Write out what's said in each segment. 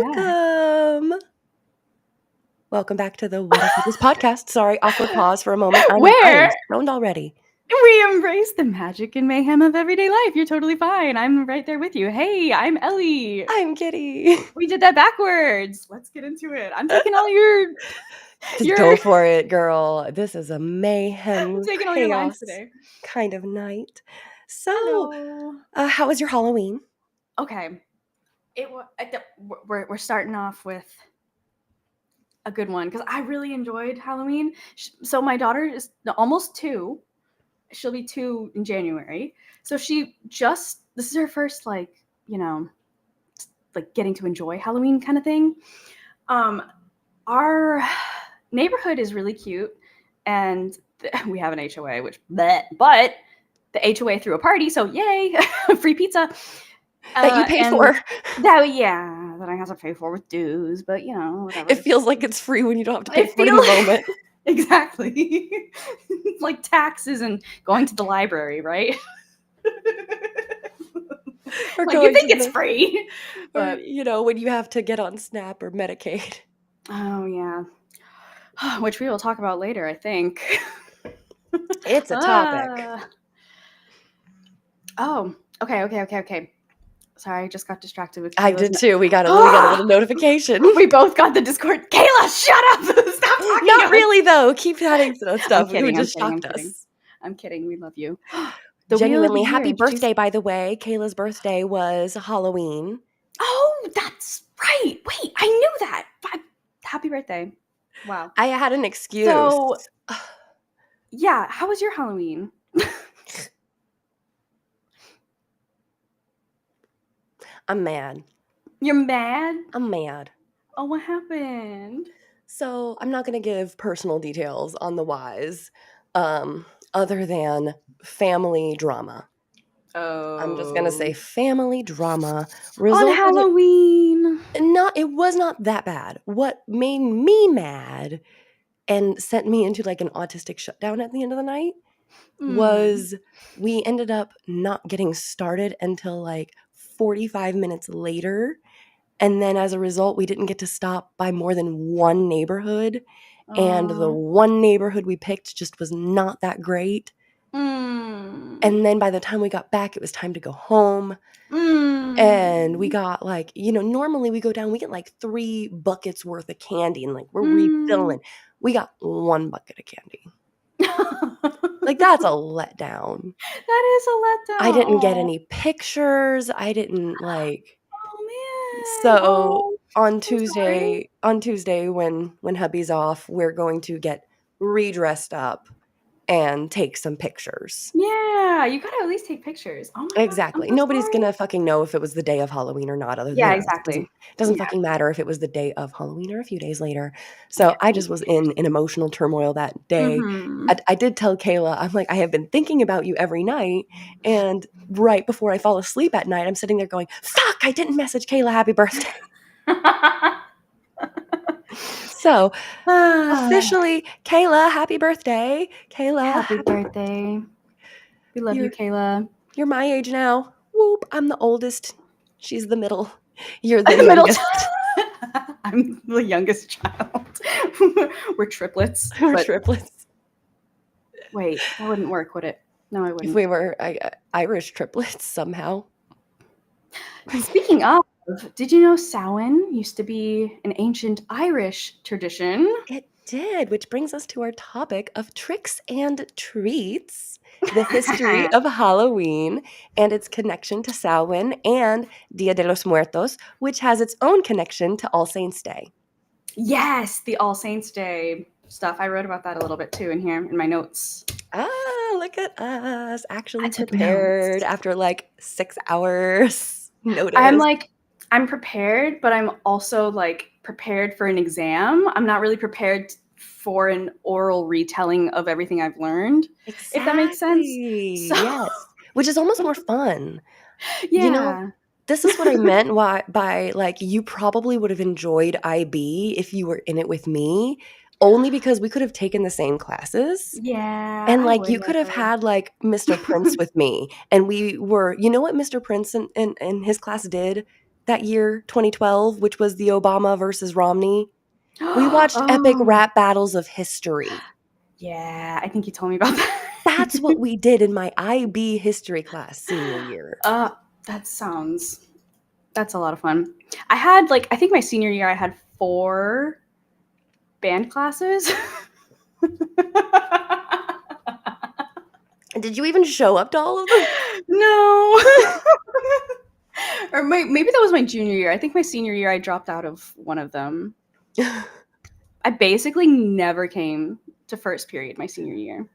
back. Welcome back to the Wut Up podcast. Sorry, awkward pause for a moment. I am Where stoned already. we embrace the magic and mayhem of everyday life. You're totally fine. I'm right there with you. Hey, I'm Elly. I'm Kitty. We did that backwards. Let's get into it. I'm taking all your Just go for it, girl. This is a mayhem, taking all your lines chaos today. kind of night. So, Hello. how was your Halloween? Okay. We're starting off with a good one because I really enjoyed Halloween. So my daughter is almost 2. She'll be 2 in January. So this is her first getting to enjoy Halloween kind of thing. Our neighborhood is really cute, and we have an HOA, but the HOA threw a party, so yay, free pizza. That you paid for. That I have to pay for with dues, but whatever. It feels like it's free when you don't have to pay for it in the moment. Exactly. It's like taxes and going to the library, right? Like you think it's free. But when you have to get on SNAP or Medicaid. Oh, yeah. Which we will talk about later, I think. It's a topic. Oh, okay. Sorry, I just got distracted with Kayla's. I did too. We got a little notification. We both got the Discord. Kayla, shut up! Stop talking. Not really, though. Keep adding stuff. I'm kidding, You just shocked us. I'm kidding. We love you. Genuinely, happy birthday, by the way. Kayla's birthday was Halloween. Oh, that's right. Wait, I knew that. Happy birthday. Wow. I had an excuse. So, yeah, how was your Halloween? I'm mad. You're mad? I'm mad. Oh, what happened? So, I'm not going to give personal details on the whys, other than family drama. Oh. I'm just going to say family drama. On Halloween. It was not that bad. What made me mad and sent me into like an autistic shutdown at the end of the night was we ended up not getting started until like 45 minutes later. And then as a result, we didn't get to stop by more than one neighborhood. And the one neighborhood we picked just was not that great. And then by the time we got back, it was time to go home. And we got normally we go down, we get like 3 buckets worth of candy and like we're refilling. We got 1 bucket of candy. Like that's a letdown. That is a letdown. I didn't get any pictures. I didn't like. Oh man. So on Tuesday when hubby's off, we're going to get redressed up and take some pictures. Yeah, you gotta at least take pictures. Oh my exactly. God, Nobody's gonna fucking know if it was the day of Halloween or not. Other than exactly. It doesn't fucking matter if it was the day of Halloween or a few days later. So I just was in an emotional turmoil that day. I did tell Kayla, I'm like, I have been thinking about you every night, and right before I fall asleep at night, I'm sitting there going, "Fuck! I didn't message Kayla happy birthday." So, officially, Kayla, happy birthday. Kayla, happy birthday. We love you, Kayla. You're my age now. Whoop, I'm the oldest. She's the middle. You're the youngest. I'm the youngest child. We're triplets. We're triplets. Wait, that wouldn't work, would it? No, I wouldn't. If we were Irish triplets somehow. Speaking of, did you know Samhain used to be an ancient Irish tradition? It did, which brings us to our topic of tricks and treats, the history of Halloween and its connection to Samhain and Dia de los Muertos, which has its own connection to All Saints' Day. Yes, the All Saints' Day stuff. I wrote about that a little bit too in here in my notes. Look at us actually prepared after like 6 hours notice. I'm prepared, but I'm also like prepared for an exam. I'm not really prepared for an oral retelling of everything I've learned. Exactly. If that makes sense. Yes. Which is almost more fun. Yeah. This is what I meant by like you probably would have enjoyed IB if you were in it with me. Only because we could have taken the same classes. Yeah. And like you could have had like Mr. Prince with me. And we were, you know what Mr. Prince and his class did? that year, 2012, which was the Obama versus Romney. We watched epic rap battles of history. Yeah, I think you told me about that. That's what we did in my IB history class senior year. That's a lot of fun. I had I think my senior year I had 4 band classes. Did you even show up to all of them? No. Or maybe that was my junior year. I think my senior year I dropped out of one of them. I basically never came to first period my senior year.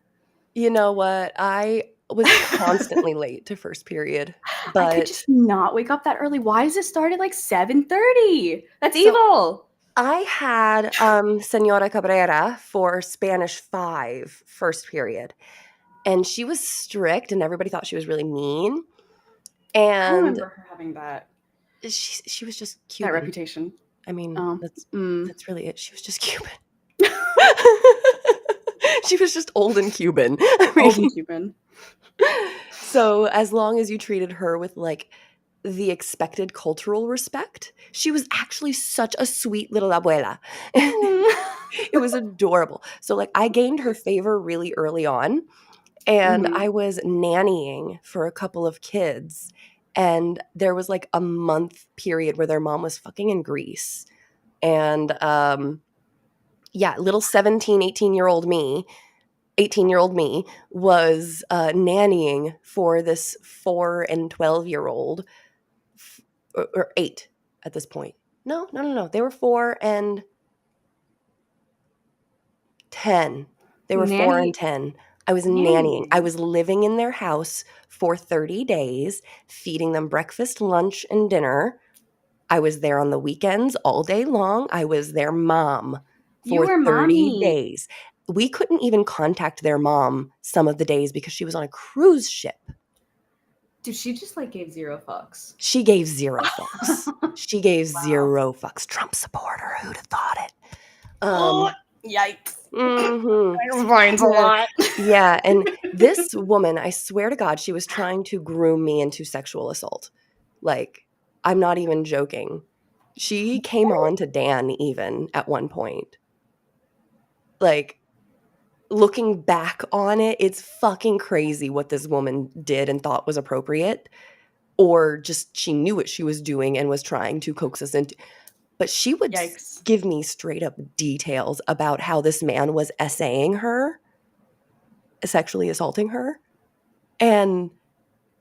You know what? I was constantly late to first period, but I could just not wake up that early. Why does it start at 7:30? That's evil. I had Senora Cabrera for Spanish 5 first period, and she was strict, and everybody thought she was really mean. And I remember her having that. She was just Cuban. That reputation. I mean, that's really it. She was just Cuban. She was just old and Cuban. Old and Cuban. So as long as you treated her with the expected cultural respect, she was actually such a sweet little abuela. It was adorable. So I gained her favor really early on, and I was nannying for a couple of kids, and there was a month period where their mom was fucking in Greece. And little 17, 18-year-old me was nannying for this 4 and 12-year-old, or 8 at this point. No. They were 4 and 10. They were 4 and 10. I was nannying. I was living in their house for 30 days, feeding them breakfast, lunch, and dinner. I was there on the weekends all day long. I was their mom for 30 mommy. days. We couldn't even contact their mom some of the days because she was on a cruise ship. Dude, she just gave 0 fucks. She gave 0 fucks. She gave 0 fucks. Trump supporter. Who'd have thought it? Yikes. Mm-hmm. Explains a lot. Yeah, and this woman, I swear to God, she was trying to groom me into sexual assault. I'm not even joking. She came on to Dan even at one point. Looking back on it, it's fucking crazy what this woman did and thought was appropriate, or just she knew what she was doing and was trying to coax us into. But she would give me straight up details about how this man was essaying her, sexually assaulting her. And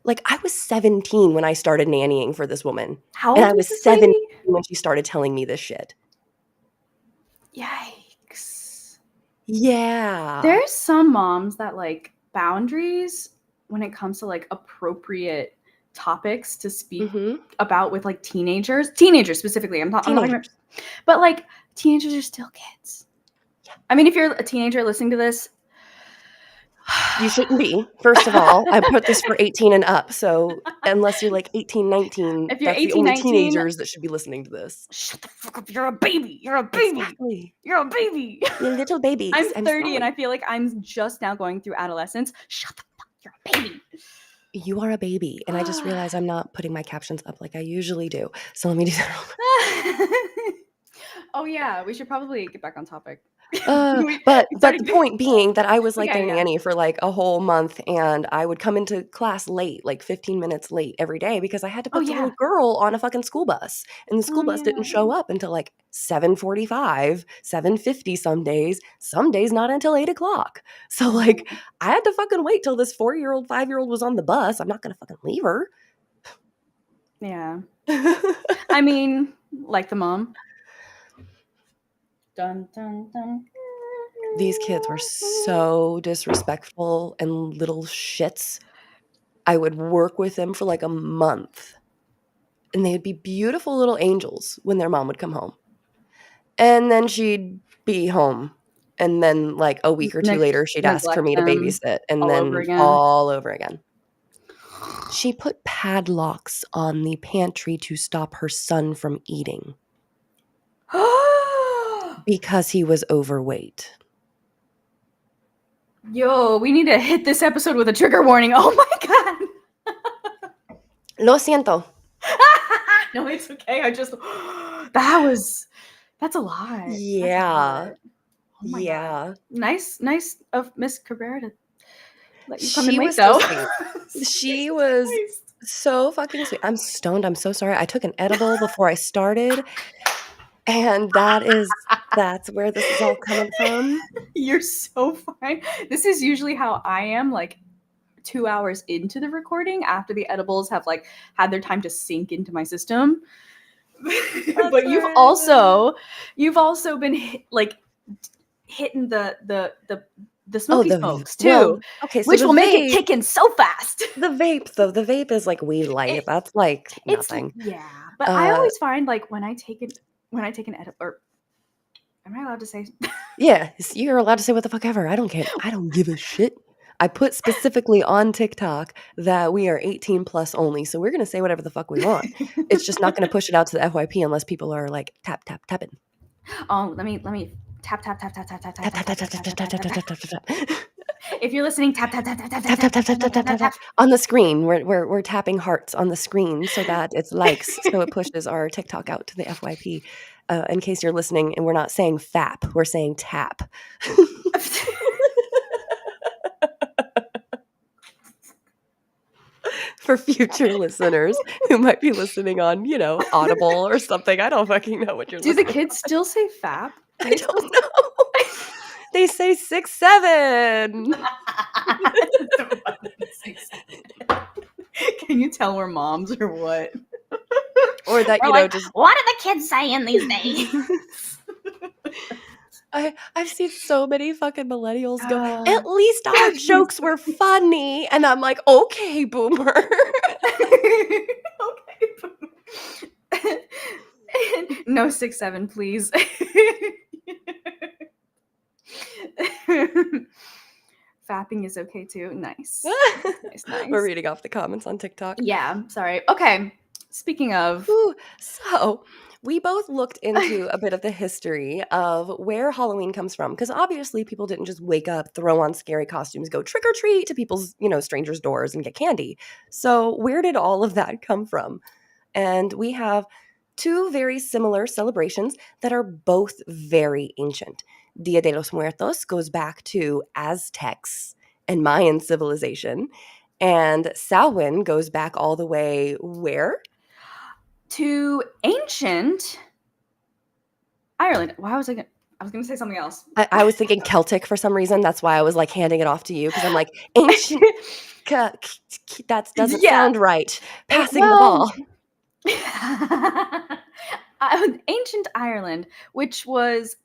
I was 17 when I started nannying for this woman. How old and I was 17 lady? when she started telling me this shit. Yikes. Yeah. There's some moms that boundaries when it comes to appropriate topics to speak about with teenagers specifically. I'm talking about, but teenagers are still kids. Yeah. I mean, if you're a teenager listening to this, you shouldn't be. First of all, I put this for 18 and up. So unless you're 18, 19, if you're that's 18, the only 19, teenagers that should be listening to this. Shut the fuck up. You're a baby. You're a baby. Exactly. You're a baby. You're little babies. I'm 30 and I feel like I'm just now going through adolescence. Shut the fuck. You're a baby. You are a baby. And I just realized I'm not putting my captions up like I usually do. So let me do that. Oh, yeah. We should probably get back on topic. But the point being that I was their nanny for a whole month, and I would come into class late, 15 minutes late every day, because I had to put the little girl on a fucking school bus, and the school bus didn't show up until 7:45, 7:50 some days not until 8 o'clock. So I had to fucking wait till this 4-year-old, 5-year-old was on the bus. I'm not gonna fucking leave her. Yeah. I mean, the mom. Dun, dun, dun. These kids were so disrespectful and little shits. I would work with them for a month, and they'd be beautiful little angels when their mom would come home. And then she'd be home. And then a week or two later, she'd ask for me to babysit, and then all over again. She put padlocks on the pantry to stop her son from eating. Because he was overweight. Yo, we need to hit this episode with a trigger warning. Oh my God. Lo siento. No, it's okay. I just that's a lot. That's a Yeah. lot. Oh my god. Yeah. Nice of Miss Cabrera to let you come in She late was so though. sweet. She Jesus was Christ. so fucking sweet. I'm stoned. I'm so sorry. I took an edible before I started, and that's where this is all coming from. You're so fine. This is usually how I am, like 2 hours into the recording after the edibles have like had their time to sink into my system. But you've where also been like hitting the Oh, smoky smokes too, okay, so which the will make it vape kick in so fast. the vape, though, the vape is like weed light. It, That's like it's nothing. yeah, but I Uh, always find like when I take an edit, or am I allowed to say? yeah, you're allowed to say what the fuck ever. I don't care. I don't give a shit. I put specifically on TikTok that we are 18 plus only, so we're gonna say whatever the fuck we want. It's just not gonna push it out to the FYP unless people are like tapping. Oh, let me tap tap tap tap tap tap tap Tap, tap tap, tap, tap tap, tap tap, tap tap, tap tap, tap. tap, tap, tap. If you're listening, tap tap tap tap tap Tap, tap tap, tap, tap tap, tap, tap tap, tap. tap. On the screen. We're tapping hearts on the screen so that it's likes, so it pushes our TikTok out to the FYP. In case you're listening and we're not saying fap, we're saying tap. For future listeners who might be listening on, Audible or something. I don't fucking know what you're Do the listening kids still say fap? Do I they still don't know. They say 6'7". Can you tell we're moms or what? Or that, We're like, just what are the kids saying these days? I've seen so many fucking millennials go, Uh, at least our jokes were funny. And I'm like, okay, boomer. Okay. No 6'7", please. Fapping is okay too. Nice. Nice. We're reading off the comments on TikTok. Yeah, sorry. Okay. Speaking of, Ooh, so we both looked into a bit of the history of where Halloween comes from, because obviously people didn't just wake up, throw on scary costumes, go trick or treat to people's, strangers' doors and get candy. So where did all of that come from? And we have two very similar celebrations that are both very ancient. Dia de los Muertos goes back to Aztecs and Mayan civilization, and Samhain goes back all the way where? to ancient Ireland. Why was I going to say something else. I was thinking Celtic for some reason. That's why I was like handing it off to you, because I'm like, ancient. That doesn't sound right. Passing the ball. Ancient Ireland, which was,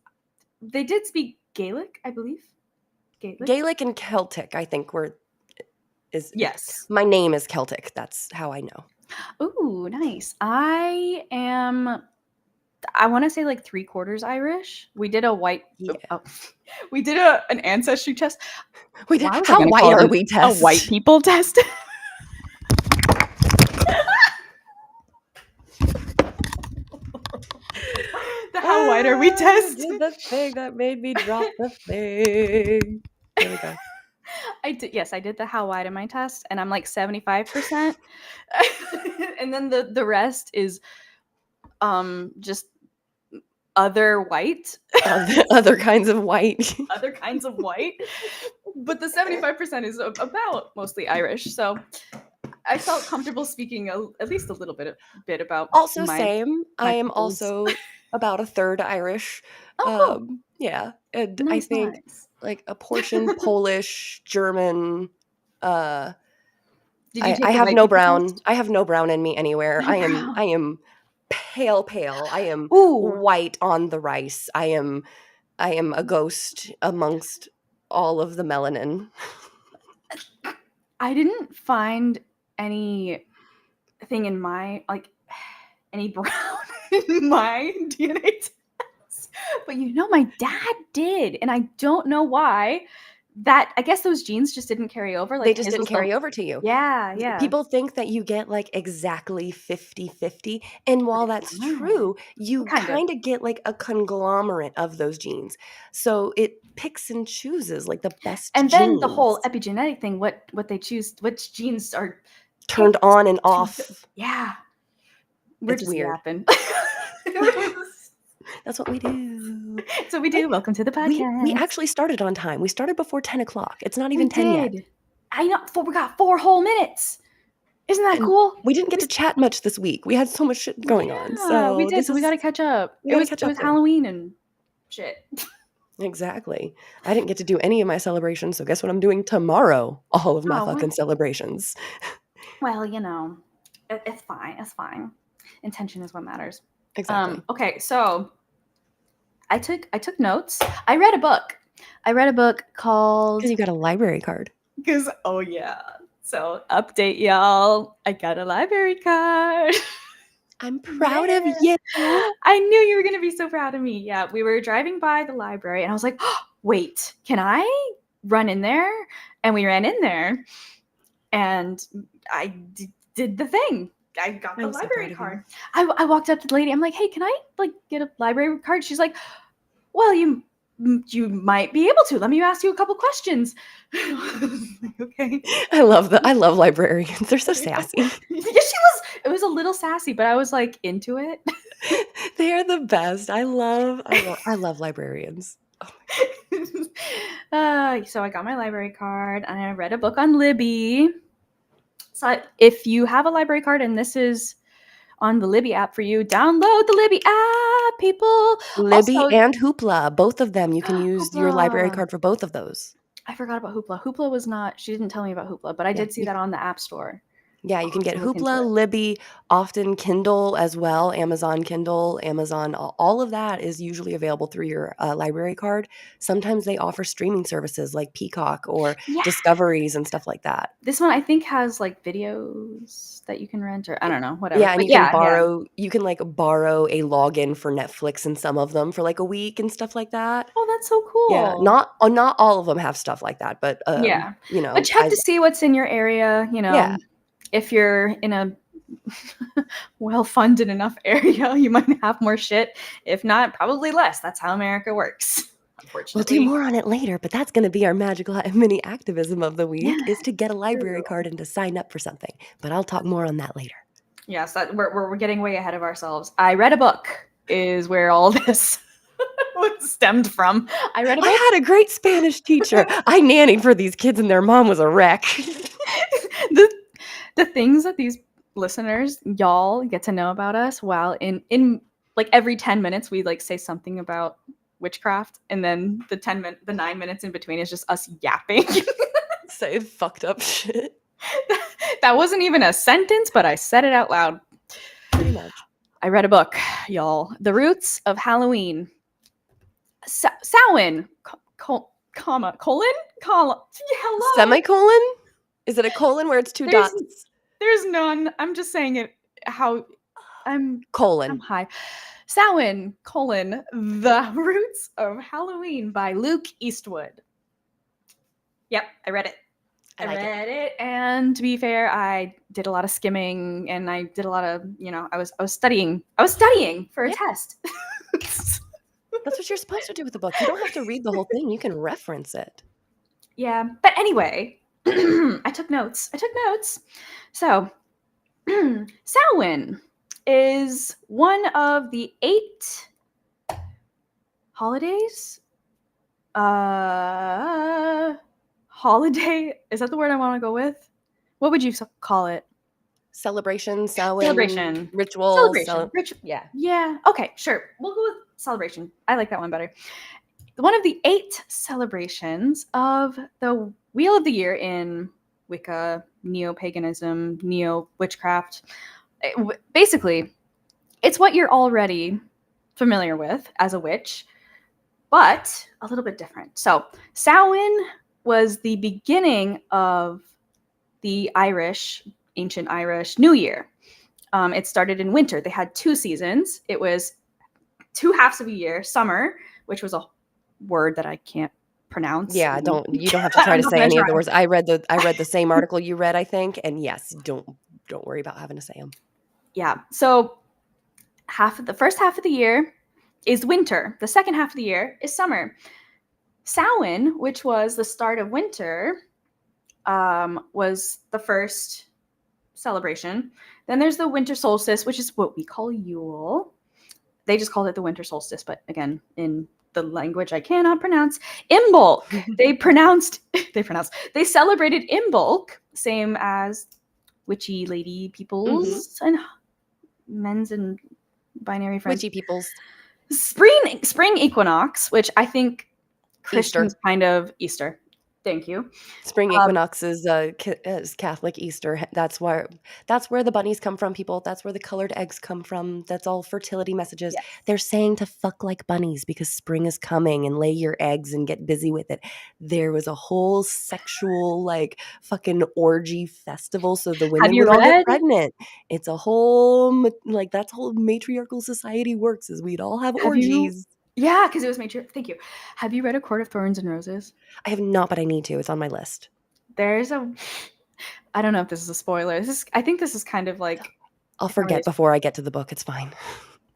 they did speak Gaelic, I believe. Gaelic and Celtic, I think, Yes. My name is Celtic. That's how I know. Ooh, nice. I want to say like 3/4 Irish. We did a white. Yeah. We did an ancestry test. Wait, how white are we test? A white people test. The how white are we test. Did the thing that made me drop the thing. There we go. I did the how white am I test, and I'm like 75%. And then the rest is just other white. Other kinds of white. Other kinds of white. But the 75% is about mostly Irish. So I felt comfortable speaking at least a little bit about Also my same. I am peoples. also about a third Irish. Oh, cool. Yeah. And Nice, I think nice. like a portion Polish, German. Did you take I the have white no people brown. test? I have no brown in me anywhere. No I brown. am pale. I am Ooh. white on the rice. I am a ghost amongst all of the melanin. I didn't find anything in my any brown in my DNA test. But my dad did, and I don't know why. That I guess those genes just didn't carry over. They just didn't carry over to you. Yeah. People think that you get like exactly 50-50. And while that's true, you kind of get like a conglomerate of those genes. So it picks and chooses like the best and genes. then the whole epigenetic thing, what they choose, which genes are turned on and off. Yeah. We're It's just weird. yapping. That's what we do. So we do. Hey, Welcome to the we podcast. actually started on time. We started before 10 o'clock. It's not even 10 yet. I know. We got 4 whole minutes. Isn't that And cool? we didn't get to chat much this week. We had so much shit going on. Yeah, So we did. So we got to catch up. we It gotta was catch it up was there. Halloween and shit. Exactly. I didn't get to do any of my celebrations, so guess what I'm doing tomorrow? All of my fucking celebrations. Well, you know, it's fine. It's fine. Intention is what matters. Exactly. Okay, so I took notes. I read a book. Called Because you got a library card. oh yeah. So update y'all. I got a library card. I'm proud of you. I knew you were gonna be so proud of me. Yeah, we were driving by the library and I was like, oh, wait, can I run in there? And we ran in there and I did the thing. I got the library card. I walked up to the lady. I'm like, hey, can I like get a library card? She's like, well, you might be able to. Let me ask you a couple questions. Okay. I love librarians. They're so sassy. Yeah, she was. It was a little sassy, but I was like into it. They are the best. I love librarians. So I got my library card and I read a book on Libby. So if you have a library card and this is on the Libby app for you, download the Libby app, people. Libby Also, and Hoopla, both of them. You can use your library card for both of those. I forgot about Hoopla. Hoopla was not, she didn't tell me about Hoopla, but I did see that on the App Store. Yeah, you can get Hoopla, Libby, often Kindle as well, Amazon Kindle, Amazon, all of that is usually available through your library card. Sometimes they offer streaming services like Peacock or Discoveries and stuff like that. This one I think has like videos that you can rent or I don't know, whatever. Yeah, and you can like borrow a login for Netflix in some of them for like a week and stuff like that. Oh, that's so cool. Yeah, not all of them have stuff like that, but you know. But check to see what's in your area, you know. Yeah. If you're in a well-funded enough area, you might have more shit. If not, probably less. That's how America works. Unfortunately. We'll do more on it later, but that's going to be our magical mini activism of the week is to get a library card and to sign up for something. But I'll talk more on that later. Yes, we're getting way ahead of ourselves. I read a book is where all this stemmed from. I had a great Spanish teacher. I nannied for these kids and their mom was a wreck. The things that these listeners, y'all, get to know about us while in like every 10 minutes we like say something about witchcraft and then the 9 minutes in between is just us yapping. Say fucked up shit. That wasn't even a sentence, but I said it out loud. Pretty much. I read a book, y'all. The Roots of Halloween. Samhain, colon? Hello? Semicolon? Is it a colon where it's two dots? There's none. I'm just saying it how I'm high. Samhain, The Roots of Halloween by Luke Eastwood. Yep, I read it. I read it, and to be fair, I did a lot of skimming, and I did a lot of, you know, I was studying. I was studying for a test. That's what you're supposed to do with a book. You don't have to read the whole thing. You can reference it. Yeah, but anyway, I took notes. So, Samhain is one of the 8 holidays. Holiday, is that the word I want to go with? What would you call it? Celebration, ritual. Yeah. Okay, sure. We'll go with celebration. I like that one better. One of the 8 celebrations of the Wheel of the Year in Wicca, neo-paganism, neo-witchcraft. Basically, it's what you're already familiar with as a witch, but a little bit different. So, Samhain was the beginning of the ancient Irish New Year. It started in winter. They had 2 seasons. It was 2 halves of a year, summer, which was a word that I can't pronounce. Yeah, you don't have to try to say any of the words. I read the same article you read, I think, and yes, don't worry about having to say them. Yeah. So the first half of the year is winter. The second half of the year is summer. Samhain, which was the start of winter, was the first celebration. Then there's the winter solstice, which is what we call Yule. They just called it the winter solstice, but again, in the language I cannot pronounce, Imbolc. They celebrated Imbolc, same as witchy lady peoples and men's and binary friends. Witchy peoples. Spring equinox, which I think Christians Easter. kind of Easter. Thank you. Spring equinox is Catholic Easter. That's where the bunnies come from, people. That's where the colored eggs come from. That's all fertility messages. Yes. They're saying to fuck like bunnies because spring is coming and lay your eggs and get busy with it. There was a whole sexual like fucking orgy festival so the women would all get pregnant. It's a whole like that's how matriarchal society works is we'd all have orgies. Yeah, because it was matriarchal. Thank you. Have you read A Court of Thorns and Roses? I have not, but I need to. It's on my list. There's I don't know if this is a spoiler. I think this is kind of like... I'll forget before I get to the book. It's fine.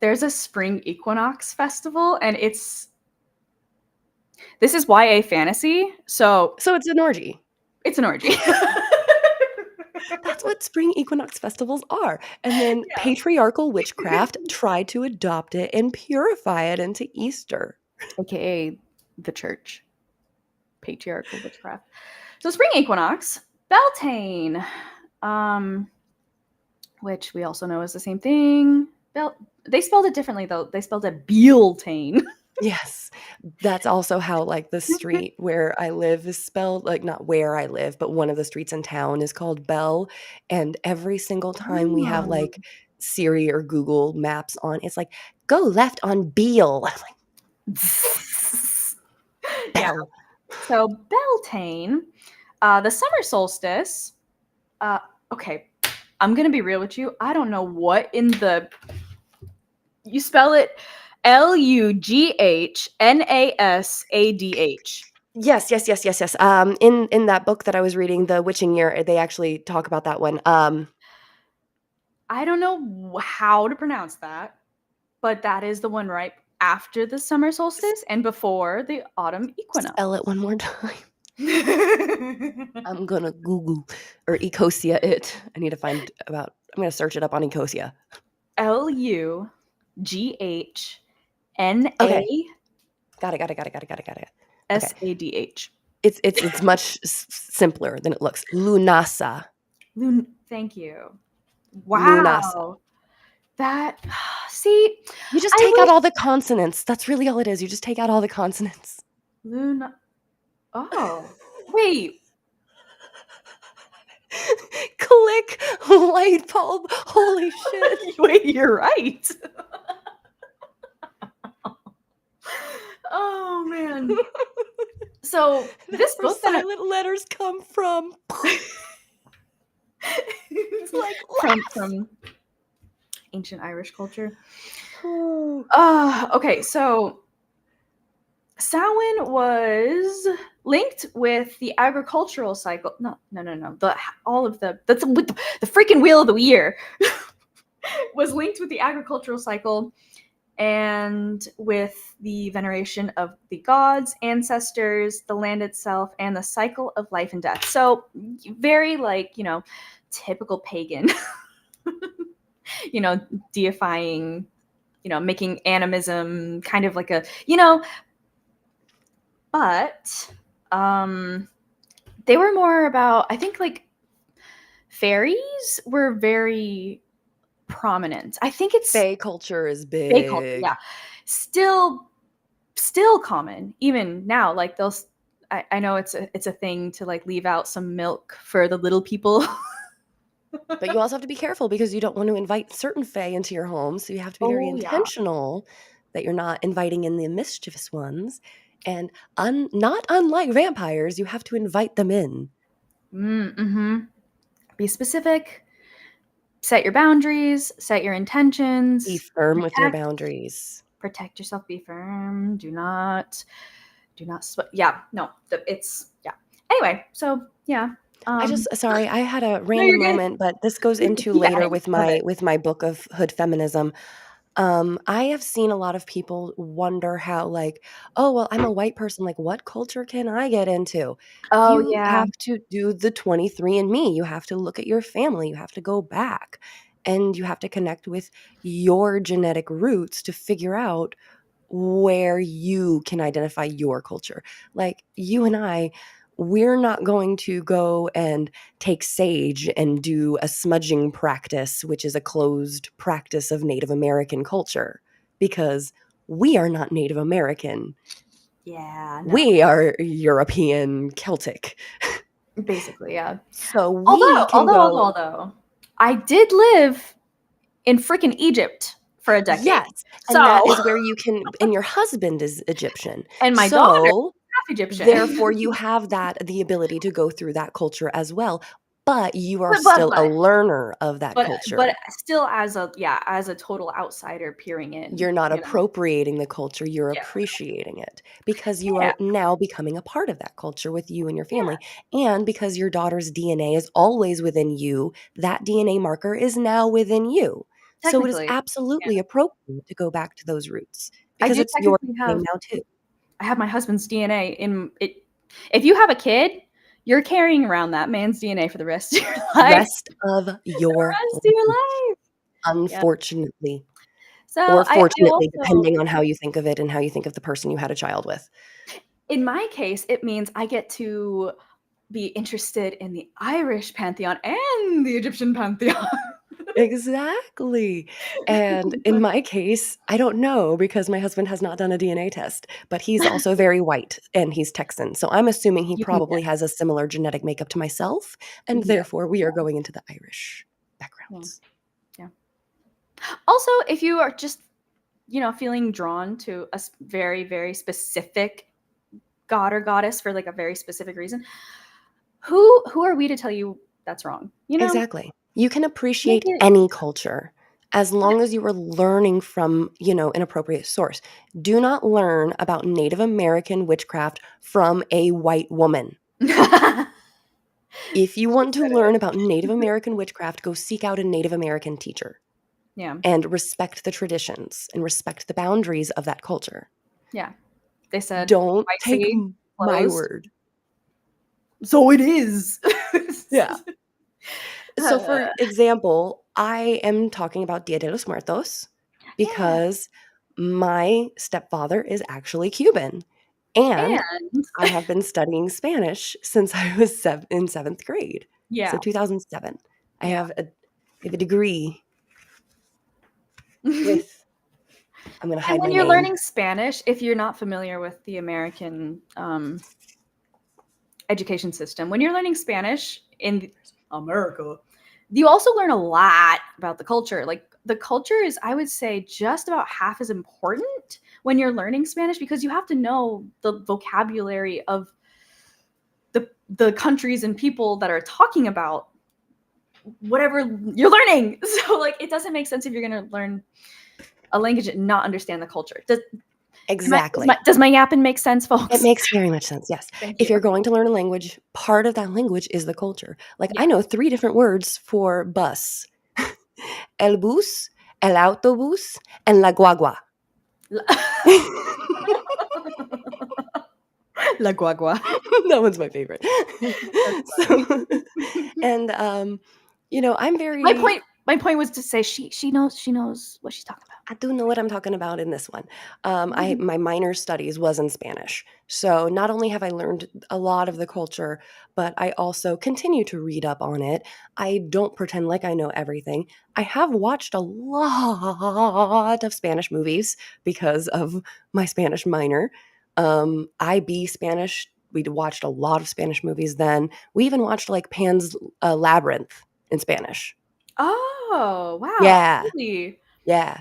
There's a spring equinox festival, and this is YA fantasy, so... So it's an orgy. It's an orgy. That's what spring equinox festivals are. And then patriarchal witchcraft tried to adopt it and purify it into Easter. AKA the church. Patriarchal witchcraft. So spring equinox, Beltane, which we also know is the same thing. They spelled it differently, though. They spelled it Beltane. Yes. That's also how like the street where I live is spelled, like not where I live, but one of the streets in town is called Bell. And every single time we have like Siri or Google Maps on, it's like, go left on Beale. I'm like, yeah. So Beltane, the summer solstice. Okay, I'm gonna be real with you. I don't know what you spell it LughnasAdh. Yes. In that book that I was reading, The Witching Year, they actually talk about that one. I don't know how to pronounce that, but that is the one right after the summer solstice and before the autumn equinox. Spell it one more time. I'm gonna Google or Ecosia it. I need to find about. I'm gonna search it up on Ecosia. Lughna. Okay. Got it. Sadh. It's much simpler than it looks. Lunasa. Thank you. Wow. Lunasa. See, you just take out all the consonants. That's really all it is. You just take out all the consonants. Luna. Oh, wait. Click light bulb. Holy shit. Wait, you're right. Oh, man. So this book silent letters come from. It's like from ancient Irish culture. Okay, so Samhain was linked with the agricultural cycle. No. That's with the freaking wheel of the year was linked with the agricultural cycle and with the veneration of the gods, ancestors, the land itself, and the cycle of life and death. So very typical pagan, deifying, making animism kind of like a, but they were more about, I think like fairies were very prominent. I think it's Fae culture is big. Fae culture, yeah. Still common even now. Like I know it's a thing to like leave out some milk for the little people. But you also have to be careful because you don't want to invite certain fae into your home. So you have to be very intentional that you're not inviting in the mischievous ones. And not unlike vampires, you have to invite them in. Mm-hmm. Be specific. Set your boundaries. Set your intentions. Be firm with your boundaries. Protect yourself. Be firm. Do not. Anyway, so yeah. I had a random moment, but this goes into later with my book of hood feminism. I have seen a lot of people wonder how, like, oh, well, I'm a white person. Like, what culture can I get into? Oh, You yeah. have to do the 23andMe. You have to look at your family. You have to go back and you have to connect with your genetic roots to figure out where you can identify your culture. Like you and I, we're not going to go and take sage and do a smudging practice, which is a closed practice of Native American culture, because we are not Native American. Yeah, no. We are European Celtic. Basically, yeah. So we can go. Although, I did live in freaking Egypt for a decade. Yes, and that So, is where you can, and your husband is Egyptian. and my daughter is So half Egyptian. therefore, you have the ability to go through that culture as well, but you are But but still a learner of that but culture. still as a total outsider peering in, You're not you know? appropriating the culture, you're Yeah. appreciating it because you Yeah. are now becoming a part of that culture with you and your Yeah. family. And because your daughter's DNA is always within you, that DNA marker is now within you. So it is Technically. Yeah. absolutely appropriate to go back to those roots I because do it's your technically DNA have now too. I have my husband's DNA in it. If you have a kid, you're carrying around that man's DNA for the rest of your life. Rest of The your rest of your life, life. Yeah. unfortunately. So Or I fortunately, also depending on how you think of it and how you think of the person you had a child with. in my case, it means I get to be interested in the Irish pantheon and the Egyptian pantheon. Exactly. And in my case, I don't know because my husband has not done a DNA test, but he's also very white and he's Texan. So I'm assuming he You can probably has a similar genetic makeup to myself, and yeah, therefore we are going into the Irish yeah, backgrounds. yeah. Also, if you are just, feeling drawn to a very, very specific god or goddess for like a very specific reason, who are we to tell you that's wrong? Exactly. You can Make appreciate it any culture as yeah. long as you are learning from, an appropriate source. Do not learn about Native American witchcraft from a white woman. If you want to learn about Native American witchcraft, go seek out a Native American teacher Yeah, and respect the traditions and respect the boundaries of that culture. yeah. They said Don't take spicy, my closed. word. So it is. Yeah. So, Uh, for example, I am talking about Dia de los Muertos yeah, because my stepfather is actually Cuban, and and I have been studying Spanish since I was in 7th grade. So yeah, 2007. I yeah. have a degree And with I'm gonna hide when my you're name. learning Spanish, if you're not familiar with the American education system, when you're learning Spanish in America, you also learn a lot about the culture. Like the culture is, I would say, just about half as important when you're learning Spanish because you have to know the vocabulary of the countries and people that are talking about whatever you're learning. So like it doesn't make sense if you're going to learn a language and not understand the culture. Exactly. Does my yapping make sense, It folks? makes very much sense, yes. Thank If you. you're going to learn a language, part of that language is the culture. Like, Yeah. I know 3 different words for bus. El bus, el autobus, and la guagua. La guagua. That one's my favorite. That's funny. So, and, I'm My very point my point was to say she knows what she's talking I do know what I'm talking about in this one. I about. my minor studies was in Spanish, so not only have I learned a lot of the culture, but I also continue to read up on it. I don't pretend like I know everything. I have watched a lot of Spanish movies because of my Spanish minor. IB Spanish. We watched a lot of Spanish movies then. We even watched like Pan's Labyrinth in Spanish. Oh, wow. Yeah, Really? yeah.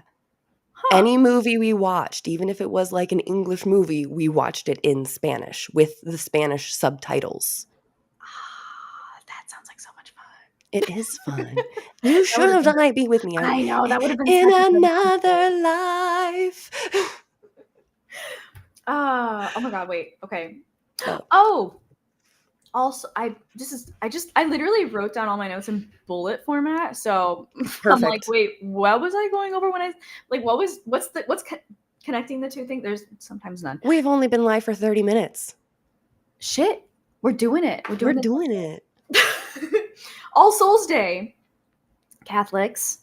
Huh. Any movie we watched, even if it was like an English movie, we watched it in Spanish with the Spanish subtitles. That sounds like so much fun. It is fun. You That should would have have been done IB with me. I know, that would have been In such a good another life. oh my god, wait. Okay. Oh, Oh, Also, I literally wrote down all my notes in bullet format. So I'm like, Perfect. wait, what was I going over when I like? What's connecting the two things? There's sometimes none. We've only been live for 30 minutes. Shit, we're doing it. We're doing it. All Souls Day, Catholics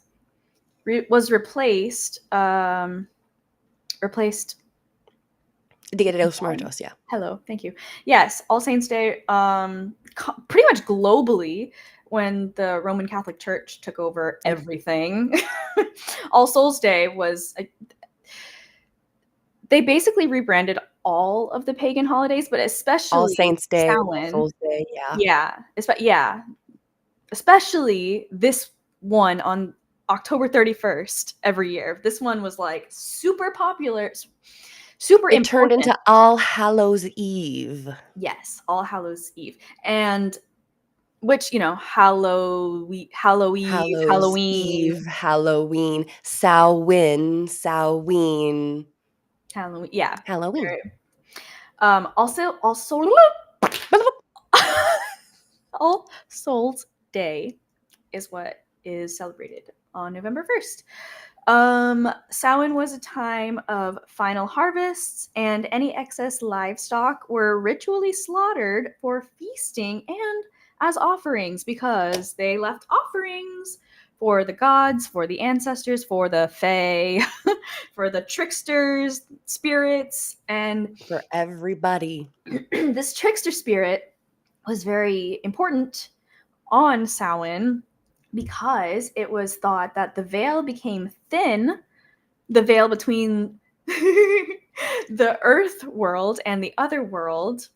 was replaced. Replaced. Dia de los Muertos, yeah. Hello, thank you. Yes, All Saints Day. Pretty much globally, when the Roman Catholic Church took over everything, All Souls Day was. They basically rebranded all of the pagan holidays, but especially All Saints Day, Samhain. All Souls Day, yeah. Yeah, especially this one on October 31st every year. This one was like super popular, super It important. turned into All Hallows Eve. Yes, All Hallows Eve. And which, you know, Halloween, Eve, Halloween, sow-win, yeah. Halloween. Right. Also, All Souls Day is what is celebrated on November 1st. Samhain was a time of final harvests, and any excess livestock were ritually slaughtered for feasting and as offerings, because they left offerings for the gods, for the ancestors, for the fae, for the tricksters, spirits, and for everybody. This trickster spirit was very important on Samhain because it was thought that the veil became thin, the veil between the earth world and the other world.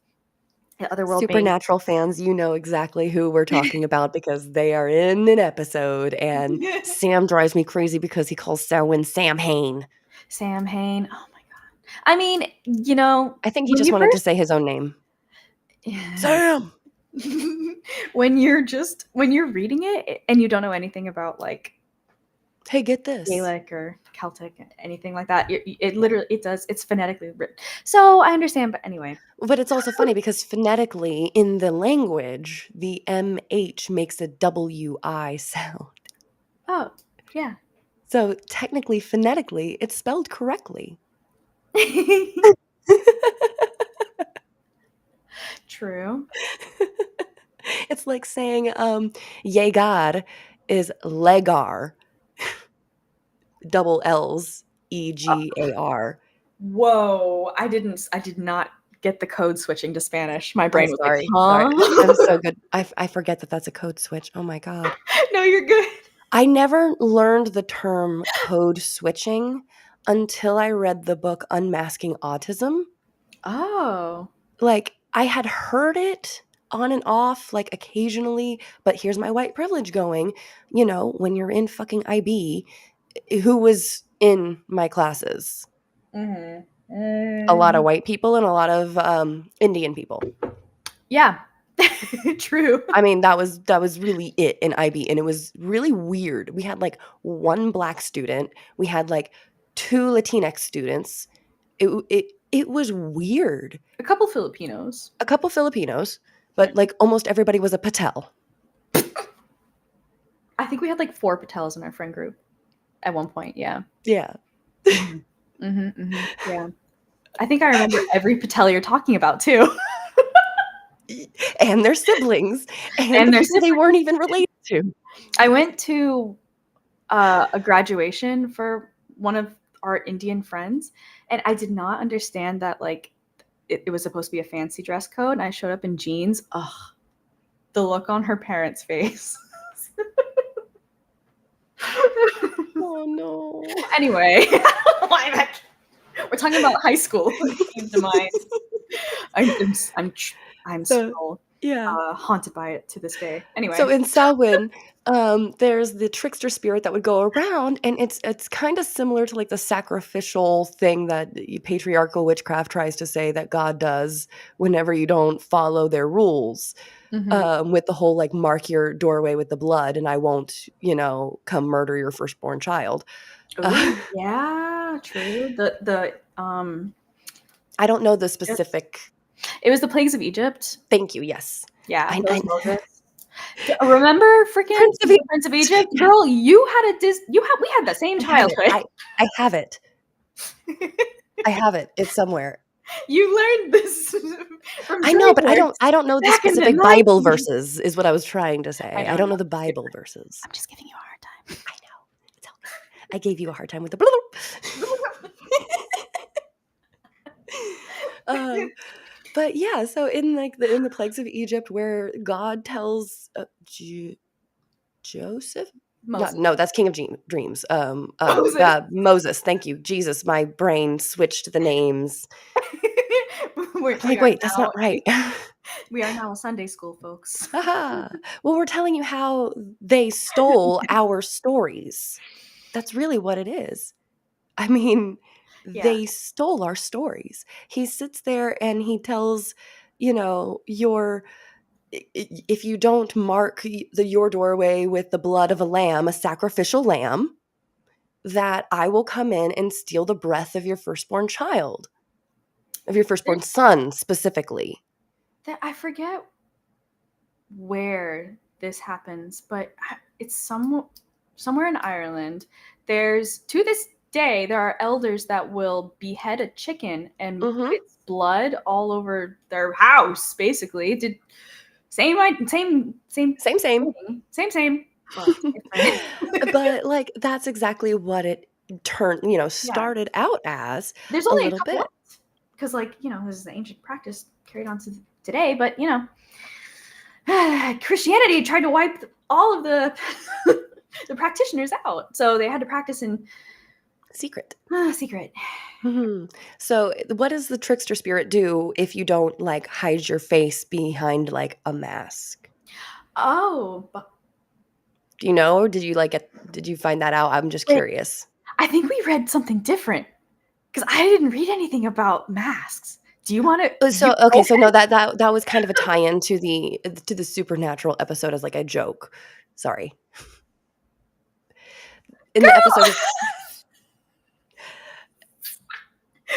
The other world Supernatural fans, you know exactly who we're talking about because they are in an episode, and Sam drives me crazy because he calls Samhain Samhain. Samhain. Oh my god. I mean, you know, I think he just wanted to say his own name. Sam! when you're reading it and you don't know anything about, like, hey, get this, Gaelic or Celtic, anything like that, it's phonetically written. So I understand, but anyway. But it's also funny because phonetically in the language, the MH makes a WI sound. Oh, yeah. So technically, phonetically, it's spelled correctly. True. It's like saying Yegar is Legar. Double L's, EGAR. Whoa. I did not get the code switching to Spanish. My brain was sorry, like, huh? sorry. I'm so good. I forget that that's a code switch. Oh my god. No, you're good. I never learned the term code switching until I read the book Unmasking Autism. Oh. Like, I had heard it on and off, like, occasionally, but here's my white privilege going, you know, when you're in fucking IB, who was in my classes? A lot of white people and a lot of Indian people. Yeah. True. I mean, that was really it in IB, and it was really weird. We had, like, one black student. We had, like, 2 Latinx students. It was weird. A couple Filipinos. A couple Filipinos, but, like, almost everybody was a Patel. I think we had, like, 4 Patels in our friend group at one point, yeah. Yeah. Yeah. I think I remember every Patel you're talking about, too. And their siblings. And their people they weren't even related to. I went to a graduation for one of our Indian friends, and I did not understand that, like, it was supposed to be a fancy dress code, and I showed up in jeans. Ugh. The look on her parents' face. Oh, no. Anyway. We're talking about high school. Came to mind. I'm so haunted by it to this day. Anyway. So in Samhain, there's the trickster spirit that would go around, and it's kind of similar to, like, the sacrificial thing that patriarchal witchcraft tries to say that God does whenever you don't follow their rules. With the whole, like, mark your doorway with the blood and I won't, you know, come murder your firstborn child. Yeah, true. I don't know the specific. It was the plagues of Egypt. Thank you. Yes. Yeah, I those Moses. Remember freaking Prince of the Prince of Egypt? Girl, you had we had the same I have it. childhood. I have it. I have it. It's somewhere. You learned this from I know, but I DreamWorks don't know the back in the specific Bible 90s. verses is what I was trying to say. I don't know the Bible verses. I'm just giving you a hard time. I know. It's okay. I gave you a hard time with the but yeah, so in the plagues of Egypt where God tells Joseph? Moses. No, that's King of Dreams. Moses. Moses. Thank you, Jesus. My brain switched the names. We're I'm like, wait, that's not right. We are now a Sunday school, folks. Well, we're telling you how they stole our stories. That's really what it is. I mean, Yeah. they stole our stories. He sits there and he tells, if you don't mark your doorway with the blood of a lamb, a sacrificial lamb, that I will come in and steal the breath of your firstborn child, of your firstborn son specifically. I forget where this happens, but it's somewhere in Ireland. To this day, there are elders that will behead a chicken and put its blood all over their house, basically. Same. But like that's exactly what it started out as. There's only a couple because this is the ancient practice carried on to today, but Christianity tried to wipe all of the the practitioners out, so they had to practice in secret. Secret. So what does the trickster spirit do if you don't hide your face behind a mask? Oh, do you know? Or did you find that out? I'm just curious. I think we read something different because I didn't read anything about masks. Do you want to? So no, that was kind of a tie-in to the supernatural episode as a joke. Sorry. In the episode.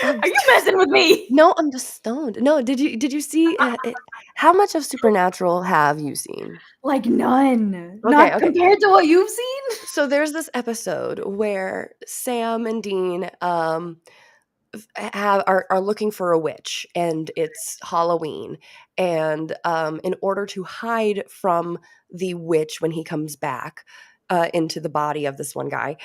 Are you messing with me? No, I'm just stoned. No, did you see how much of Supernatural have you seen? None. Okay, Not compared to what you've seen? So there's this episode where Sam and Dean are looking for a witch, and it's Halloween, and in order to hide from the witch when he comes back into the body of this one guy,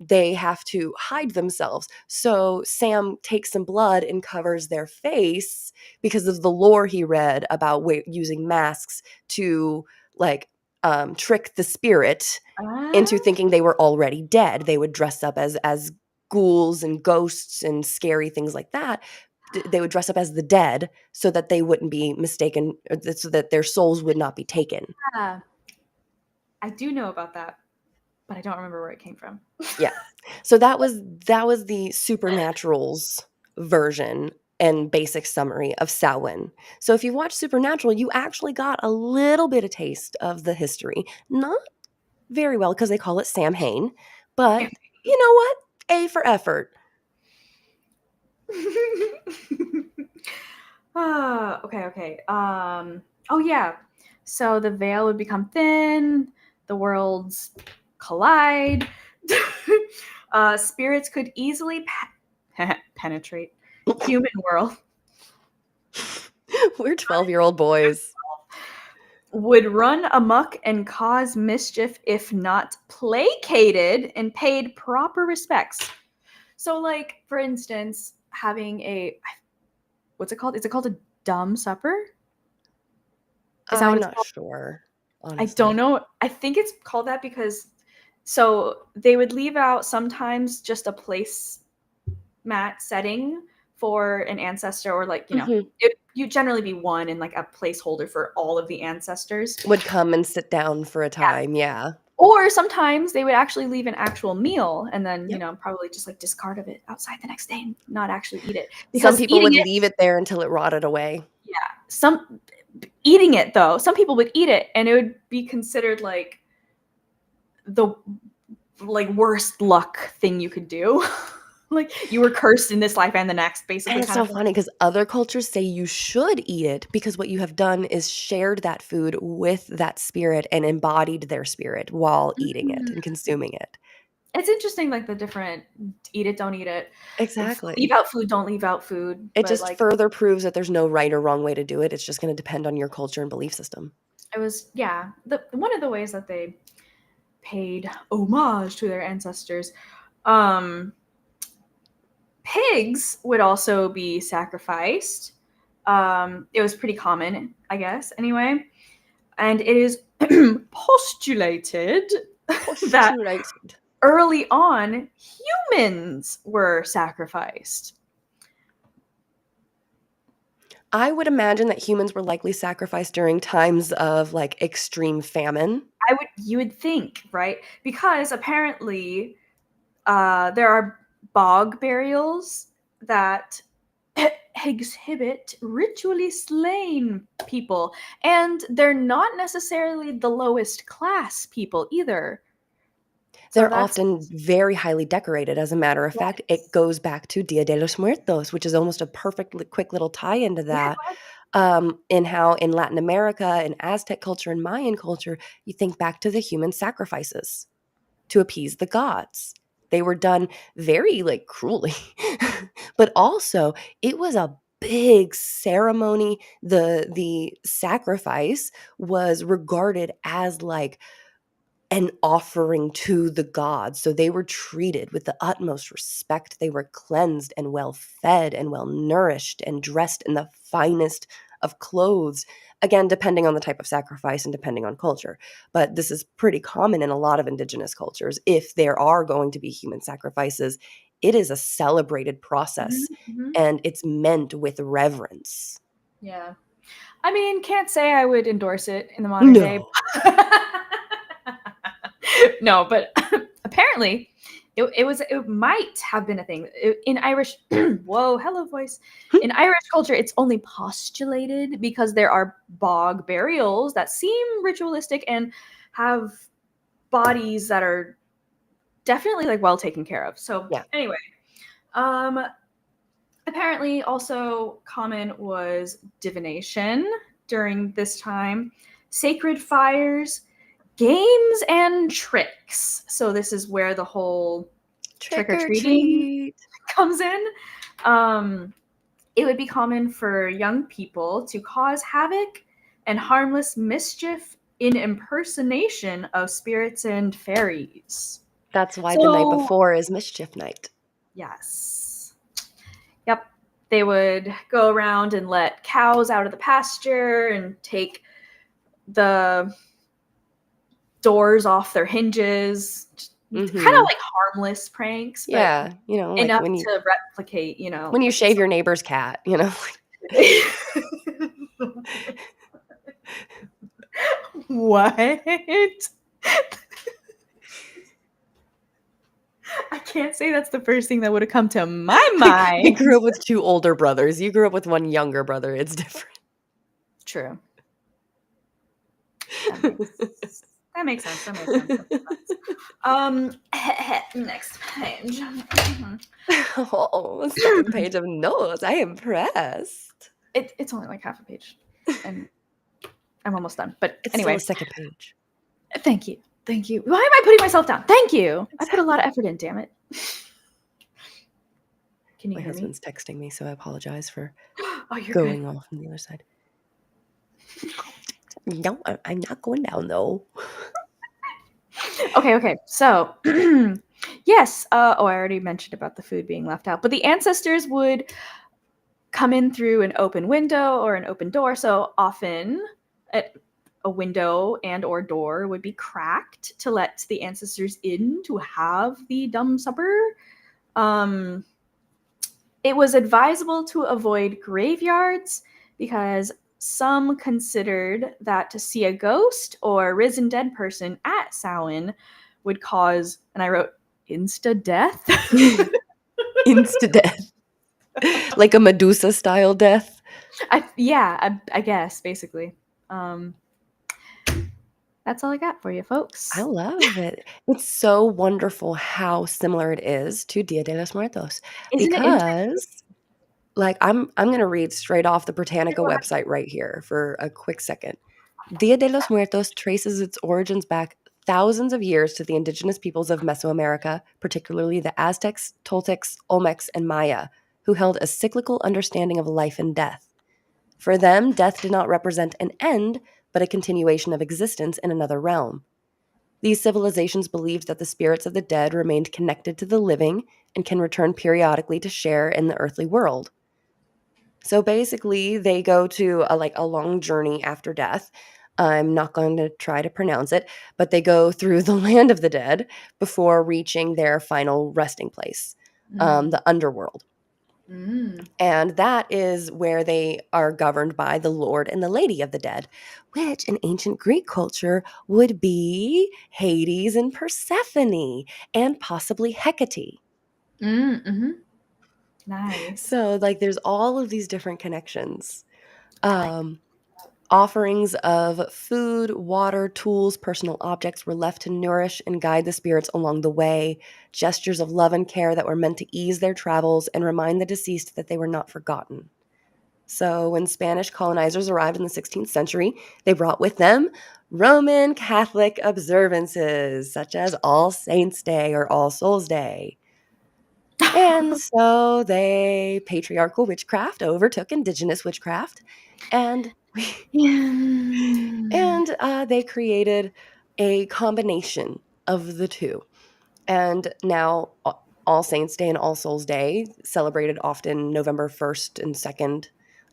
they have to hide themselves. So Sam takes some blood and covers their face because of the lore he read about using masks to trick the spirit into thinking they were already dead. They would dress up as ghouls and ghosts and scary things like that. They would dress up as the dead so that they wouldn't be mistaken, so that their souls would not be taken. I do know about that, but I don't remember where it came from. Yeah. So that was the Supernatural's version and basic summary of Samhain. So if you watch Supernatural, you actually got a little bit of taste of the history. Not very well because they call it Samhain, but you know what? A for effort. Okay. Oh yeah. So the veil would become thin, the worlds collide. Spirits could easily penetrate human world. We're 12-year-old boys. Would run amok and cause mischief if not placated and paid proper respects. So, for instance, having what's it called? Is it called a dumb supper? I'm not sure. Honestly. I don't know. I think it's called that because they would leave out sometimes just a place mat setting for an ancestor, or you generally be one and a placeholder for all of the ancestors would come and sit down for a time. Yeah. Or sometimes they would actually leave an actual meal and then, probably just discard of it outside the next day and not actually eat it. Because some people would leave it there until it rotted away. Yeah. Eating it though, some people would eat it and it would be considered the worst luck thing you could do. Like you were cursed in this life and the next, And basically, it's kind so of thing. funny because other cultures say you should eat it because what you have done is shared that food with that spirit and embodied their spirit while eating it Mhm. and consuming it. It's interesting, like the different eat it, don't eat it, leave Exactly. out food, don't leave out food, It but just like further proves that there's no right or wrong way to do it. It's just going to depend on your culture and belief system. it was, yeah, the one of the ways that they paid homage to their ancestors. Um, Pigs would also be sacrificed. It was pretty common, I guess, anyway. And it is postulated that Postulated. early on, humans were sacrificed. I would imagine that humans were likely sacrificed during times of like extreme famine. You would think, right? Because apparently there are bog burials that exhibit ritually slain people, and they're not necessarily the lowest class people either. So They're that's often very highly decorated. As a matter of fact, it yes. goes back to Dia de los Muertos, which is almost a perfect quick little tie into Yeah, that. go ahead. In how in Latin America, in Aztec culture, and Mayan culture, you think back to the human sacrifices to appease the gods. They were done very like cruelly, but also it was a big ceremony. The sacrifice was regarded as like an offering to the gods. So they were treated with the utmost respect. They were cleansed and well fed and well nourished and dressed in the finest of clothes. Again, depending on the type of sacrifice and depending on culture. But this is pretty common in a lot of indigenous cultures. If there are going to be human sacrifices, it is a celebrated Mhm, process mhm. and it's meant with reverence. Yeah. I mean, can't say I would endorse it in the modern day. No. No, but apparently it might have been a thing in Irish. Whoa, hello voice. In Irish culture, it's only postulated because there are bog burials that seem ritualistic and have bodies that are definitely like well taken care of. So Yeah. anyway, um, apparently also common was divination during this time, sacred fires, games, and tricks. So this is where the whole trick Trick or or treating treat. comes in. Um, it would be common for young people to cause havoc and harmless mischief in impersonation of spirits and fairies. That's why the night So, before is mischief night. yes. Yep. They would go around and let cows out of the pasture and take the doors off their hinges. Kind of Mhm. like harmless pranks, but Yeah, like enough to replicate, when you shave your neighbor's cat, What? I can't say that's the first thing that would have come to my I mind. grew up with 2 older brothers. You grew up with 1 younger brother. It's different. True. That makes that makes sense. That makes sense. That makes sense. Next page. Mhm. Oh, second page of notes. I am impressed. It's only like half a page, and I'm almost done. But It's still a anyway, second page. thank you. Thank you. Why am I putting myself down? Thank you. I put a lot Exactly. of effort in, damn it. Can you My hear me? husband's texting me, so I apologize for Oh, you're good. going off on the other side. No, I'm not going down, though. Okay. So, yes. I already mentioned about the food being left out, but the ancestors would come in through an open window or an open door. So often, a window and or door would be cracked to let the ancestors in to have the dumb supper. Um, it was advisable to avoid graveyards because some considered that to see a ghost or risen dead person at Samhain would cause, and I wrote, insta death. Insta death. Like a Medusa style death. I guess basically. Um, That's all I got for you, folks. I love it. It's so wonderful how similar it is to Dia de los Muertos Isn't it interesting? because like I'm going to read straight off the Yeah, Britannica go ahead. website right here for a quick second. Dia de los Muertos traces its origins back thousands of years to the indigenous peoples of Mesoamerica, particularly the Aztecs, Toltecs, Olmecs, and Maya, who held a cyclical understanding of life and death. For them, death did not represent an end, but a continuation of existence in another realm. These civilizations believed that the spirits of the dead remained connected to the living and can return periodically to share in the earthly world. So basically, they go to a long journey after death. I'm not going to try to pronounce it, but they go through the land of the dead before reaching their final resting place, the underworld. And that is where they are governed by the Lord and the Lady of the Dead, which in ancient Greek culture would be Hades and Persephone and possibly Hecate. Mm-hmm. Nice. So, like, there's all of these different connections. I like Offerings of food, water, tools, personal objects were left to nourish and guide the spirits along the way, gestures of love and care that were meant to ease their travels and remind the deceased that they were not forgotten. So, when Spanish colonizers arrived in the 16th century, they brought with them Roman Catholic observances such as All Saints' Day or All Souls' Day. And so patriarchal witchcraft overtook indigenous witchcraft, and they created a combination of the two. And now All Saints' Day and All Souls' Day, celebrated often November 1st and 2nd.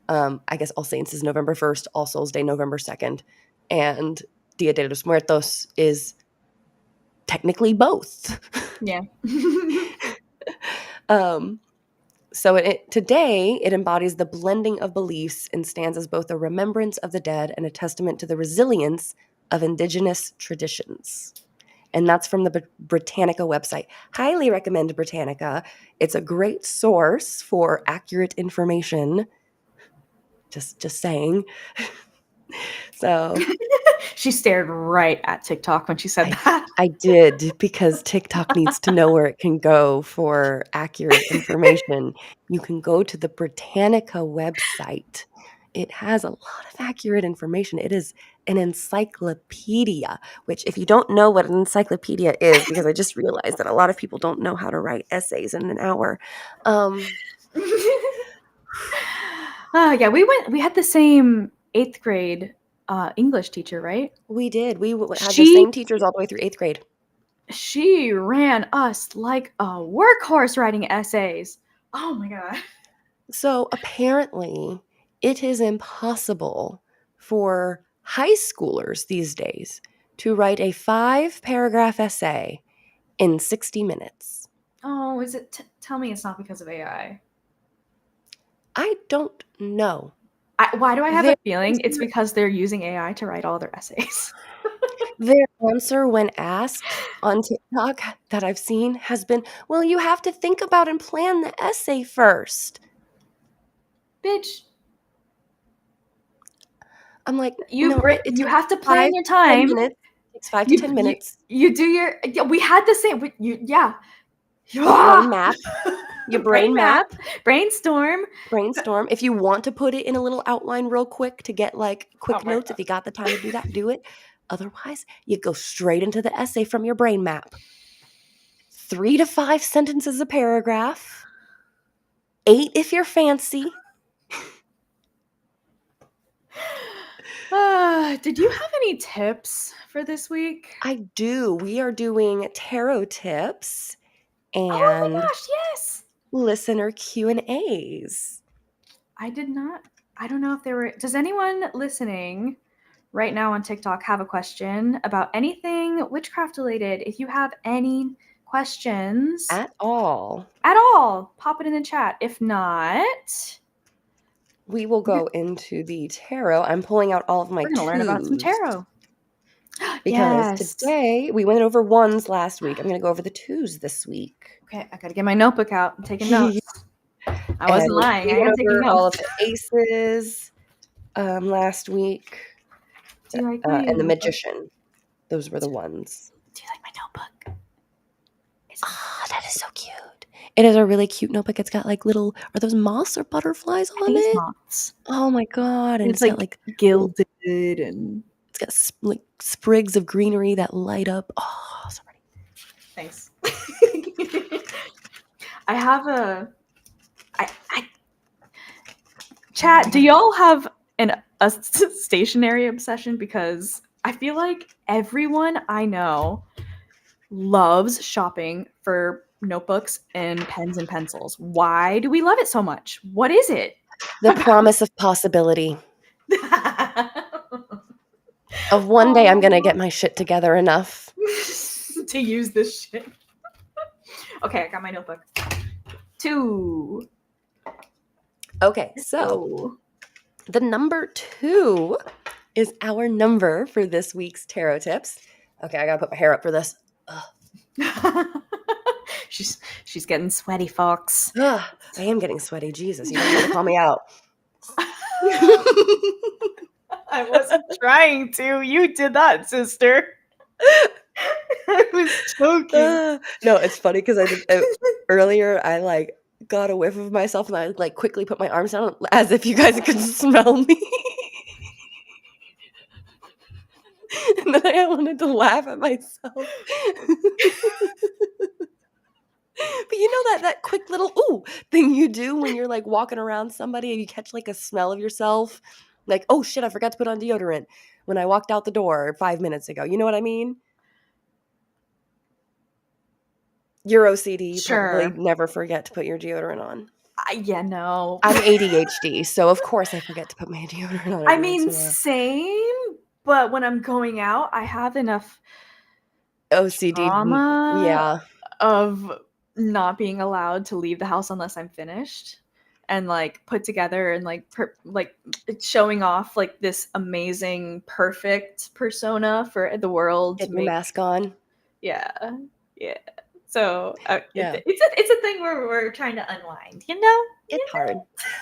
I guess All Saints is November 1st, All Souls' Day November 2nd, and Dia de los Muertos is technically both. Yeah. So today, it embodies the blending of beliefs and stands as both a remembrance of the dead and a testament to the resilience of indigenous traditions. And that's from the Britannica website. Highly recommend Britannica. It's a great source for accurate information. Just saying. So She stared right at TikTok when she said that. I did, because TikTok needs to know where it can go for accurate information. You can go to the Britannica website. It has a lot of accurate information. It is an encyclopedia, which if you don't know what an encyclopedia is, because I just realized that a lot of people don't know how to write essays in an hour. Yeah, we had the same 8th grade English teacher, right? We did. We had the She same teachers all the way through 8th grade. she ran us like a workhorse writing essays. Oh my god. So apparently, it is impossible for high schoolers these days to write a 5-paragraph essay in 60 minutes. Oh, is it? Tell me it's not because of AI. I don't know. Why do I have Their a feeling it's answer- because they're using AI to write all their essays? Their answer when asked on TikTok that I've seen has been, well, you have to think about and plan the essay first. Bitch, I'm like, you no, it you takes have to 5 plan your to 10 time. minutes. It takes 5 to 10 minutes. You do your. Yeah, we had the same. Yeah. Brain map. You brain map. Brainstorm. Brainstorm. If you want to put it in a little outline real quick to get like quick Oh my notes, God. if you got the time to do that, do it. Otherwise, you go straight into the essay from your brain map. 3 to 5 sentences a paragraph. 8 if you're fancy. Did you have any tips for this week? I do. We are doing tarot tips Oh my and gosh, yes. listener Q&As. I did not. I don't know if there were. Does anyone listening right now on TikTok have a question about anything witchcraft related? If you have any questions At all, pop it in the chat. If not, we will go into the tarot. I'm pulling out all of my we're going to learn about some twos. tarot. Because Yes. today we went over 1s last week. I'm going to go over the 2s this week. Okay, I got to get my notebook out. I'm taking notes. I wasn't lying. We I am went taking over all of notes. the aces last week, Do you like and the me? magician. Those were the ones. Do you like my notebook? Oh, that is so cute. It is a really cute notebook. It's got like little, are those moths or butterflies I on think it's it? moths. Oh my God. And It's it's got like gilded and it's got like sprigs of greenery that light up. Oh, so pretty. thanks. I have chat. Do y'all have a stationery obsession? Because I feel like everyone I know loves shopping for notebooks and pens and pencils. Why do we love it so much? What is it? The promise of possibility. Of one day I'm going to get my shit together enough to use this shit. Okay, I got my notebook. 2. Okay, so the number 2 is our number for this week's tarot tips. Okay, I gotta put my hair up for this. She's getting sweaty, folks. I am getting sweaty. Jesus, you don't have to call me out. I wasn't trying to. You did that, sister. I was joking. No, it's funny because earlier I like got a whiff of myself and I like quickly put my arms down as if you guys could smell me. And then I wanted to laugh at myself. But you know that quick little ooh thing you do when you're like walking around somebody and you catch like a smell of yourself? Like, oh shit, I forgot to put on deodorant when I walked out the door 5 minutes ago. You know what I mean? You're OCD. You probably never forget to put your deodorant on. Yeah, no. I'm ADHD, so of course I forget to put my deodorant on. I mean, same, but when I'm going out, I have enough OCD trauma of not being allowed to leave the house unless I'm finished and like put together and like showing off like this amazing perfect persona for the world. Get your mask on. Yeah. So it's a thing where we're trying to unwind, you know? It's hard.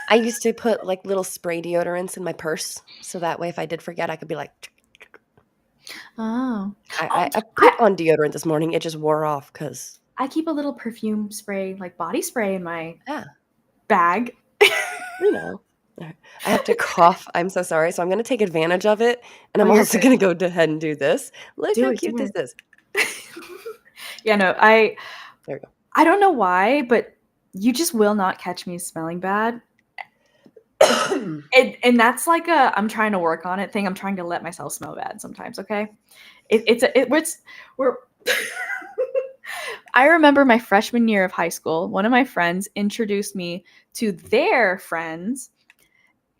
I used to put like little spray deodorants in my purse, so that way if I did forget, I could be like, oh. I put on deodorant this morning. It just wore off because I keep a little perfume spray, like body spray in my bag. You know. I have to cough. I'm so sorry. So I'm going to take advantage of it. And I'm also going to go ahead and do this. Look how cute this is. Yeah, no, There you go. I don't know why, but you just will not catch me smelling bad. and that's like I'm trying to work on it thing. I'm trying to let myself smell bad sometimes, okay? We're I remember my freshman year of high school, one of my friends introduced me to their friends,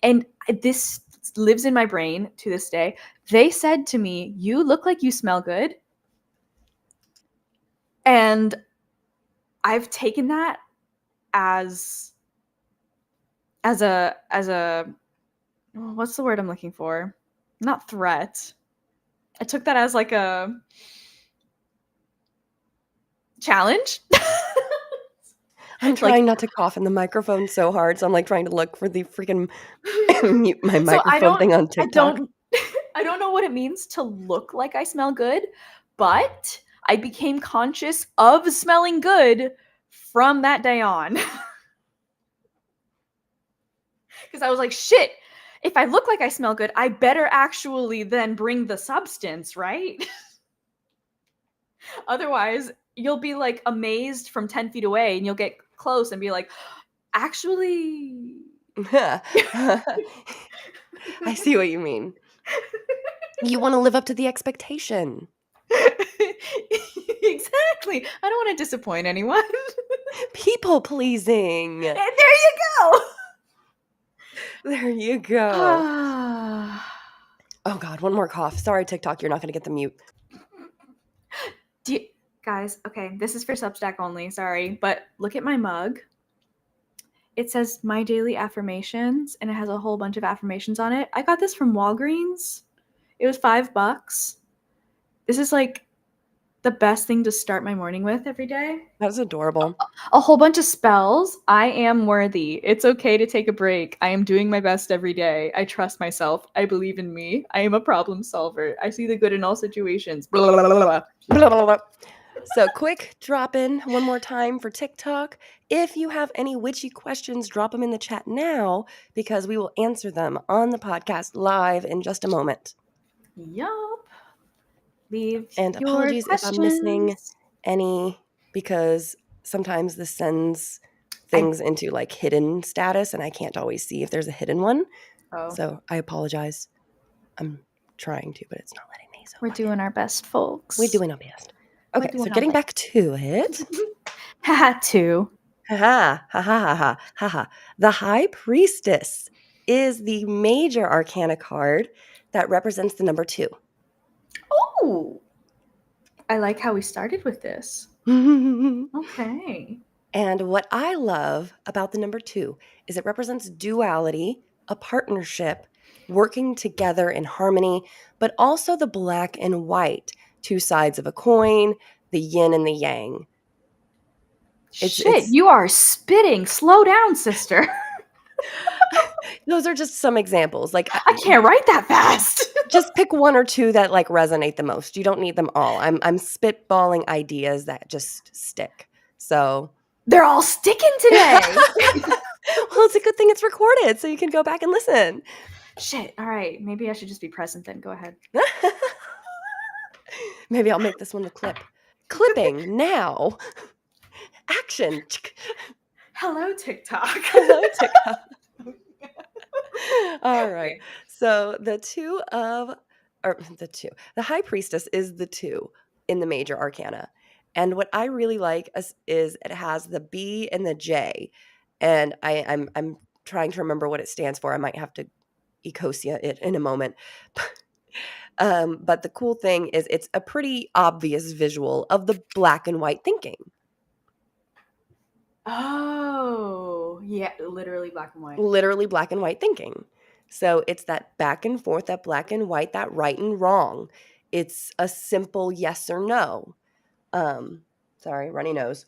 and this lives in my brain to this day. They said to me, "You look like you smell good." And I've taken that as a what's the word I'm looking for? Not threat. I took that as like a challenge. I'm trying not to cough in the microphone so hard, so I'm like trying to look for the freaking mute my microphone thing on TikTok. I don't know what it means to look like I smell good, but I became conscious of smelling good from that day on. Because I was like, shit, if I look like I smell good, I better actually then bring the substance, right? Otherwise, you'll be like amazed from 10 feet away and you'll get close and be like, actually. I see what you mean. You want to live up to the expectation. Exactly. I don't want to disappoint anyone. People pleasing. And there you go. There you go. Oh God, one more cough. Sorry, TikTok, you're not going to get the mute. Guys, okay, this is for Substack only, sorry, but look at my mug. It says My Daily Affirmations, and it has a whole bunch of affirmations on it. I got this from Walgreens. It was $5. This is like the best thing to start my morning with every day. That's adorable. A whole bunch of spells. I am worthy. It's okay to take a break. I am doing my best every day. I trust myself. I believe in me. I am a problem solver. I see the good in all situations. Blah, blah, blah, blah. Blah, blah, blah. So quick drop in one more time for TikTok. If you have any witchy questions, drop them in the chat now because we will answer them on the podcast live in just a moment. Yup. Leave And your apologies if I'm missing questions. any because sometimes this sends things into like hidden status and I can't always see if there's a hidden one. Oh, So I apologize. I'm trying to, but it's not letting me. So we're doing our best, folks. we're doing our best. Okay, so doing our getting best. back to it. Haha, two. Ha ha ha ha ha ha ha. The High Priestess is the major arcana card that represents the number 2. Oh, I like how we started with this. And Okay. what I love about the number 2 is it represents duality, a partnership, working together in harmony, but also the black and white, 2 sides of a coin, the yin and the yang. Shit, you are spitting. Slow down, sister. Those are just some examples. Like I can't write that fast. just pick 1 or 2 that like resonate the most. You don't need them all. I'm spitballing ideas that just stick. So they're all sticking today. well, it's a good thing it's recorded so you can go back and listen. Shit. All right. Maybe I should just be present then. Go ahead. Maybe I'll make this one the clip. Clipping now. Action. Hello, TikTok. Hello, TikTok. All right. So the High Priestess is the 2 in the major arcana. And what I really like is it has the B and the J. And I'm trying to remember what it stands for. I might have to ecosia it in a moment. But the cool thing is it's a pretty obvious visual of the black and white thinking. Oh, yeah, literally black and white. Literally black and white thinking. So it's that back and forth, that black and white, that right and wrong. It's a simple yes or no. Sorry, runny nose.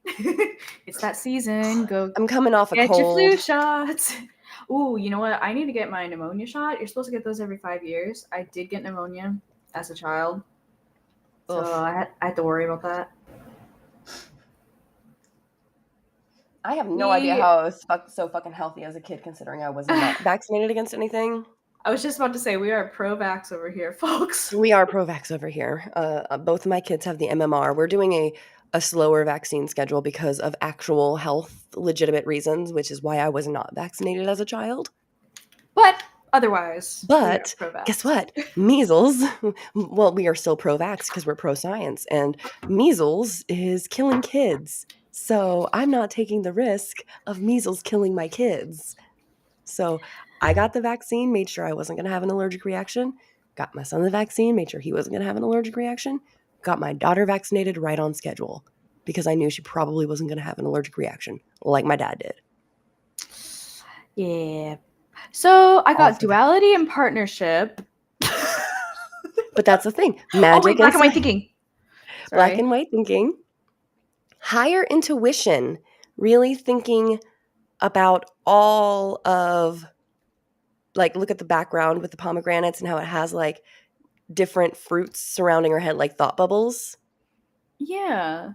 It's that season. Go I'm coming off a get cold. your flu shots. Ooh, you know what? I need to get my pneumonia shot. You're supposed to get those every 5 years. I did get pneumonia as a child. So I had to worry about that. I have no idea how I was so fucking healthy as a kid, considering I was not vaccinated against anything. I was just about to say, we are pro-vax over here, folks. We are pro-vax over here. Both of my kids have the MMR. We're doing a slower vaccine schedule because of actual health legitimate reasons, which is why I was not vaccinated as a child. But otherwise, but guess what? Measles, well, we are still pro-vax because we're pro-science, and measles is killing kids. So I'm not taking the risk of measles killing my kids. So I got the vaccine, made sure I wasn't going to have an allergic reaction, got my son the vaccine, made sure he wasn't going to have an allergic reaction, got my daughter vaccinated right on schedule because I knew she probably wasn't going to have an allergic reaction like my dad did. Yeah. So I got duality and partnership. But that's the thing. Magic black and white thinking. Black and white thinking. Higher intuition, really thinking about all of, like, look at the background with the pomegranates and how it has, like, different fruits surrounding her head, like thought bubbles. Yeah.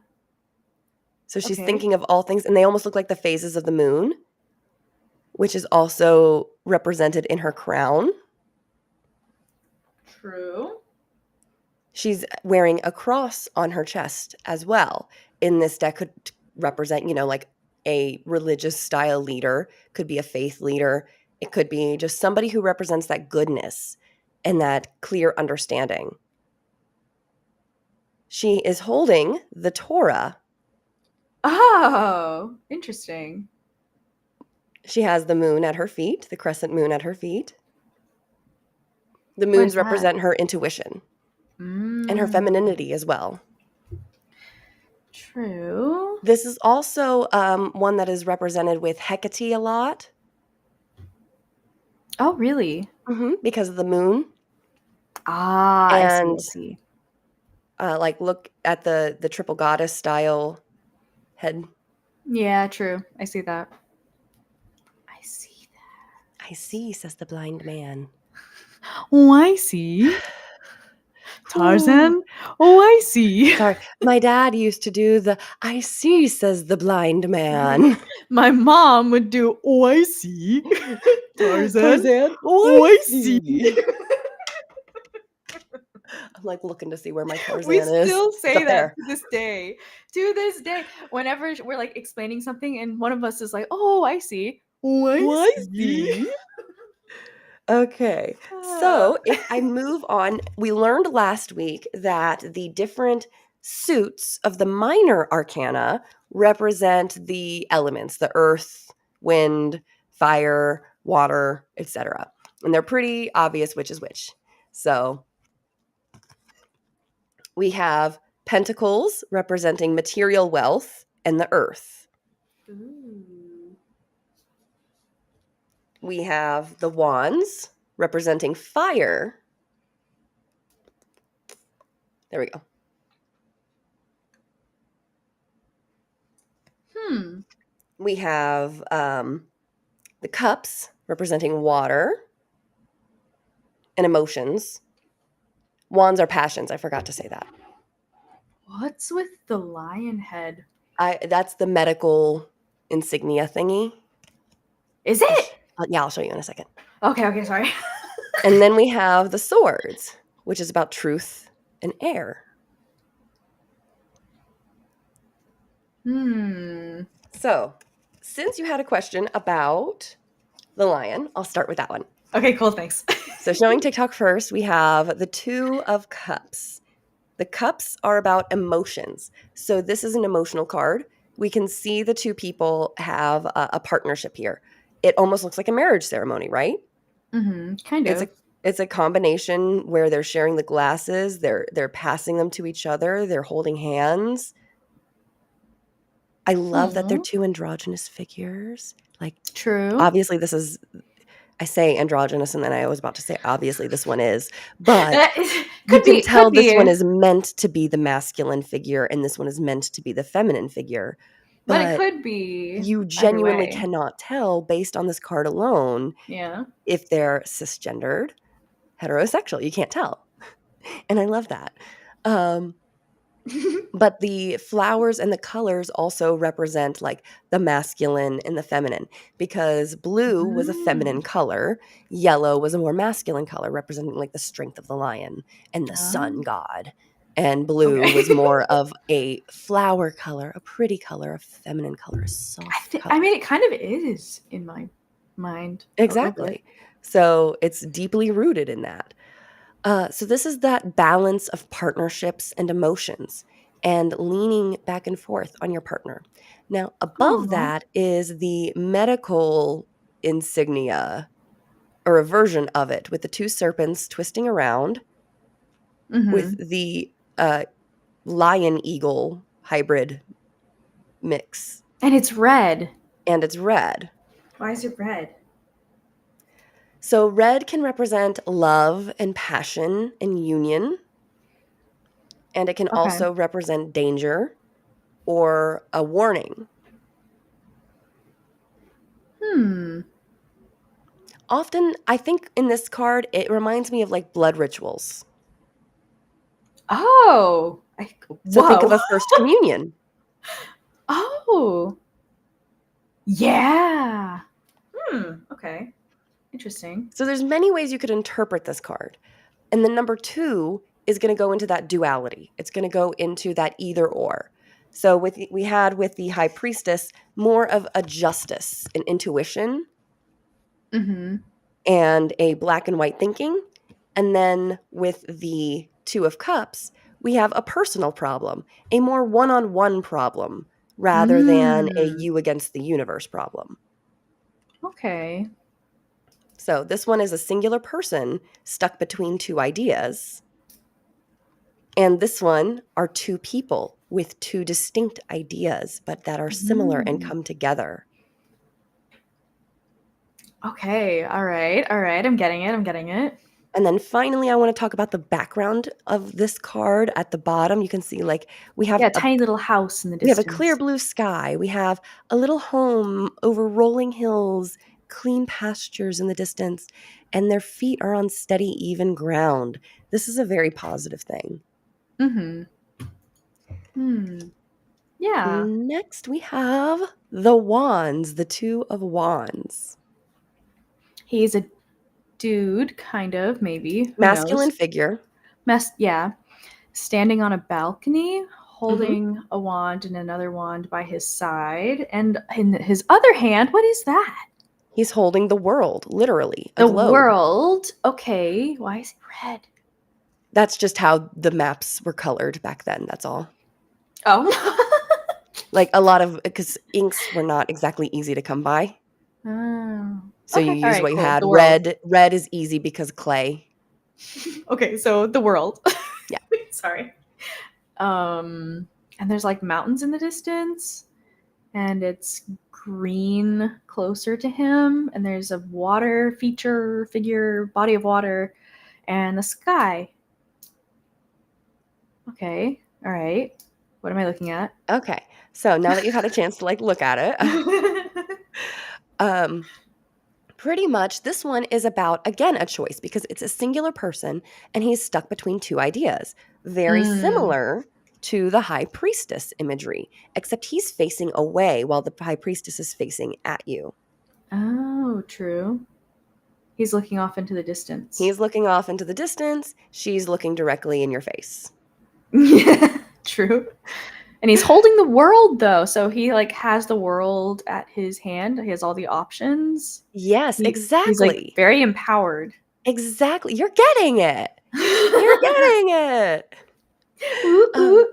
So she's thinking of all things, and they almost look like the phases of the moon, which is also represented in her crown. True. She's wearing a cross on her chest as well. In this deck could represent, like a religious style leader, could be a faith leader. It could be just somebody who represents that goodness and that clear understanding. She is holding the Torah. Oh, interesting. She has the moon at her feet, the crescent moon at her feet. The moons represent her intuition and her femininity as well. True. This is also one that is represented with Hecate a lot. Oh, really? Because of the moon. Ah, I see. Like look at the triple goddess style head. Yeah, true. I see that. I see that. I see, says the blind man. Oh, I see. Ooh. Tarzan? Oh, I see. Sorry, my dad used to do the I see, says the blind man. My mom would do, oh, I see. Tarzan? Oh, Oh, I I see. see. I'm like looking to see where my We Tarzan is. still It's say up that there. to this day. To this day. Whenever we're like explaining something and one of us is like, oh, I see. Oh, Oh, I I see. see. Okay. So if I move on, we learned last week that the different suits of the minor arcana represent the elements, the earth, wind, fire, water, etc. And they're pretty obvious which is which. So we have pentacles representing material wealth and the earth. Ooh. We have the wands representing fire. There we go. We have the cups representing water and emotions. Wands are passions. I forgot to say that. What's with the lion head? That's the medical insignia thingy. Is it? Yeah, I'll show you in a second. Okay, sorry. And then we have the swords, which is about truth and air. So, since you had a question about the lion, I'll start with that one. Okay, cool, thanks. So, showing TikTok first, we have the Two of Cups. The cups are about emotions. So, this is an emotional card. We can see the two people have a partnership here. It almost looks like a marriage ceremony, right? Kind of. It's a combination where they're sharing the glasses, they're passing them to each other, they're holding hands. I love that they're two androgynous figures. Like, True. obviously, this is, I say androgynous, and then I was about to say, obviously, this one is. But you can tell this one is meant to be the masculine figure, and this one is meant to be the feminine figure. But it could be. You genuinely cannot tell based on this card alone if they're cisgendered, heterosexual. You can't tell. And I love that. But the flowers and the colors also represent like the masculine and the feminine, because blue was a feminine color, yellow was a more masculine color representing like the strength of the lion and the sun god, and blue was more of a flower color, a pretty color, a feminine color, a soft color. I mean, it kind of is in my mind. Exactly. So it's deeply rooted in that. So this is that balance of partnerships and emotions and leaning back and forth on your partner. Now, above that is the medical insignia, or a version of it, with the two serpents twisting around with the lion eagle hybrid mix. And it's red. Why is it red? So red can represent love and passion and union. And it can also represent danger or a warning. Often, I think in this card, it reminds me of like blood rituals. Oh. So think of a first communion. Oh. Yeah. Okay. Interesting. So there's many ways you could interpret this card. And then number 2 is going to go into that duality. It's going to go into that either or. So we had with the High Priestess more of a justice, an intuition, and a black and white thinking. And then with the Two of Cups, we have a personal problem, a more one-on-one problem, rather than a you against the universe problem. Okay. So this one is a singular person stuck between two ideas. And this one are two people with two distinct ideas, but that are similar and come together. Okay. All right. I'm getting it. And then finally, I want to talk about the background of this card. At the bottom, you can see like we have Yeah, a tiny little house in the we have distance. a clear blue sky. We have a little home over rolling hills, clean pastures in the distance, and their feet are on steady, even ground. This is a very positive thing. Mm-hmm. Yeah. Next, we have the wands, the two of wands. He's a dude, kind of, maybe. Who Masculine knows? figure. Yeah. Standing on a balcony, hmm holding a wand and another wand by his side. And in his other hand, what is that? He's holding the world, literally, a The globe. world. Okay. Why is he red? That's just how the maps were colored back then. That's all. Oh. Like a lot of, because inks were not exactly easy to come by. Oh. So you Okay. All use right. what you Cool. had. The world. Red is easy because clay. Okay. So the world. Yeah. Sorry. And there's like mountains in the distance, and it's green closer to him, and there's a water figure, body of water, and the sky. Okay. All right. What am I looking at? Okay. So now that you've had a chance to like look at it, pretty much this one is about, again, a choice because it's a singular person and he's stuck between two ideas. Very similar to the high priestess imagery, except he's facing away while the high priestess is facing at you. Oh, true. He's looking off into the distance. He's looking off into the distance. She's looking directly in your face. Yeah, true. And he's holding the world though, so he like has the world at his hand. He has all the options. Yes, He's like exactly. very empowered. Exactly. You're getting it. You're getting it. Ooh, ooh.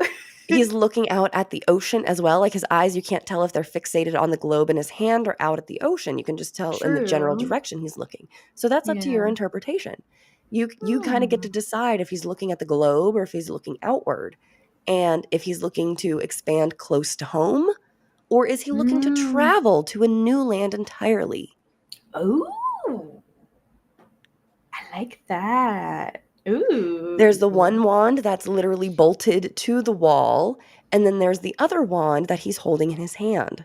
He's looking out at the ocean as well. Like his eyes, you can't tell if they're fixated on the globe in his hand or out at the ocean. You can just tell in the general True. direction he's looking. So that's up to your Yeah. interpretation. You kind of get to decide if he's looking at the globe or if he's looking outward. And if he's looking to expand close to home, or is he looking to travel to a new land entirely? Oh, I like that. Ooh. There's the one wand that's literally bolted to the wall, and then there's the other wand that he's holding in his hand,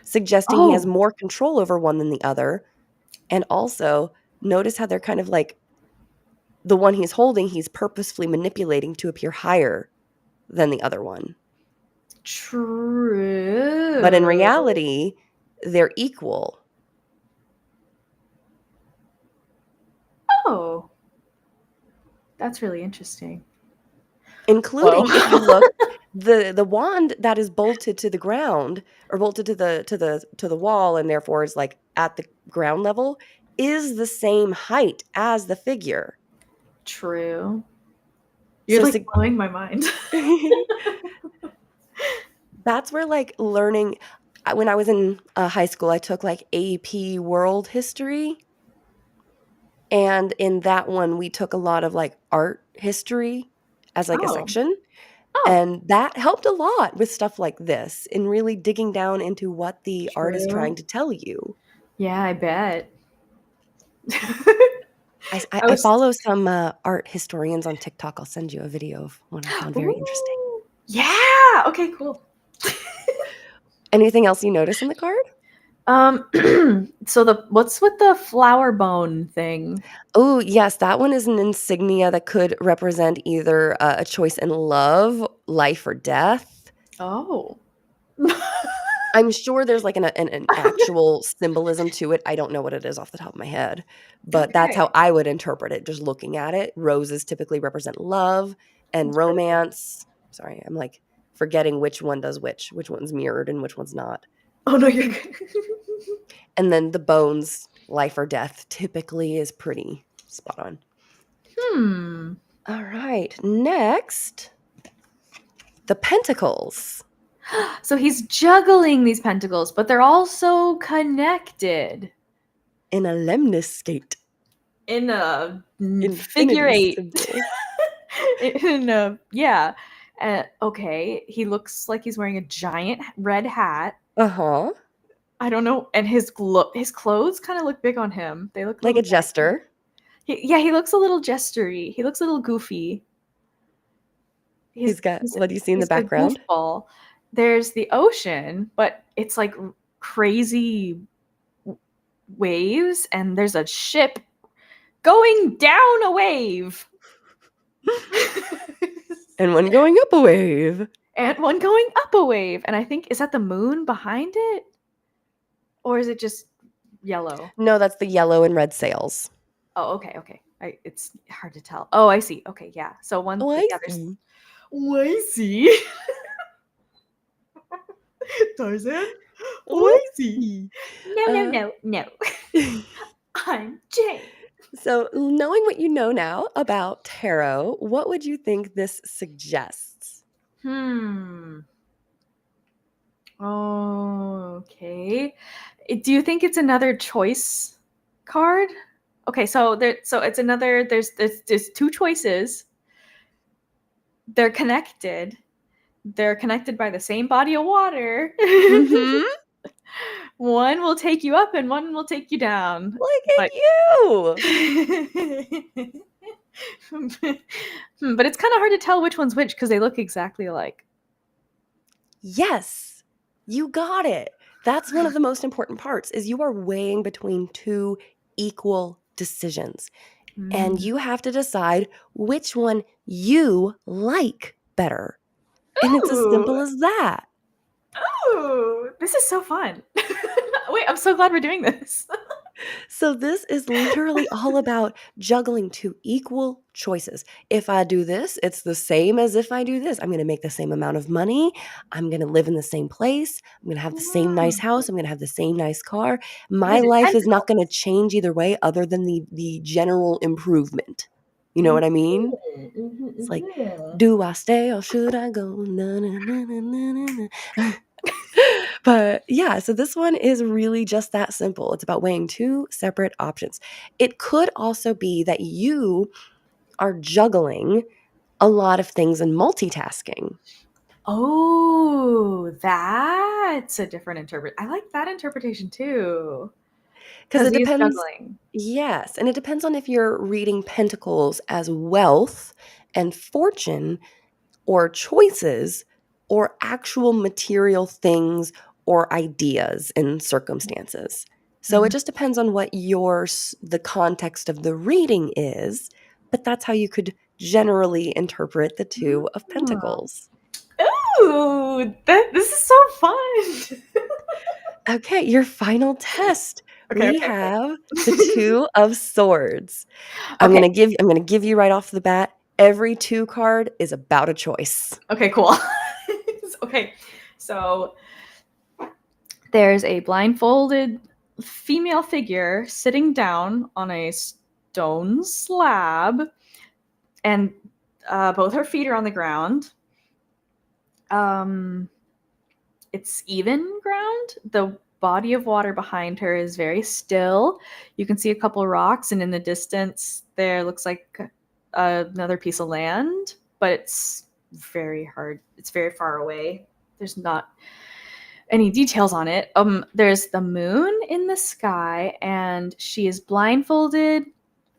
suggesting he has Oh, more control over one than the other. And also, notice how they're kind of like the one he's holding, he's purposefully manipulating to appear higher than the other one. true. But in reality, they're equal. Oh, that's really interesting. Including Whoa. if you look, the wand that is bolted to the ground or bolted to the wall and therefore is like at the ground level is the same height as the figure. True. You're So like blowing my mind. that's where like learning. When I was in high school, I took like AP World History, and in that one we took a lot of like art history as like a Oh. section. Oh, And that helped a lot with stuff like this in really digging down into what the art is trying true. to tell you. Yeah, I bet. I follow some art historians on TikTok. I'll send you a video of one I found very interesting. Ooh, yeah. Okay, cool. Anything else you notice in the card? So what's with the flower bone thing? Oh, yes, that one is an insignia that could represent either a choice in love, life, or death. Oh. I'm sure there's like an actual symbolism to it. I don't know what it is off the top of my head, but that's how Okay. I would interpret it just looking at it. Roses typically represent love and That's pretty. romance. Sorry, I'm like forgetting which one does which one's mirrored and which one's not. Oh no, you're good. And then the bones, life or death, typically is pretty spot on. All right, next, the pentacles. So he's juggling these pentacles, but they're also connected In a lemniscate. in a Infinity figure eight. symbol. Yeah. Okay, he looks like he's wearing a giant red hat. Uh-huh. I don't know, and his clothes kind of look big on him. They look Like a little baggy. jester. He looks a little gestury. He looks a little goofy. He's got, what do you see in the He's a background? goofball. There's the ocean, but it's like crazy waves, and there's a ship going down a wave. And one going up a wave. And one going up a wave. And I think, is that the moon behind it? Or is it just yellow? No, that's the yellow and red sails. Oh, okay. It's hard to tell. Oh, I see. Okay, yeah. So one, Oh, I there's. see. Oh, I see. Tarzan. Oh, I see. No. I'm Jane. So, knowing what you know now about tarot, what would you think this suggests? Okay. Do you think it's another choice card? Okay, so it's another. There's two choices. They're connected. They're connected by the same body of water. Mm-hmm. One will take you up and one will take you down. Look at you! But it's kind of hard to tell which one's which because they look exactly alike. Yes, you got it. That's one of the most important parts is you are weighing between two equal decisions. And you have to decide which one you like better. And it's as simple as that. Ooh, this is so fun. Wait, I'm so glad we're doing this. So this is literally all about juggling two equal choices. If I do this, it's the same as if I do this. I'm going to make the same amount of money. I'm going to live in the same place. I'm going to have the same nice house. I'm going to have the same nice car. My life is not going to change either way other than the general improvement. You know what I mean? It's like, do I stay or should I go? Na, na, na, na, na, na. But yeah, so this one is really just that simple. It's about weighing two separate options. It could also be that you are juggling a lot of things and multitasking. Oh, that's a different interpret. I like that interpretation too. Because it He is depends. juggling. Yes. And it depends on if you're reading pentacles as wealth and fortune or choices or actual material things or ideas and circumstances. So it just depends on what the context of the reading is, but that's how you could generally interpret the Two of Pentacles. Ooh, this is so fun. Okay, your final test. Okay. We have the Two of Swords. I'm Okay. gonna give you right off the bat. Every two card is about a choice. Okay, cool. Okay, so there's a blindfolded female figure sitting down on a stone slab, and both her feet are on the ground. It's even ground. The body of water behind her is very still. You can see a couple rocks, and in the distance there looks like another piece of land, but it's very hard. It's very far away. There's not any details on it. There's the moon in the sky, and she is blindfolded,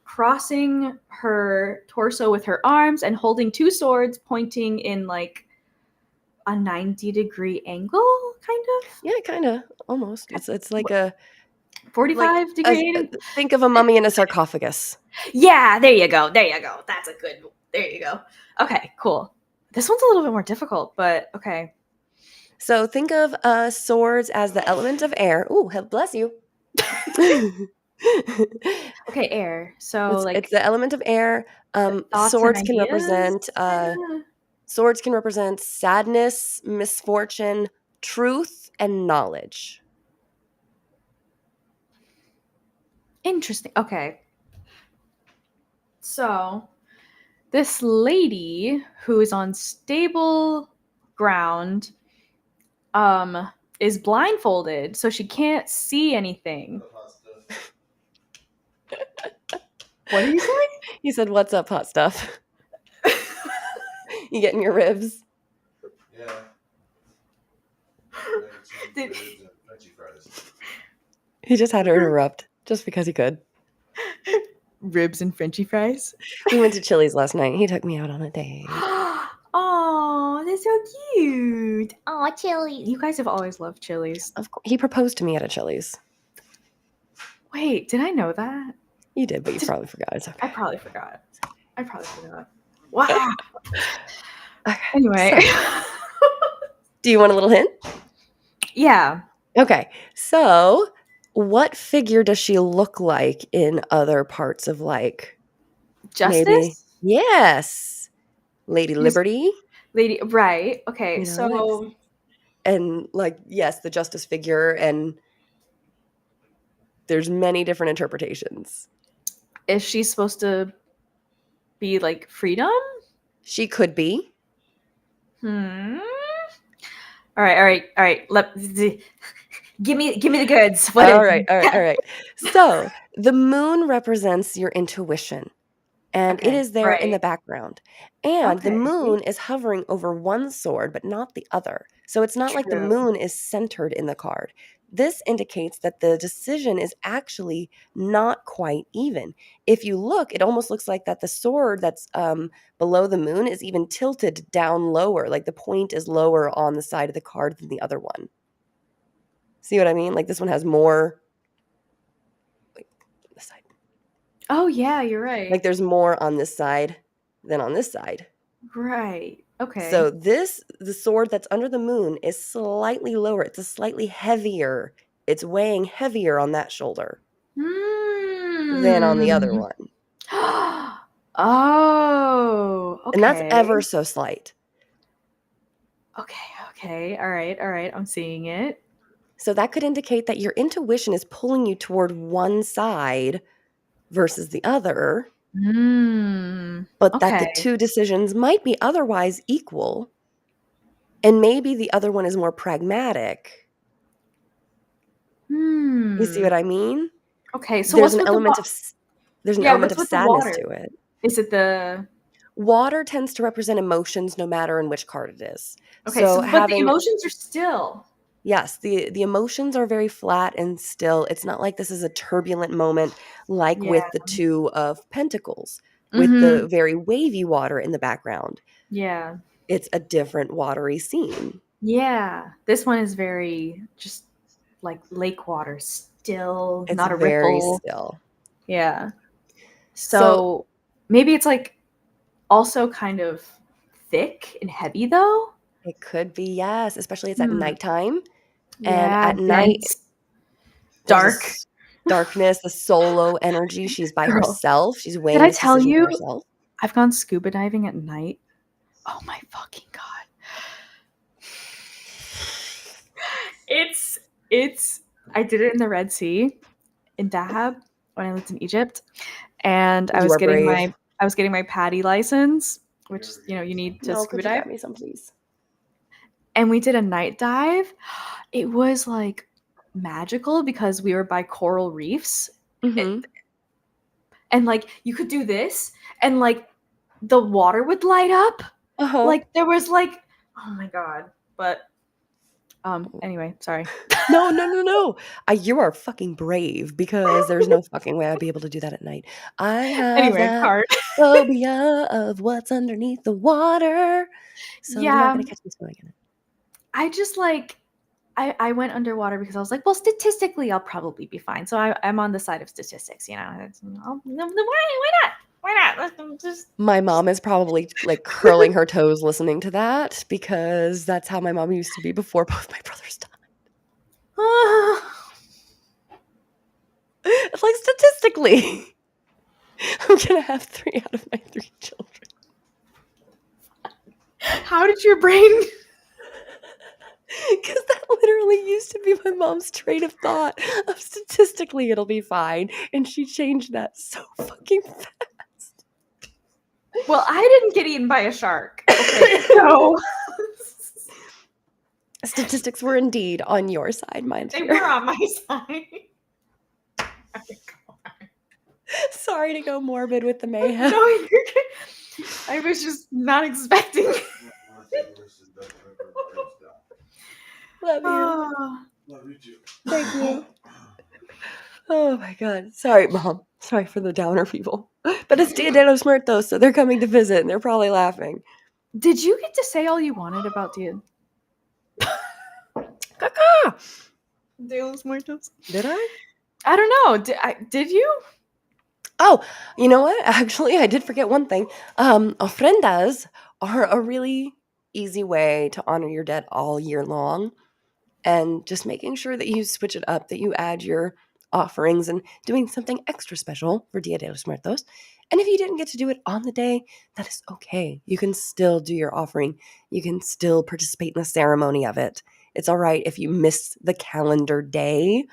crossing her torso with her arms and holding two swords pointing in like a 90-degree angle, kind of. Yeah, kind of, almost. It's like a 45-degree. Think of a mummy in a sarcophagus. Yeah, there you go. That's a good. There you go. Okay, cool. This one's a little bit more difficult, but okay. So think of swords as the element of air. Ooh, bless you. Okay, air. So it's the element of air. Swords can represent sadness, misfortune, truth, and knowledge. Interesting. Okay. So this lady who is on stable ground is blindfolded, so she can't see anything. What did you say? He said, "What's up, hot stuff?" You getting your ribs? Yeah. He just had to interrupt just because he could. ribs and Frenchy fries. We went to Chili's last night. He took me out on a date. Oh, that's so cute. Oh, Chili's. You guys have always loved Chili's. Of course, he proposed to me at a Chili's. Wait, did I know that? You did, but you probably forgot. It's okay. I probably forgot. Wow. Okay, Anyway. so, do you want a little hint? Yeah. Okay, so what figure does she look like in other parts of like Justice? maybe? Yes, Lady Liberty. Lady, right. Okay, You know, so and like yes, the justice figure, and there's many different interpretations. is she supposed to be like freedom? She could be. All right. Give me the goods. All right. So the moon represents your intuition, and it Okay, is there in the right. background. And the Okay. moon is hovering over one sword, but not the other. So it's not like the True. moon is centered in the card. This indicates that the decision is actually not quite even. If you look, it almost looks like that the sword that's below the moon is even tilted down lower. Like the point is lower on the side of the card than the other one. See what I mean? Like this one has more. Wait, this side. Oh yeah, you're right. Like there's more on this side than on this side. Right. Okay. So the sword that's under the moon is slightly lower. It's a slightly heavier. It's weighing heavier on that shoulder than on the other one. Oh, okay. And that's ever so slight. Okay. All right. I'm seeing it. So that could indicate that your intuition is pulling you toward one side versus the other. But that the two decisions might be otherwise equal. And maybe the other one is more pragmatic. You see what I mean? Okay, so there's an element of sadness to it. Is it the water tends to represent emotions no matter in which card it is. Okay, so but the emotions are still. Yes, the emotions are very flat and still. It's not like this is a turbulent moment like with the Two of Pentacles, with the very wavy water in the background. Yeah. It's a different watery scene. Yeah. This one is very just like lake water, still, it's not a very ripple. Still. Yeah. So maybe it's like also kind of thick and heavy though. It could be, yes, especially it's at nighttime. Yeah, and at night, dark. Darkness, the solo energy. She's by herself. She's weighing Did I this tell decision you for herself. I've gone scuba diving at night? Oh my fucking god. It's I did it in the Red Sea in Dahab when I lived in Egypt, and I was getting my PADI license, which you need to scuba dive. Get me some, please. And we did a night dive. It was like magical because we were by coral reefs, and like you could do this, and like the water would light up. Like there was like, oh my god, but. Anyway, sorry. No. You are fucking brave because there's no fucking way I'd be able to do that at night. I have that phobia of what's underneath the water. So you're not gonna catch me swimming in it. I just like, I went underwater because I was like, well, statistically, I'll probably be fine. So I'm on the side of statistics, why not? Why not? Just... My mom is probably like curling her toes listening to that because that's how my mom used to be before both my brothers died. Like statistically, I'm gonna have 3 out of my 3 children. How did your brain? Because that literally used to be my mom's train of thought of statistically it'll be fine, and she changed that so fucking fast. Well, I didn't get eaten by a shark. Okay, so statistics were indeed on your side, my dear. They were on my side. Sorry to go morbid with the mayhem. No, you're good. I was just not expecting. Love you. Love you too. Thank you. Oh my god. Sorry, Mom. Sorry for the downer people. But it's Dia de los Muertos, so they're coming to visit and they're probably laughing. Did you get to say all you wanted about Dia? Caca! De los Muertos. Did I? I don't know. Did you? Oh, you know what? Actually, I did forget one thing. Ofrendas are a really easy way to honor your dead all year long. And just making sure that you switch it up, that you add your offerings and doing something extra special for Dia de los Muertos. And if you didn't get to do it on the day, that is okay. You can still do your offering. You can still participate in the ceremony of it. It's all right if you miss the calendar day.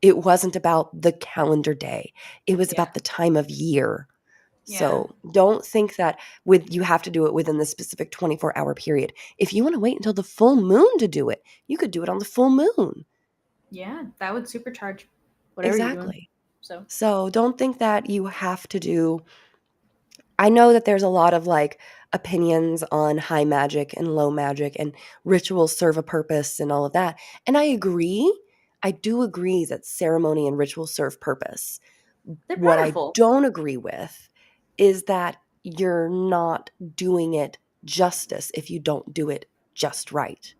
It wasn't about the calendar day. It was about the time of year. So don't think that you have to do it within the specific 24-hour period. If you want to wait until the full moon to do it, you could do it on the full moon. Yeah, that would supercharge whatever you're doing. Exactly. So don't think that you have to do. I know that there's a lot of like opinions on high magic and low magic and rituals serve a purpose and all of that. And I agree. I do agree that ceremony and ritual serve purpose. They're What I powerful. don't agree with is that you're not doing it justice if you don't do it just right.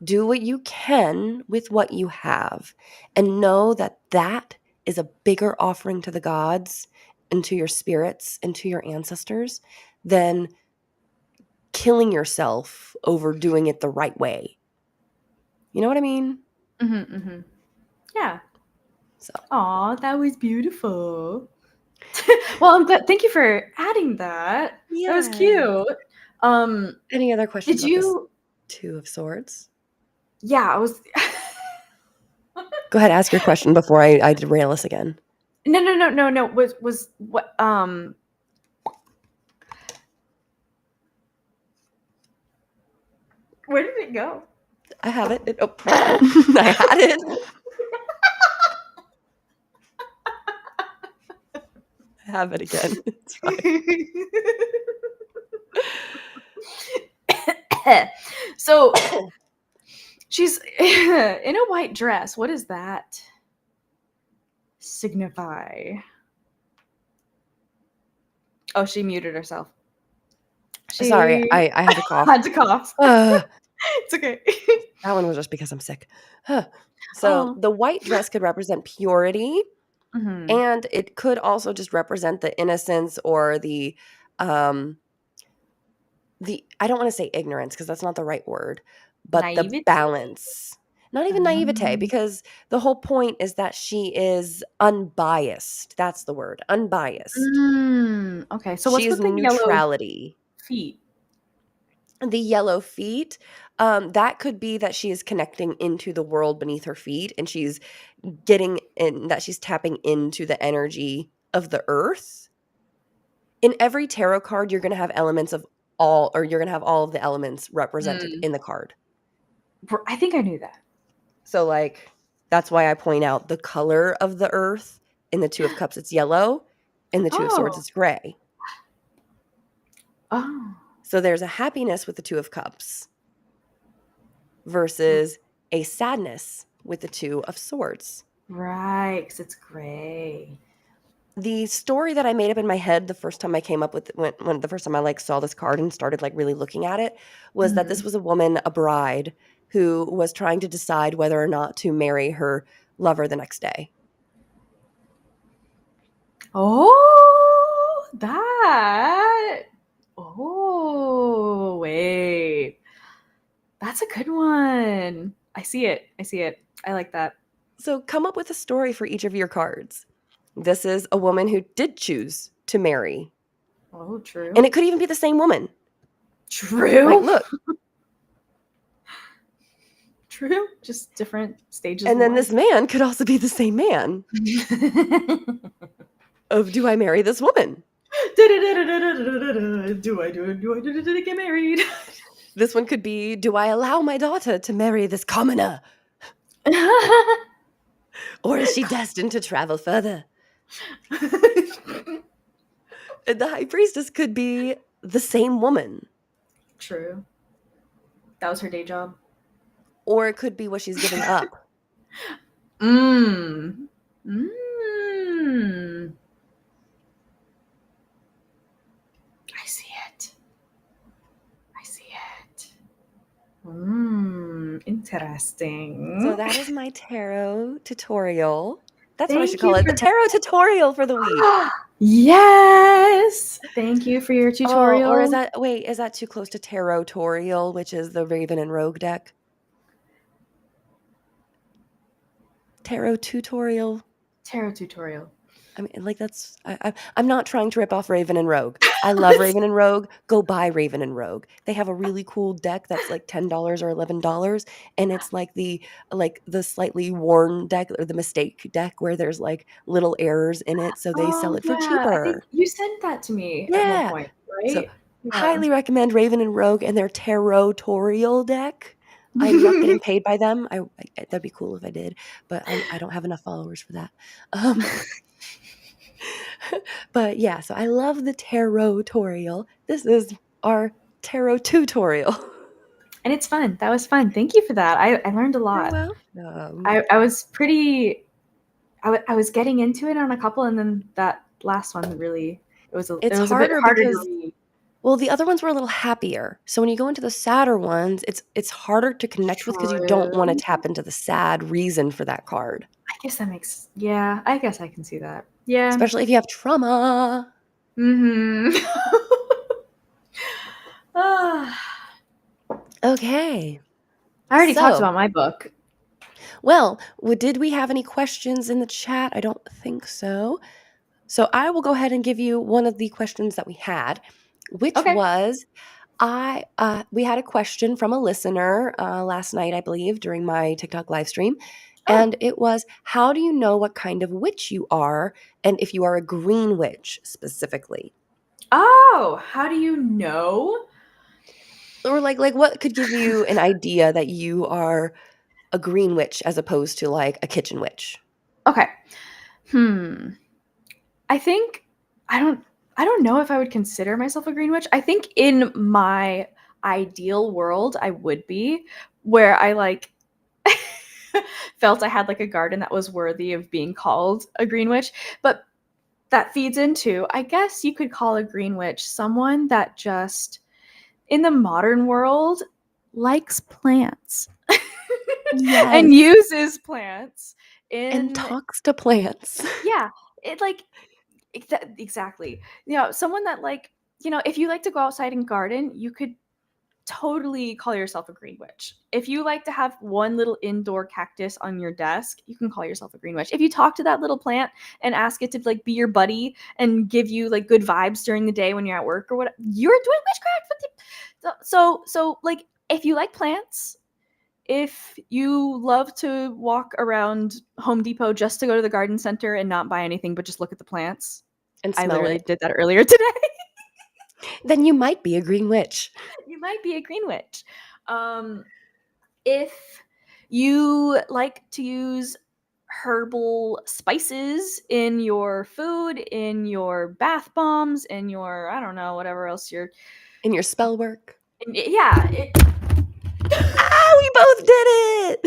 Do what you can with what you have and know that that is a bigger offering to the gods and to your spirits and to your ancestors than killing yourself over doing it the right way. You know what I mean? Yeah. So. Aw, that was beautiful. Well, I'm glad. Thank you for adding that. Yeah. That was cute. Any other questions? Did you? Two of Swords. Yeah, I was. Go ahead, ask your question before I derail us again. No. Was what? Where did it go? I have it. I had it. I have it again. It's fine. So she's in a white dress. What does that signify? Oh, she muted herself. Sorry, I had to cough. Had to cough. It's okay. That one was just because I'm sick. So the white dress could represent purity, and it could also just represent the innocence or the I don't want to say ignorance because that's not the right word, but Naivety? the balance. Not even naivete, because the whole point is that she is unbiased. That's the word, unbiased. Okay, so what's She is with the neutrality. yellow feet? The yellow feet, that could be that she is connecting into the world beneath her feet, and she's getting in, that she's tapping into the energy of the earth. In every tarot card, you're going to have elements of all, or you're going to have all of the elements represented in the card. I think I knew that. So, like, that's why I point out the color of the earth. In the Two of Cups, it's yellow. In the Two of Swords, it's gray. Oh. So there's a happiness with the Two of Cups versus a sadness with the Two of Swords. Right, because it's gray. The story that I made up in my head the first time I came up with when the first time I like saw this card and started like really looking at it was that this was a woman, a bride, who was trying to decide whether or not to marry her lover the next day. Oh, that. Oh, wait. That's a good one. I see it. I like that. So come up with a story for each of your cards. This is a woman who did choose to marry. Oh, true. And it could even be the same woman. True. Like, look. True. Just different stages. And then this man could also be the same man. Of, do I marry this woman? Do I get married? This one could be, do I allow my daughter to marry this commoner? Or is she destined to travel further? And the High Priestess could be the same woman. True. That was her day job. Or it could be what she's giving up. Mmm. I see it. I see it. Interesting. So that is my tarot tutorial. That's what I should Thank call you it. for The tarot tutorial for the week. Yes. Thank you for your tutorial. Or is that too close to tarot-torial, which is the Raven and Rogue deck? Tarot tutorial. Tarot tutorial. I mean, like I'm not trying to rip off Raven and Rogue. I love Raven and Rogue. Go buy Raven and Rogue. They have a really cool deck that's like $10 or $11, and it's like the slightly worn deck or the mistake deck where there's like little errors in it, so they sell Oh it for yeah, I think cheaper. you sent that to me at one Yeah. point, So right? Yeah. highly recommend Raven and Rogue and their tarot-torial deck. I'm not getting paid by them. That'd be cool if I did, but I don't have enough followers for that. But yeah, so I love the tarot-torial. This is our tarot tutorial. And it's fun. That was fun. Thank you for that. I learned a You're lot. welcome. I was pretty. I was getting into it on a couple, and then that last one really it was a bit harder because to read. well, the other ones were a little happier. So when you go into the sadder ones, it's harder to connect with because you don't want to True. tap into the sad reason for that card. I guess that makes I guess I can see that. Yeah. Especially if you have trauma. Mm-hmm. Ah. Okay. I already talked So- about my book. Well, did we have any questions in the chat? I don't think so. So I will go ahead and give you one of the questions that we had, which Okay. was we had a question from a listener last night, I believe, during my TikTok live stream. And it was, how do you know what kind of witch you are and if you are a green witch specifically? Oh, how do you know? Or like what could give you an idea that you are a green witch as opposed to like a kitchen witch? Okay. I think I don't know if I would consider myself a green witch. I think in my ideal world I would be, where I like felt I had like a garden that was worthy of being called a green witch. But that feeds into, I guess you could call a green witch someone that just in the modern world likes plants. Yes. And uses plants And talks to plants. Yeah, it like exactly. You know, someone that like, you know, if you like to go outside and garden, you could totally call yourself a green witch. If you like to have one little indoor cactus on your desk, you can call yourself a green witch. If you talk to that little plant and ask it to like be your buddy and give you like good vibes during the day when you're at work or what, you're doing witchcraft. So like if you like plants, if you love to walk around Home Depot just to go to the garden center and not buy anything but just look at the plants, And I smell literally it. did that earlier today. Then you might be a green witch. You might be a green witch. If you like to use herbal spices in your food, in your bath bombs, in your, I don't know, whatever else you're... In your spell work. Yeah. We both did it!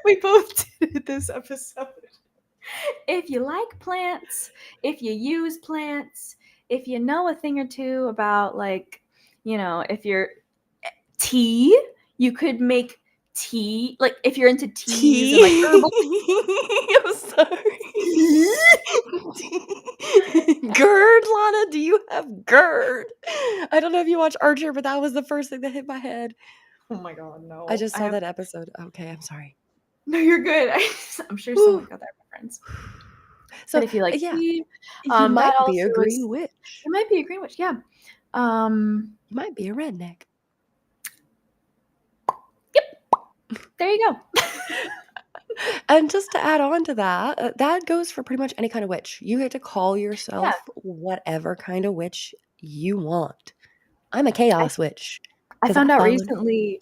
We both did it this episode. If you like plants, if you use plants, if you know a thing or two about, like, you know, if you're tea, you could make tea. Like, if you're into teas and like herbal. I'm sorry. GERD, Lana, do you have GERD? I don't know if you watch Archer, but that was the first thing that hit my head. Oh my god, no. I just saw that episode. Okay, I'm sorry. No, you're good. I'm sure someone got that reference. So but if you like tea, you might that be a also green witch. You might be a green witch, yeah. You might be a redneck. There you go. And just to add on to that, that goes for pretty much any kind of witch. You get to call yourself whatever kind of witch you want. I'm a chaos witch. I 'cause found out follow- recently.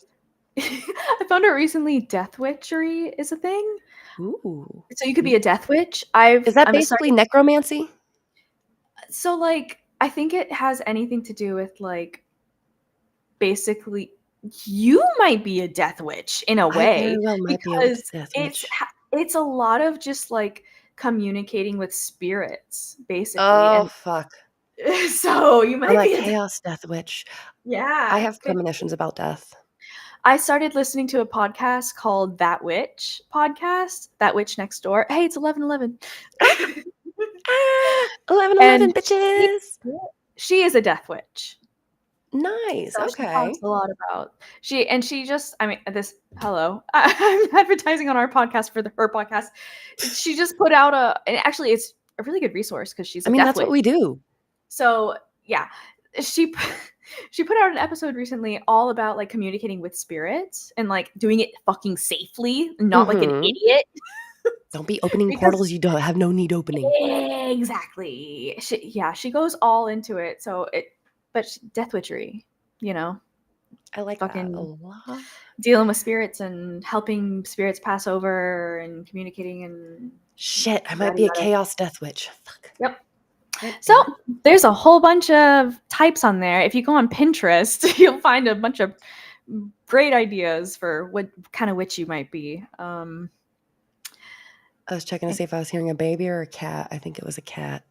I found out recently death witchery is a thing. Ooh. So you could be a death witch. Is that basically necromancy? So like I think it has anything to do with like basically you might be a death witch in a way, I very well might be a because death witch. it's a lot of just like communicating with spirits, basically. Oh, fuck. And so you I'm might a be chaos death witch. yeah. I have premonitions about death. I started listening to a podcast called That Witch podcast, That Witch Next Door. Hey, it's 11:11. 11 And bitches. she is a death witch. Nice. So she talks Okay. a lot about she just I mean this hello I'm advertising on our podcast for her podcast. She just put out and actually it's a really good resource because she's I a mean, death that's witch. what we do. So yeah, she she put out an episode recently all about like communicating with spirits and like doing it fucking safely, not like an idiot. Don't be opening Because portals you don't have no need opening. exactly. She goes all into it. So but death witchery, you know, I like that a fucking lot. dealing with spirits and helping spirits pass over and communicating and Shit, I might yada, be a yada. chaos death witch. Fuck. Yep. God So damn it. there's a whole bunch of types on there. If you go on Pinterest, you'll find a bunch of great ideas for what kind of witch you might be. I was checking to see if I was hearing a baby or a cat. I think it was a cat.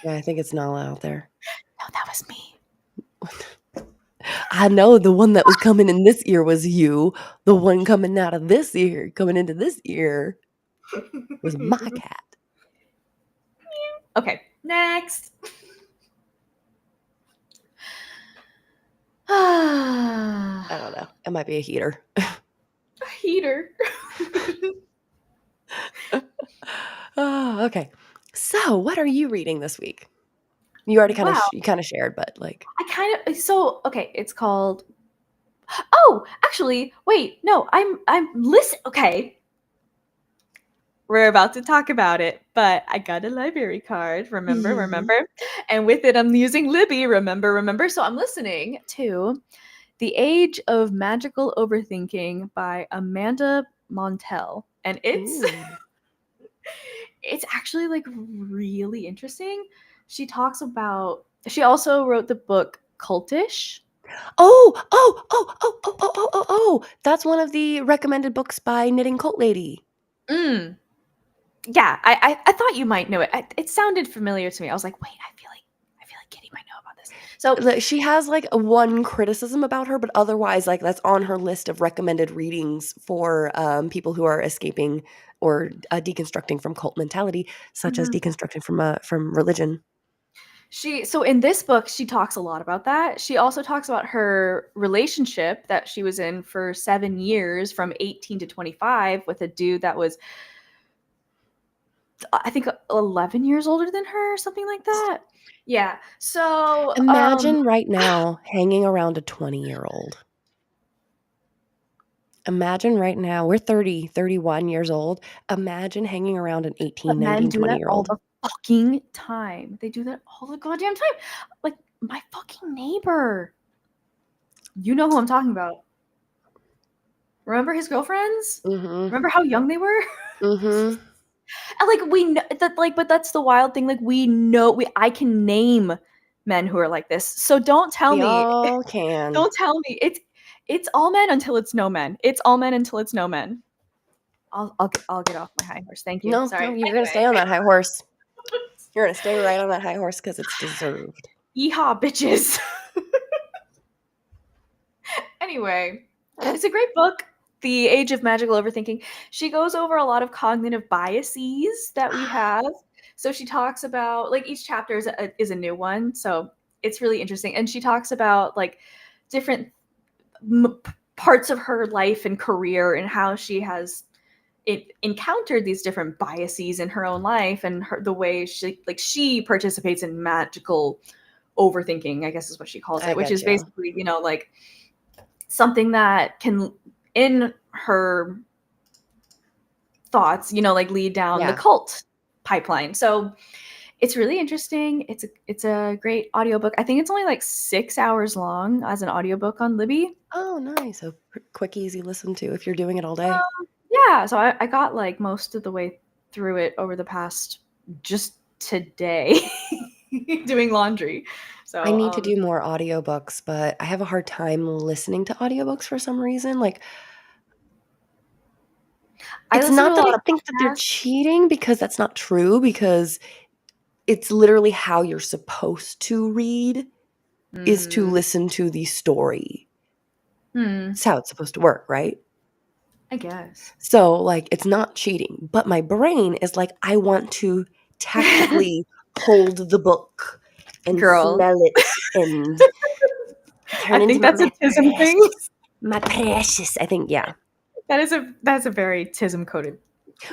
Yeah, I think it's Nala out there. No, that was me. I know the one that was coming in this ear was you. The one coming out of this ear, coming into this ear, was my cat. Okay, next. I I don't know. It might be a heater. Heater. Oh, okay. So, what are you reading this week? You already kind of Wow. you kind of shared, but like Okay, it's called Oh, actually, wait, no, okay. We're about to talk about it, but I got a library card, remember? And with it, I'm using Libby, remember? So I'm listening to The Age of Magical Overthinking by Amanda Montell. And it's Ooh. it's actually like really interesting. She also wrote the book Cultish. Oh. That's one of the recommended books by Knitting Cult Lady. Mm. Yeah, I thought you might know it. It sounded familiar to me. I was like, wait, I feel like Kitty might know about this. So Like, she has like one criticism about her, but otherwise, like that's on her list of recommended readings for people who are escaping or deconstructing from cult mentality, such as deconstructing from religion. so in this book, she talks a lot about that. She also talks about her relationship that she was in for 7 years from 18 to 25 with a dude that was I think 11 years older than her or something like that. Yeah. So Imagine right now hanging around a 20-year-old. Imagine right now, we're 30, 31 years old. Imagine hanging around an 18, but men 19, do that all 20-year-old. the fucking time. They do that all the goddamn time. Like my fucking neighbor. You know who I'm talking about. Remember his girlfriends? Mm-hmm. Remember how young they were? Mm-hmm. And like we know that but that's the wild thing. Like I can name men who are like this. So don't tell We me. all can. Don't tell me. It's all men until it's no men. It's all men until it's no men. I'll get off my high horse. Thank you. No, Sorry. you're gonna stay on that high horse. You're gonna stay right on that high horse because it's deserved. Yeehaw, bitches. Anyway, it's a great book. The Age of Magical Overthinking. She goes over a lot of cognitive biases that we have. So she talks about like each chapter is a new one. So it's really interesting. And she talks about like different parts of her life and career and how she has encountered these different biases in her own life and the way she participates in magical overthinking, I guess is what she calls I it, which is gotcha. basically, like something that can in her thoughts, like lead down the Yeah. cult pipeline. So it's really interesting. It's a great audiobook. I think it's only like 6 hours long as an audiobook on Libby. Oh, nice. So quick, easy listen to if you're doing it all day. Yeah, so I got like most of the way through it over the past just today doing laundry. So I need to do more audiobooks, but I have a hard time listening to audiobooks for some reason. Like It's listen not to a that lot I of think that they're podcasts. cheating, because that's not true, because it's literally how you're supposed to read is to listen to the story. It's how it's supposed to work, right? I guess. So, like, it's not cheating, but my brain is like, I want to tactically hold the book and Girl. smell it and turn I think into that's a Tism thing. my precious. I think, yeah. That's a very Tism coded.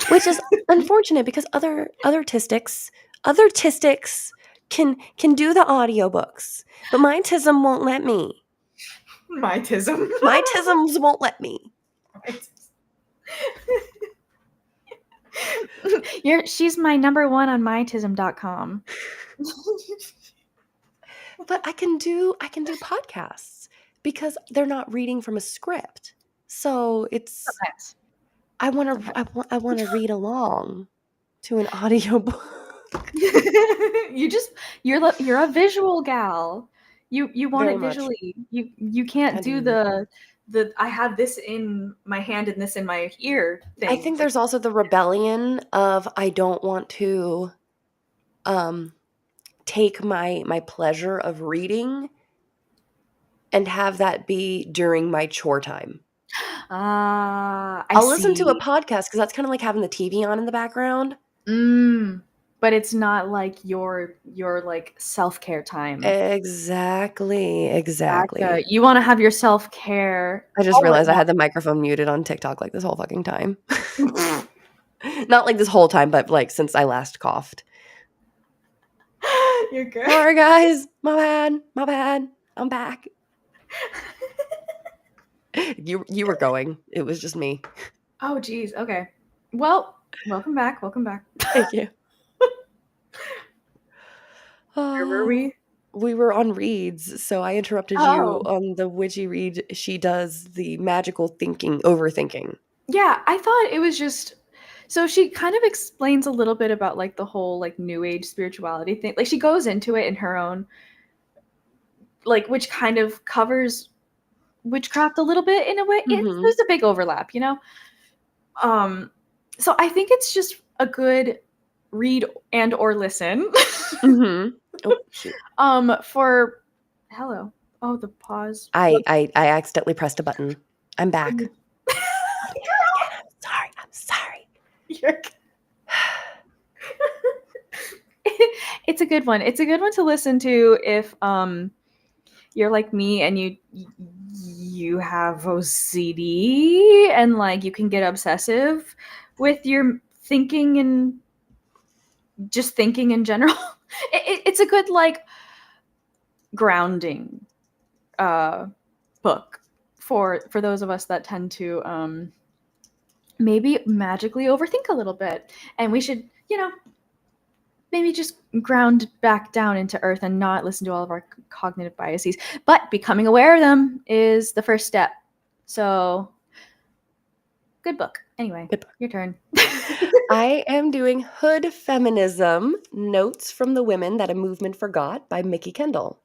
Which is unfortunate, because other tistics can do the audiobooks, but my tism won't let me. My Tism. My tisms won't let me. She's my number one on mytism.com. But I can do podcasts because they're not reading from a script. So it's Sometimes. I want to read along to an audiobook. You're a visual gal. You want Very it much. visually. You can't I do do. the I have this in my hand and this in my ear thing. I think Like, there's also the rebellion of, I don't want to take my pleasure of reading and have that be during my chore time. I'll listen to a podcast because that's kind of like having the TV on in the background. But it's not like your like self-care time. Exactly. Gotcha. You want to have your self-care. I just realized I had the microphone muted on TikTok like this whole fucking time. Not like this whole time, but like since I last coughed. You're good. Sorry, guys. My bad. I'm back. You were going. It was just me. Oh, geez. Okay. Well, welcome back. Thank you. Where were we? We were on reads, so I interrupted you on the witchy read. She does the magical thinking, overthinking. Yeah, I thought it was just so she kind of explains a little bit about like the whole like new age spirituality thing. Like she goes into it in her own like which kind of covers witchcraft a little bit in a way. There's a big overlap, you know? So I think it's just a good read and or listen. Oh, shoot. For hello. Oh, the pause. I accidentally pressed a button. I'm back. I'll do it again. I'm sorry. You're it's a good one. It's a good one to listen to if you're like me and you have OCD and like you can get obsessive with your thinking and just thinking in general. It's a good like grounding book for those of us that tend to maybe magically overthink a little bit, and we should maybe just ground back down into earth and not listen to all of our cognitive biases. But becoming aware of them is the first step. So, good book. Anyway, Good book. Your turn. I am doing Hood Feminism, Notes from the Women That a Movement Forgot by Mickey Kendall.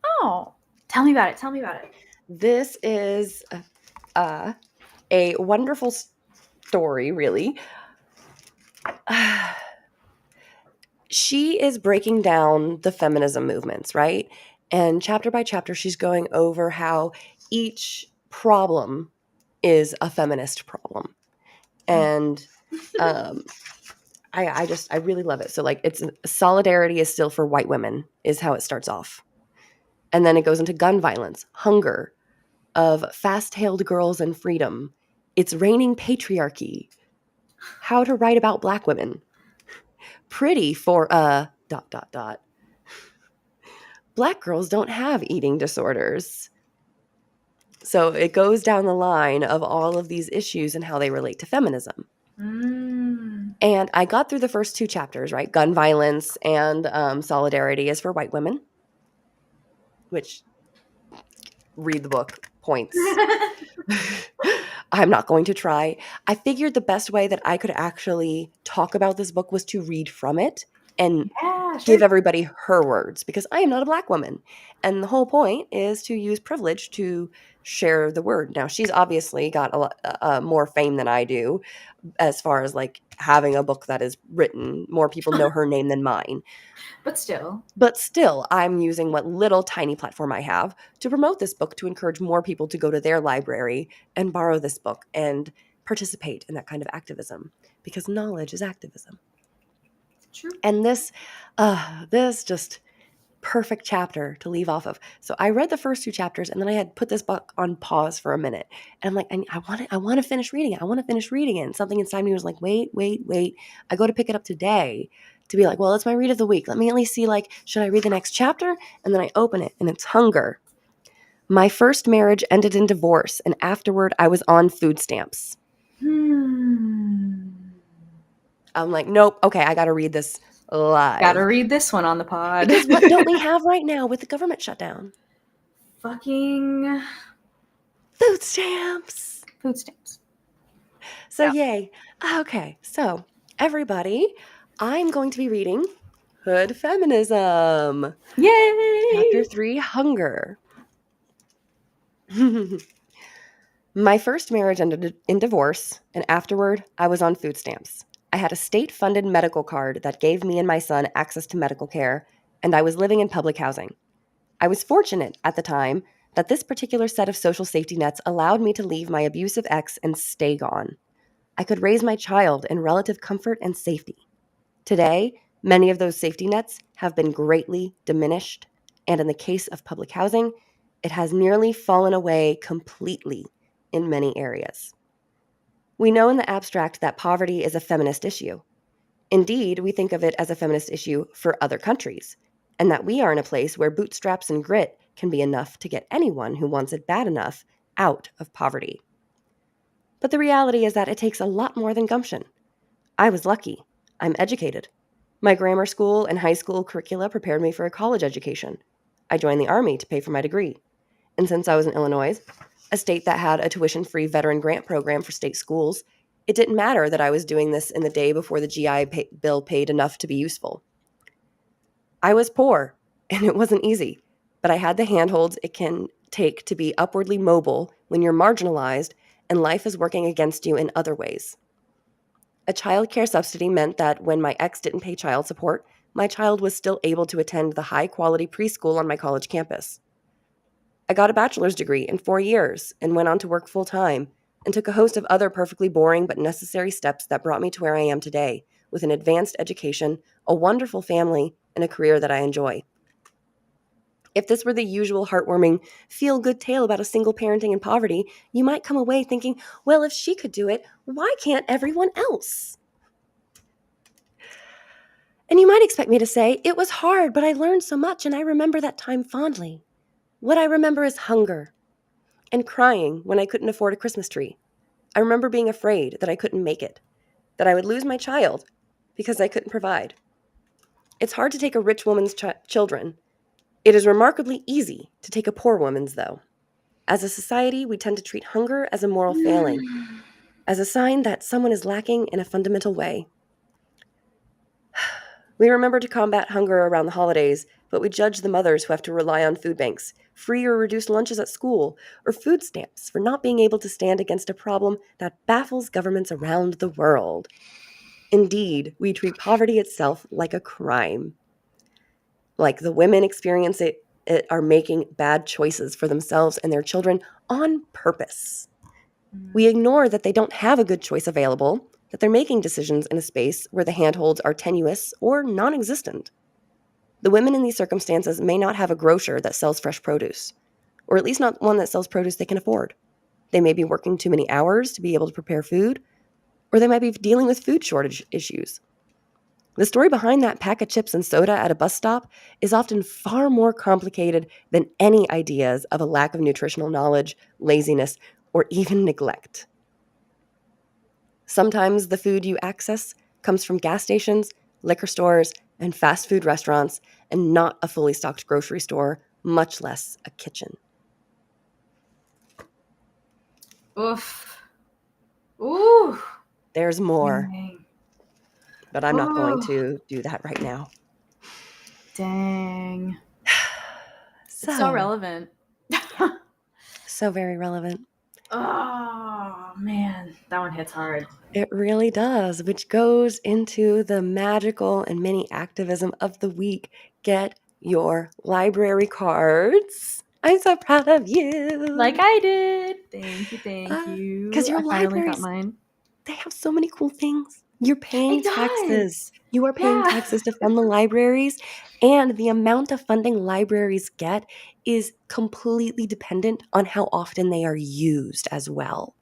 Oh, tell me about it. This is a wonderful story, really. She is breaking down the feminism movements, right? And chapter by chapter, she's going over how each problem is a feminist problem. And I really love it. So like, it's solidarity is still for white women is how it starts off. And then it goes into gun violence, hunger, of fast-tailed girls and freedom. It's reigning patriarchy. How to write about black women. Pretty for a ... Black girls don't have eating disorders. So it goes down the line of all of these issues and how they relate to feminism. And I got through the first 2 chapters, right? Gun violence and solidarity is for white women, which read the book points. I'm not going to try. I figured the best way that I could actually talk about this book was to read from it and Yeah, sure. give everybody her words because I am not a Black woman. And the whole point is to use privilege to share the word. Now, she's obviously got a lot more fame than I do as far as like having a book that is written. More people know her name than mine. But still. But still, I'm using what little tiny platform I have to promote this book to encourage more people to go to their library and borrow this book and participate in that kind of activism because knowledge is activism. True. And this just perfect chapter to leave off of. So I read the first 2 chapters and then I had put this book on pause for a minute. And I'm like, I want to finish reading it. I want to finish reading it. And something inside me was like, wait. I go to pick it up today to be like, well, it's my read of the week. Let me at least see, like, should I read the next chapter? And then I open it and it's Hunger. My first marriage ended in divorce, and afterward I was on food stamps. I'm like, nope. Okay, I got to read this live. Gotta read this one on the pod. Because what don't we have right now with the government shutdown? Fucking Food stamps. food stamps. So Yeah. yay. Okay, so everybody, I'm going to be reading Hood Feminism. Yay! Chapter 3, Hunger. My first marriage ended in divorce, and afterward, I was on food stamps. I had a state-funded medical card that gave me and my son access to medical care, and I was living in public housing. I was fortunate at the time that this particular set of social safety nets allowed me to leave my abusive ex and stay gone. I could raise my child in relative comfort and safety. Today, many of those safety nets have been greatly diminished, and in the case of public housing, it has nearly fallen away completely in many areas. We know in the abstract that poverty is a feminist issue. Indeed, we think of it as a feminist issue for other countries, and that we are in a place where bootstraps and grit can be enough to get anyone who wants it bad enough out of poverty. But the reality is that it takes a lot more than gumption. I was lucky. I'm educated. My grammar school and high school curricula prepared me for a college education. I joined the Army to pay for my degree. And since I was in Illinois, a state that had a tuition-free veteran grant program for state schools, it didn't matter that I was doing this in the day before the GI Bill paid enough to be useful. I was poor, and it wasn't easy, but I had the handholds it can take to be upwardly mobile when you're marginalized and life is working against you in other ways. A child care subsidy meant that when my ex didn't pay child support, my child was still able to attend the high-quality preschool on my college campus. I got a bachelor's degree in 4 years and went on to work full-time and took a host of other perfectly boring but necessary steps that brought me to where I am today, with an advanced education, a wonderful family, and a career that I enjoy. If this were the usual heartwarming, feel-good tale about a single parenting in poverty, you might come away thinking, well, if she could do it, why can't everyone else? And you might expect me to say, it was hard, but I learned so much and I remember that time fondly. What I remember is hunger and crying when I couldn't afford a Christmas tree. I remember being afraid that I couldn't make it, that I would lose my child because I couldn't provide. It's hard to take a rich woman's children. It is remarkably easy to take a poor woman's, though. As a society, we tend to treat hunger as a moral failing, as a sign that someone is lacking in a fundamental way. We remember to combat hunger around the holidays, but we judge the mothers who have to rely on food banks, free or reduced lunches at school, or food stamps for not being able to stand against a problem that baffles governments around the world. Indeed, we treat poverty itself like a crime. Like the women experience it are making bad choices for themselves and their children on purpose. We ignore that they don't have a good choice available, that they're making decisions in a space where the handholds are tenuous or non-existent. The women in these circumstances may not have a grocer that sells fresh produce, or at least not one that sells produce they can afford. They may be working too many hours to be able to prepare food, or they might be dealing with food shortage issues. The story behind that pack of chips and soda at a bus stop is often far more complicated than any ideas of a lack of nutritional knowledge, laziness, or even neglect. Sometimes the food you access comes from gas stations, liquor stores, and fast food restaurants, and not a fully stocked grocery store, much less a kitchen. Oof. Ooh. There's more, Dang. but I'm not going Ooh. to do that right now. Dang. It's so relevant. So very relevant. Oh, man. That one hits hard. It really does, which goes into the magical and mini activism of the week. Get your library cards. I'm so proud of you. Like I did. Thank you. Because your I finally got libraries, mine. they have so many cool things. You're paying It does. taxes. You are paying Yeah. taxes to fund the libraries, and the amount of funding libraries get is completely dependent on how often they are used as well.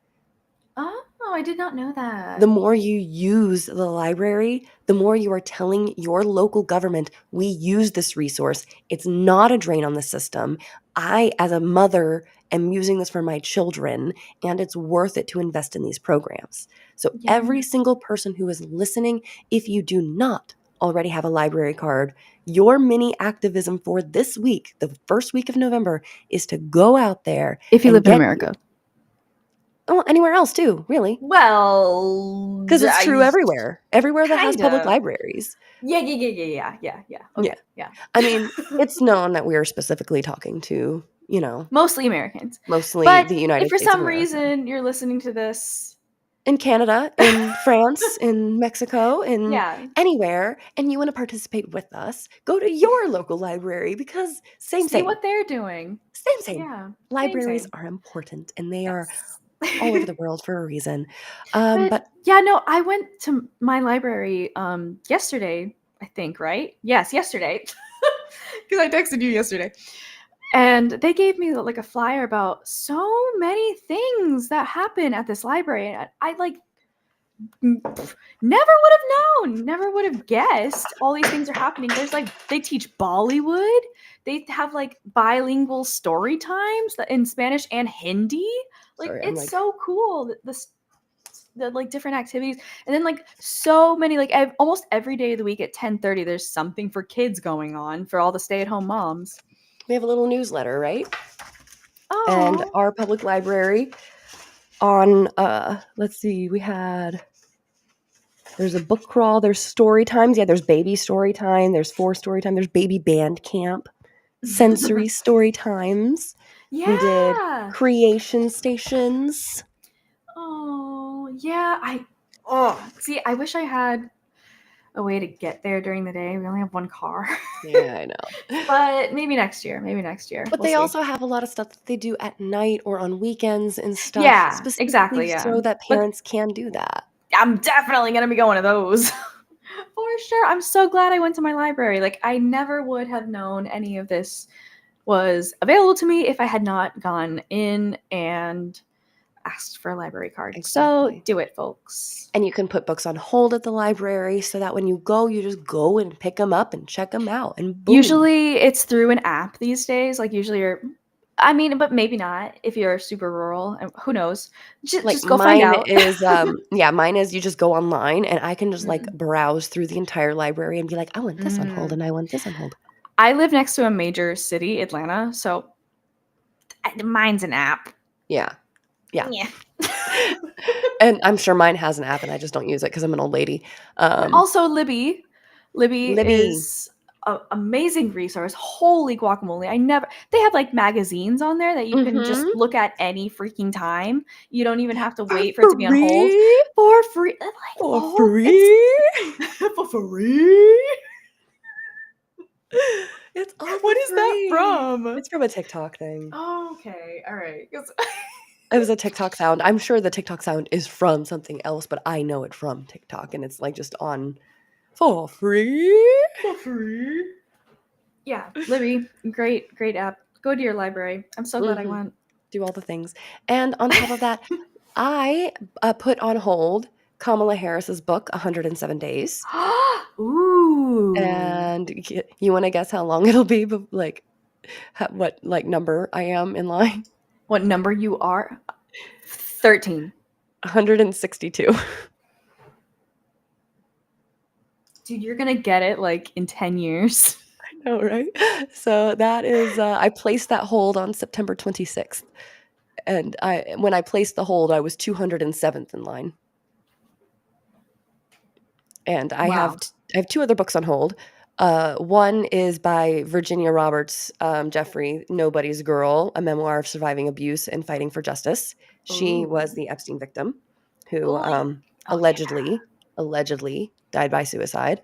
Oh, I did not know that. The more you use the library, the more you are telling your local government, we use this resource. It's not a drain on the system. I, as a mother, am using this for my children, and it's worth it to invest in these programs. So Yeah. every single person who is listening, if you do not already have a library card, your mini activism for this week, the first week of November, is to go out there. If you and live in get- America. Oh, anywhere else too, really. Well, Because it's true everywhere. Everywhere that has public Kinda. librries. Yeah. Okay. Yeah. I mean, it's known that we are specifically talking to, Mostly Americans. mostly But the United if for States of some America. reason you're listening to this, In Canada, in France, in Mexico, in yeah, anywhere, and you want to participate with us, go to your local library because see same. what they're doing. Same. Yeah. Libraries same. are important, and they are Yes. all over the world for a reason. But yeah, no, I went to my library yesterday, I think, right? Yes, yesterday. Because I texted you yesterday. And they gave me like a flyer about so many things that happen at this library. And I like never would have known, never would have guessed all these things are happening. There's like, they teach Bollywood. They have like bilingual story times in Spanish and Hindi. Like, Sorry, it's so cool. The like different activities, and then like so many, like almost every day of the week at 10:30 there's something for kids going on for all the stay-at-home moms. we have a little newsletter, right? Oh. And our public library on let's see, there's a book crawl, there's story times, there's baby story time, there's 4 story time, there's baby band camp, sensory story times. Yeah. We did creation stations. Oh yeah, see, I wish I had a way to get there during the day. We only have one car. Yeah, I know. But maybe next year. But they also have a lot of stuff that they do at night or on weekends and stuff. Yeah, specifically exactly, yeah. So that But parents can do that. I'm definitely gonna be going to those. For sure. I'm so glad I went to my library. Like, I never would have known any of this was available to me if I had not gone in and asked for a library card. Exactly. So do it, folks. And you can put books on hold at the library so that when you go, you just go and pick them up and check them out. And boom. Usually it's through an app these days. Like, usually but maybe not if you're super rural. Who knows? Just go find out. Mine is you just go online and I can just like browse through the entire library and be like, I want this on hold and I want this on hold. I live next to a major city, Atlanta, so mine's an app. Yeah. And I'm sure mine has an app and I just don't use it because I'm an old lady. Also, Libby is an amazing resource. Holy guacamole. They have like magazines on there that you can just look at any freaking time. You don't even have to wait for it to be on hold. For free. For free? For free? It's all What is that from? It's from a TikTok thing. Oh, okay. All right. It was a TikTok sound. I'm sure the TikTok sound is from something else, but I know it from TikTok, and it's like just on for free. For free. Yeah, Libby, great app. Go to your library. I'm so glad I went. Do all the things. And on top of that, I put on hold Kamala Harris's book, 107 Days. Ooh. And you want to guess how long it'll be? Like, what number I am in line? What number you are? 13. 162. Dude, you're going to get it like in 10 years. I know, right? So that is, I placed that hold on September 26th. And when I placed the hold, I was 207th in line. And I have 2 other books on hold. One is by Virginia Roberts Jeffrey, Nobody's Girl, a memoir of surviving abuse and fighting for justice. She was the Epstein victim who allegedly died by suicide.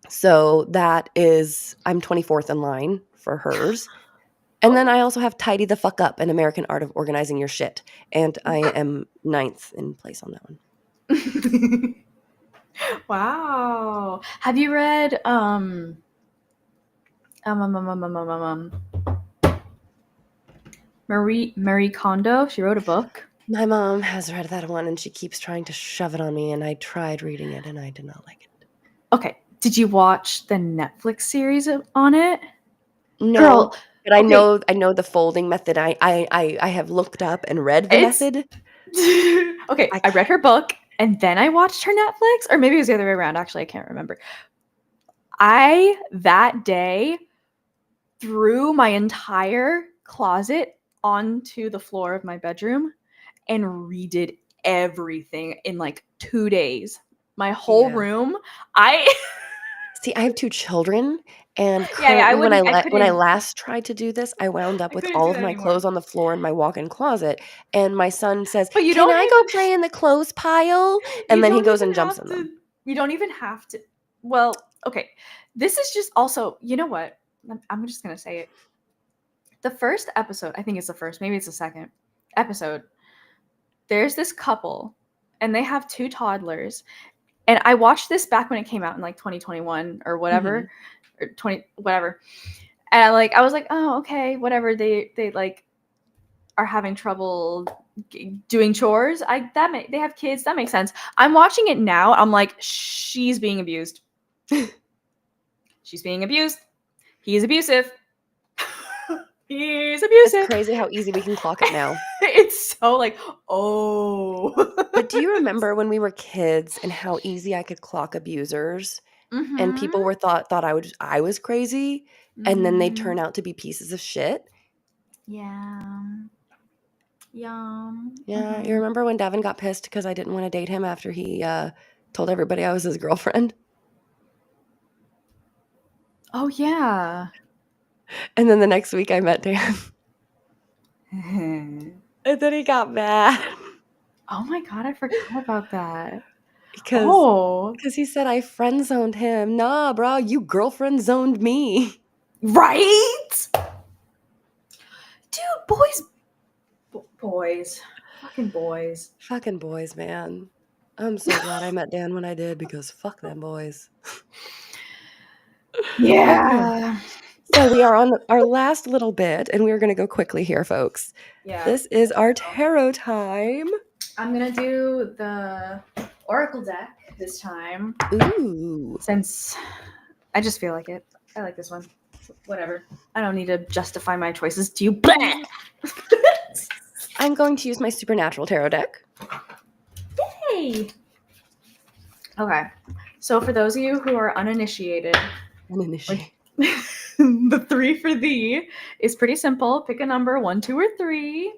So that is, I'm 24th in line for hers. And then I also have Tidy the Fuck Up, An American Art of Organizing Your Shit. And I am 9th in place on that one. Wow. Have you read Marie Kondo? She wrote a book. My mom has read that one and she keeps trying to shove it on me, and I tried reading it and I did not like it. Okay. Did you watch the Netflix series on it? No. Girl, but I know the folding method. I have looked up and read the method. Okay, I read her book and then I watched her Netflix, or maybe it was the other way around. Actually, I can't remember. I that day threw my entire closet onto the floor of my bedroom and redid everything in like 2 days. My whole room. See, I have 2 children, and I currently when I couldn't. last tried to do this, I wound up with couldn't all do of that my anymore. clothes on the floor in my walk-in closet, and my son says, But you "Can don't I go play in the clothes pile?" And then he goes and jumps in them. You don't even have to. Well, okay. This is just also, you know what? I'm just going to say it. The first episode, I think it's the first, maybe it's the second episode. There's this couple and they have 2 toddlers. And I watched this back when it came out in like 2021 or whatever, or 20 whatever. And I was like, "Oh, okay, whatever. They like are having trouble doing chores. They have kids. That makes sense." I'm watching it now. I'm like, she's being abused. She's being abused. He's abusive. He's abusive. It's crazy how easy we can clock it now. It's so like, oh. But do you remember when we were kids and how easy I could clock abusers? Mm-hmm. And people were thought I was crazy, and then they turn out to be pieces of shit. Yeah. Yum. Yeah, you remember when Devin got pissed because I didn't want to date him after he told everybody I was his girlfriend? Oh yeah. And then the next week I met Dan. And then he got mad. Oh my god, I forgot about that. Because he said I friend zoned him. Nah, bro, you girlfriend zoned me. Right? Dude, boys. Fucking boys, man. I'm so glad I met Dan when I did, because fuck them boys. Yeah. So we are on our last little bit, and we're going to go quickly here, folks. Yeah. This is our tarot time. I'm going to do the Oracle deck this time. Ooh. Since I just feel like it. I like this one. Whatever. I don't need to justify my choices to you. I'm going to use my Supernatural Tarot deck. Yay! Okay. So for those of you who are uninitiated, the 3 for thee is pretty simple. Pick a number, 1, 2, or 3.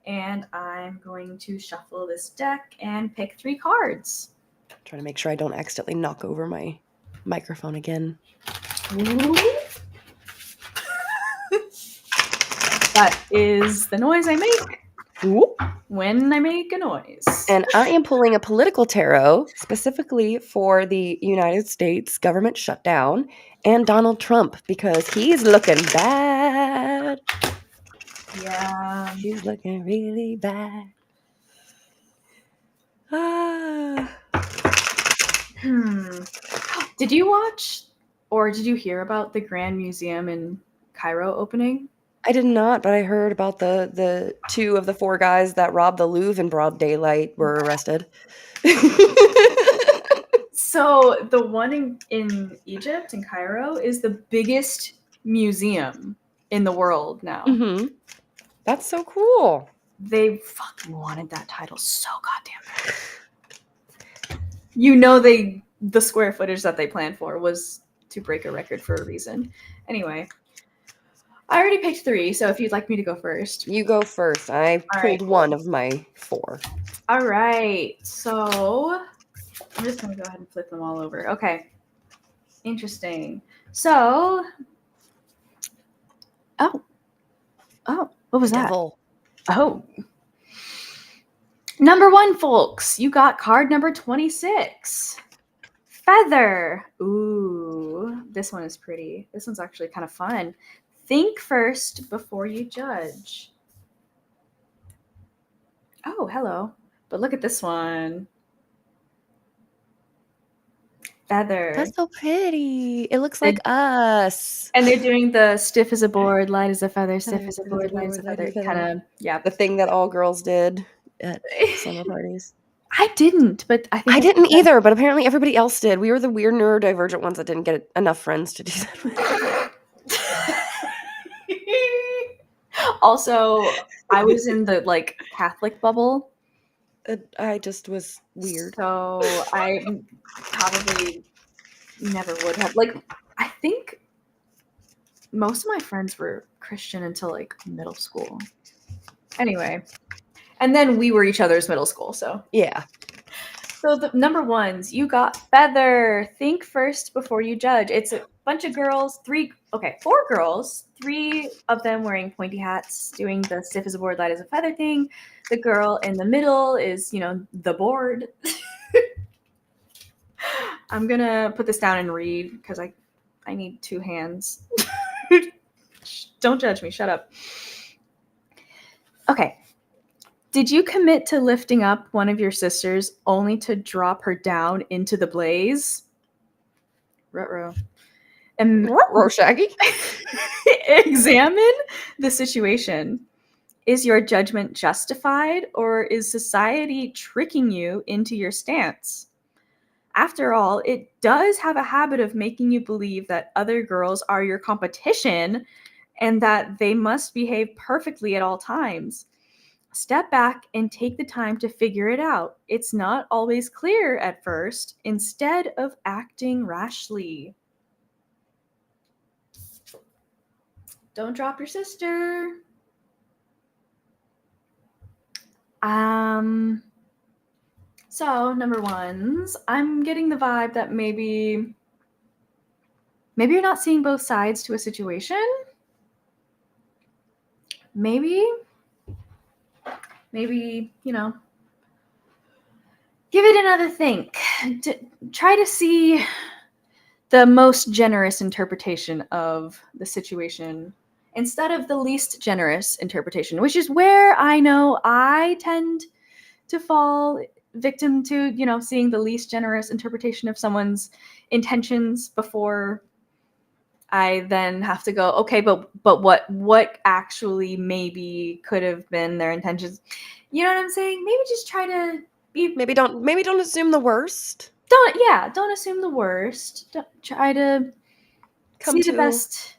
And I'm going to shuffle this deck and pick 3 cards. I'm trying to make sure I don't accidentally knock over my microphone again. That is the noise I make. Ooh. When I make a noise. And I am pulling a political tarot specifically for the United States government shutdown and Donald Trump, because he's looking bad. Yeah. He's looking really bad. Did you watch or did you hear about the Grand Museum in Cairo opening? I did not, but I heard about the 2 of the 4 guys that robbed the Louvre in broad daylight were arrested. So the one in Egypt, in Cairo, is the biggest museum in the world now. Mm-hmm. That's so cool. They fucking wanted that title so goddamn bad. You know, the square footage that they planned for was to break a record for a reason. Anyway, I already picked 3, so if you'd like me to go first. You go first. I pulled 1 of my 4. All right, so I'm just going to go ahead and flip them all over. Okay. Interesting. So, oh, what was that? Devil. Oh. Number 1, folks. You got card number 26. Feather. Ooh, this one is pretty. This one's actually kind of fun. Think first before you judge. Oh, hello. But look at this one. Feather. That's so pretty. It looks like us. And they're doing the stiff as a board, light as a feather, stiff as a board, light as a light feather. as a feather. Kind of, yeah. The thing that all girls did at summer parties. I didn't, but I think I didn't either, but apparently everybody else did. We were the weird neurodivergent ones that didn't get enough friends to do that with. Also, I was in the like Catholic bubble. I just was weird. So I probably never would have. Like, I think most of my friends were Christian until like middle school. Anyway, and then we were each other's middle school. So Yeah. So the number 1s, you got Feather. Think first before you judge. It's a bunch of girls, 4 girls, 3 of them wearing pointy hats, doing the stiff as a board, light as a feather thing. The girl in the middle is, the board. I'm gonna put this down and read because I need 2 hands. Don't judge me. Shut up. Okay. Did you commit to lifting up one of your sisters only to drop her down into the blaze? Ruh-roh. Shaggy. Examine the situation. Is your judgment justified, or is society tricking you into your stance? After all, it does have a habit of making you believe that other girls are your competition and that they must behave perfectly at all times. Step back and take the time to figure it out. It's not always clear at first, instead of acting rashly. Don't drop your sister. So, number 1s, I'm getting the vibe that maybe you're not seeing both sides to a situation. Maybe, give it another think. Try to see the most generous interpretation of the situation instead of the least generous interpretation, which is where I know I tend to fall victim to, seeing the least generous interpretation of someone's intentions before I then have to go, okay, but what actually maybe could have been their intentions? You know what I'm saying? Maybe just try to be. Maybe don't assume the worst. Don't assume the worst. Don't try to see the best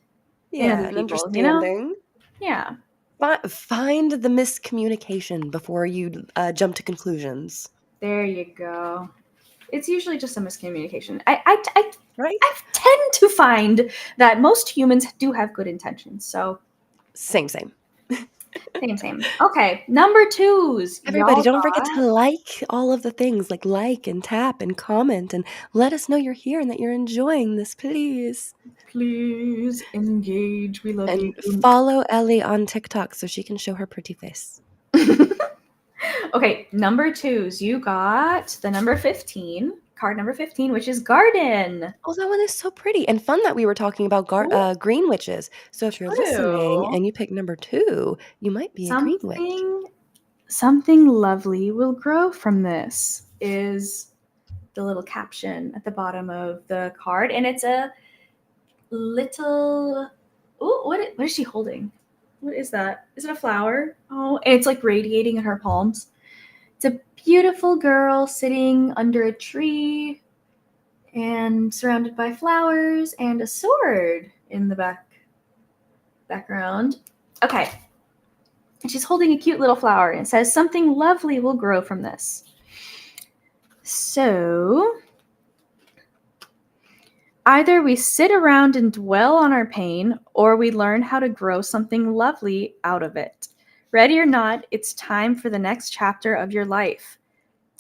in other an people, understanding. Yeah. Find the miscommunication before you jump to conclusions. There you go. It's usually just a miscommunication. I Right? I tend to find that most humans do have good intentions. So Same. same. Okay, number 2s. Everybody, Y'all don't forget got- to like all of the things, like and tap and comment and let us know you're here and that you're enjoying this, please. Please engage. We love And you. follow Elly on TikTok so she can show her pretty face. Okay, number 2s. You got the number 15, card number 15, which is garden. Oh, that one is so pretty and fun that we were talking about green witches. So if you're listening and you pick number 2, you might be a green witch. Something lovely will grow from this is the little caption at the bottom of the card. And it's a little... Oh, what is she holding? What is that? Is it a flower? Oh, and it's like radiating in her palms. It's a beautiful girl sitting under a tree and surrounded by flowers and a sword in the background. Okay. And she's holding a cute little flower and it says, something lovely will grow from this. So either we sit around and dwell on our pain, or we learn how to grow something lovely out of it. Ready or not, it's time for the next chapter of your life.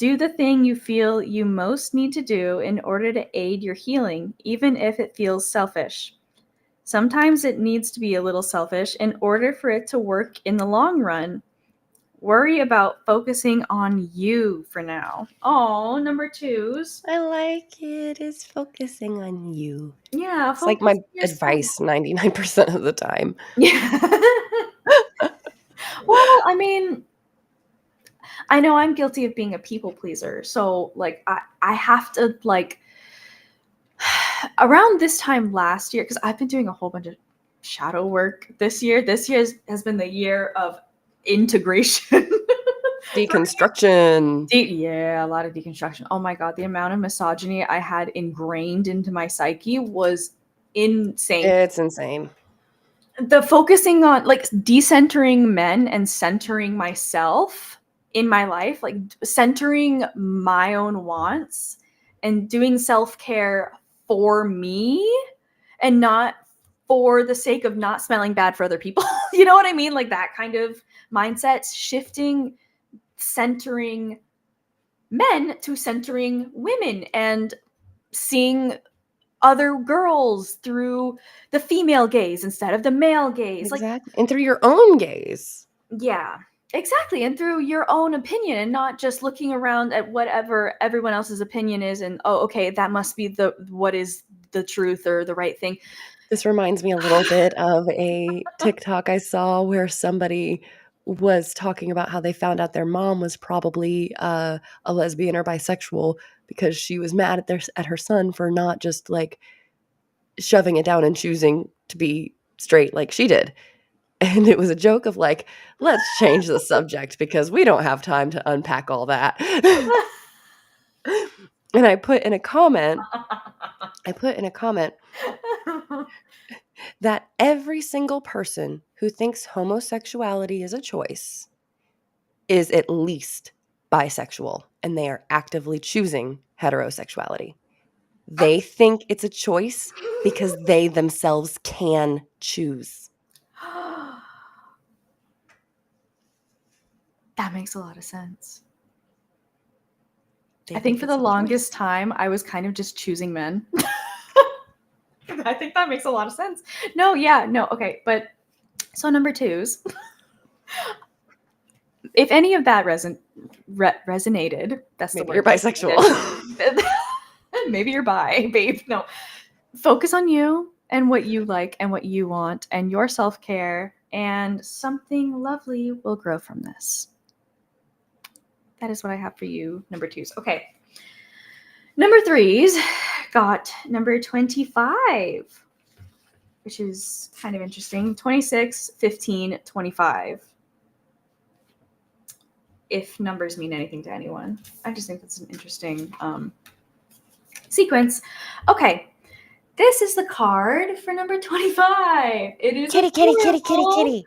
Do the thing you feel you most need to do in order to aid your healing, even if it feels selfish. Sometimes it needs to be a little selfish in order for it to work in the long run. Worry about focusing on you for now. Oh, number 2s. I like it. It's focusing on you. Yeah, It's like focus my on yourself. advice 99% of the time. Yeah. Well, I mean, I know I'm guilty of being a people pleaser. So like I have to like around this time last year, because I've been doing a whole bunch of shadow work this year. This year has been the year of integration. Deconstruction. Yeah, a lot of deconstruction. Oh my God, the amount of misogyny I had ingrained into my psyche was insane. It's insane. The focusing on like decentering men and centering myself in my life, like centering my own wants and doing self-care for me and not for the sake of not smelling bad for other people. You know what I mean? Like that kind of mindset, shifting, centering men to centering women and seeing other girls through the female gaze instead of the male gaze. Like, Exactly. And through your own gaze. yeah, exactly. And through your own opinion and not just looking around at whatever everyone else's opinion is and, oh, okay, that must be what is the truth or the right thing. This reminds me a little bit of a TikTok I saw where somebody was talking about how they found out their mom was probably a lesbian or bisexual because she was mad at her son for not just like shoving it down and choosing to be straight like she did. And it was a joke of like, let's change the subject because we don't have time to unpack all that. And I put in a comment that every single person who thinks homosexuality is a choice is at least bisexual, and they are actively choosing heterosexuality. They think it's a choice because they themselves can choose. That makes a lot of sense. They I think for it's the a longest choice. time, I was kind of just choosing men. I think that makes a lot of sense. No, yeah, no, okay. But so number 2s, if any of that resonated, that's Maybe the you're word. bisexual. Maybe you're bi, babe. No, focus on you and what you like and what you want and your self-care, and something lovely will grow from this. That is what I have for you, number 2s. Okay. Number 3s got number 25, which is kind of interesting. 26, 15, 25. If numbers mean anything to anyone. I just think that's an interesting sequence. Okay. This is the card for number 25. It is Kitty.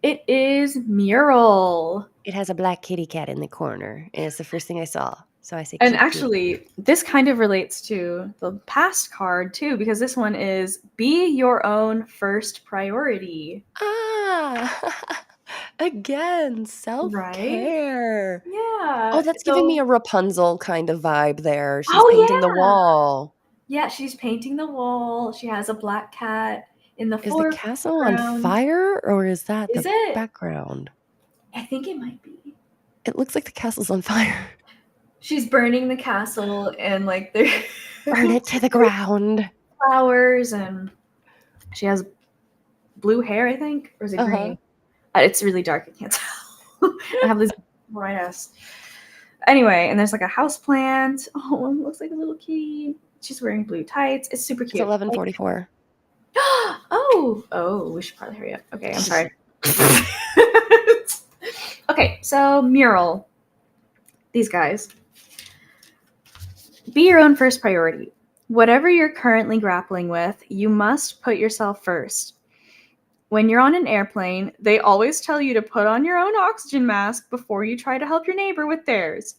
It is Mural. It has a black kitty cat in the corner, and it's the first thing I saw. So I say And kitty. actually, this kind of relates to the past card too, because this one is be your own first priority. Ah, again, self-care. Yeah. Oh, that's giving me a Rapunzel kind of vibe there. She's Oh, painting the yeah. wall. Yeah, she's painting the wall. She has a black cat in the Is the castle on foreground. fire, or is that Is the it? background? I think it might be. It looks like the castle's on fire. She's burning the castle and like there Burn it to the ground. flowers, and she has blue hair, I think, or is it green? It's really dark. I can't tell. I have this bright ass. Anyway, and there's like a house plant. Oh, it looks like a little kitty. She's wearing blue tights. It's super It's cute. 11:44. Oh, we should probably hurry up. Okay, I'm sorry. Okay, so Mural. These guys. Be your own first priority. Whatever you're currently grappling with, you must put yourself first. When you're on an airplane, they always tell you to put on your own oxygen mask before you try to help your neighbor with theirs.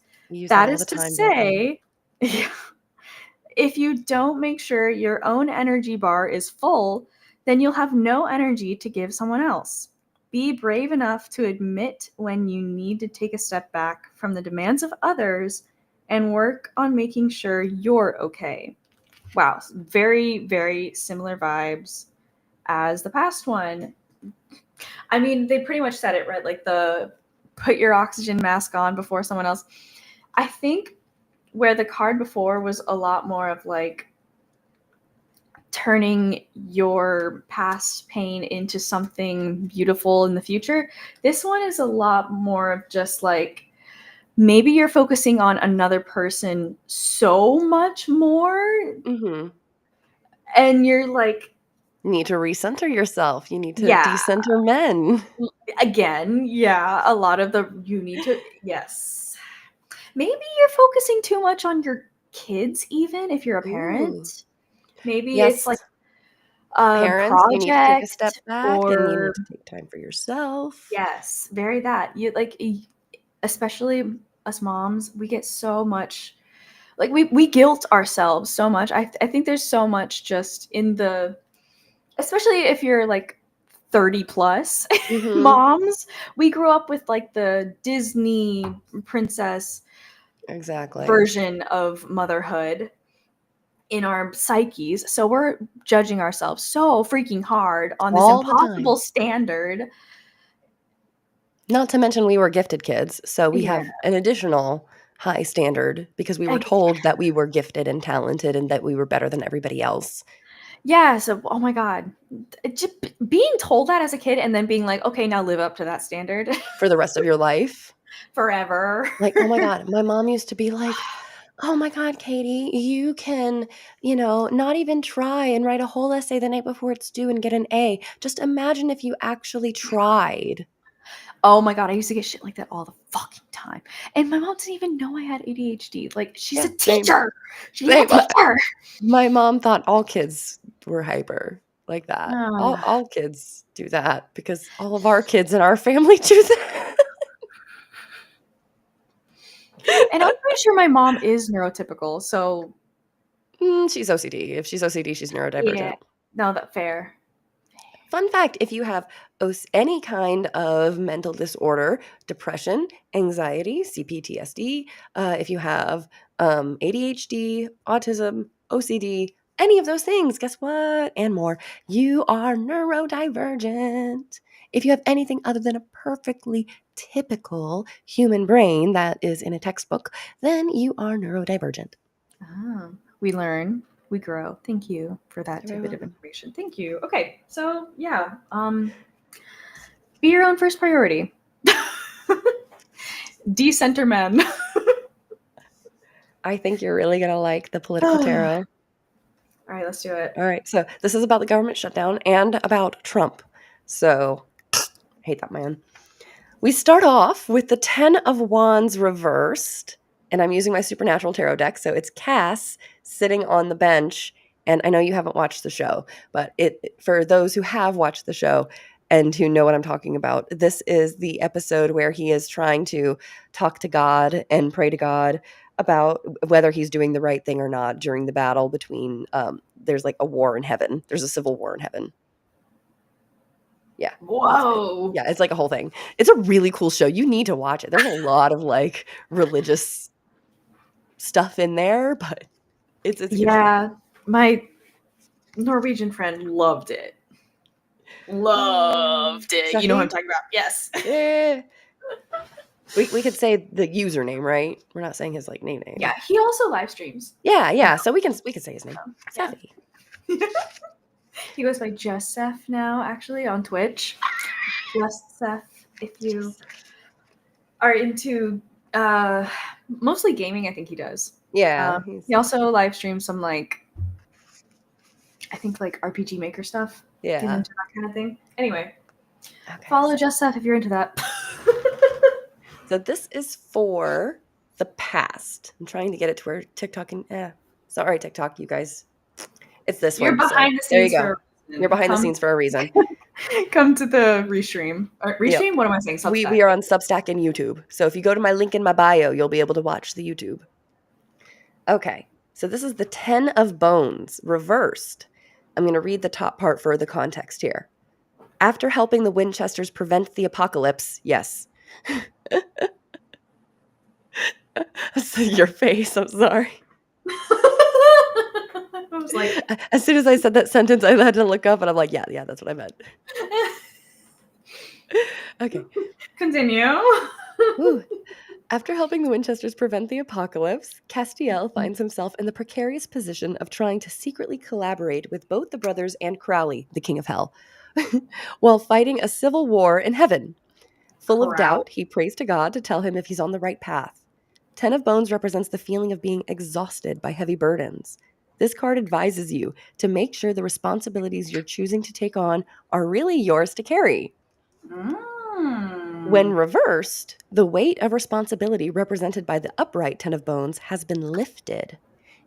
That is to say, if you don't make sure your own energy bar is full, then you'll have no energy to give someone else. Be brave enough to admit when you need to take a step back from the demands of others and work on making sure you're okay. Wow, very, very similar vibes as the past one. I mean, they pretty much said it, right? Like the put your oxygen mask on before someone else. I think where the card before was a lot more of like turning your past pain into something beautiful in the future. This one is a lot more of just like maybe you're focusing on another person so much more Mm-hmm. and you're like, You need to recenter yourself. You need to yeah, decenter men. again, yeah, a lot of the you need to, yes. Maybe you're focusing too much on your kids, even if you're a parent. Ooh. Maybe it's Yes, like a parents, you need to take a step project back and you or need to take time for yourself. yes, very that. You like especially us moms, we get so much like we guilt ourselves so much. I think there's so much just in the especially if you're like 30 plus Mm-hmm. moms, we grew up with like the Disney princess Exactly. version of motherhood in our psyches. So we're judging ourselves so freaking hard on this All the time. impossible standard. Not to mention we were gifted kids, so we Yeah. have an additional high standard because we were told that we were gifted and talented and that we were better than everybody else. Yeah, so oh my god. Just being told that as a kid and then being like, okay, now live up to that standard For the rest of your life. forever. Like, oh my God, my mom used to be like, oh my God, Katie, you can, not even try and write a whole essay the night before it's due and get an A. Just imagine if you actually tried. Oh my god, I used to get shit like that all the fucking time. And my mom didn't even know I had ADHD. Like, she's Yeah, a teacher. She's a same. teacher. My mom thought all kids were hyper like that. Ah. All kids do that because all of our kids in our family do that. And I'm pretty sure my mom is neurotypical, so She's OCD. If she's OCD, she's neurodivergent. yeah. No, that's fair. Fun fact, if you have any kind of mental disorder, depression, anxiety, CPTSD, if you have ADHD, autism, OCD, any of those things, guess what? And more, you are neurodivergent. If you have anything other than a perfectly typical human brain that is in a textbook, then you are neurodivergent. We learn, we grow. Thank you for that You're very tidbit of welcome. information. Thank you. Okay, so yeah, be your own first priority. Decenter men. I think you're really going to like the political tarot. All right, let's do it. All right, so this is about the government shutdown and about Trump. So, hate that man. We start off with the 10 of Wands reversed, and I'm using my Supernatural Tarot deck, so it's Cass sitting on the bench, and I know you haven't watched the show, but for those who have watched the show and who know what I'm talking about, this is the episode where he is trying to talk to God and pray to God about whether he's doing the right thing or not during the battle between there's like a war in heaven. There's a civil war in heaven. Yeah. Whoa. Yeah, it's like a whole thing. It's a really cool show. You need to watch it. There's a lot of like religious stuff in there, but it's a good show. Yeah, my Norwegian friend loved it. Loved it. You know what I'm talking about. Yes. Yeah. We could say the username, right? We're not saying his like name. Yeah, he also live streams. Yeah. So we can say his name. Yeah. He goes by Joseph now, actually, on Twitch. Joseph, if you are into mostly gaming, I think he does. Yeah. He also live streams some like I think like RPG Maker stuff. Get Yeah. into that kind of thing. Anyway, Okay. follow Joseph if you're into that. So this is for the past. I'm trying to get it to where TikTok and sorry TikTok, you guys. It's this You're one. behind the There you scenes go. for a reason. You're behind the scenes for a reason. Come to the restream. Restream? Yep. What am I saying? Substack. We are on Substack and YouTube. So if you go to my link in my bio, you'll be able to watch the YouTube. Okay. So this is the 10 of Bones reversed. I'm going to read the top part for the context here. After helping the Winchesters prevent the apocalypse, yes. Your face, I'm sorry. I was like, As soon as I said that sentence, I had to look up, and I'm like, yeah, that's what I meant. Okay. continue. Woo. After helping the Winchesters prevent the apocalypse, Castiel finds himself in the precarious position of trying to secretly collaborate with both the brothers and Crowley, the king of hell, while fighting a civil war in heaven. Full of doubt, he prays to God to tell him if he's on the right path. 10 of Bones represents the feeling of being exhausted by heavy burdens. This card advises you to make sure the responsibilities you're choosing to take on are really yours to carry. When reversed, the weight of responsibility represented by the upright 10 of Bones has been lifted.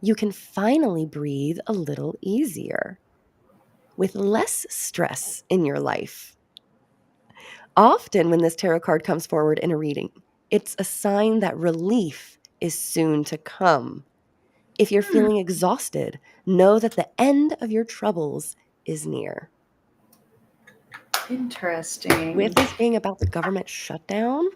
You can finally breathe a little easier, with less stress in your life. Often when this tarot card comes forward in a reading, it's a sign that relief is soon to come. If you're feeling exhausted, know that the end of your troubles is near. Interesting. With this being about the government shutdown,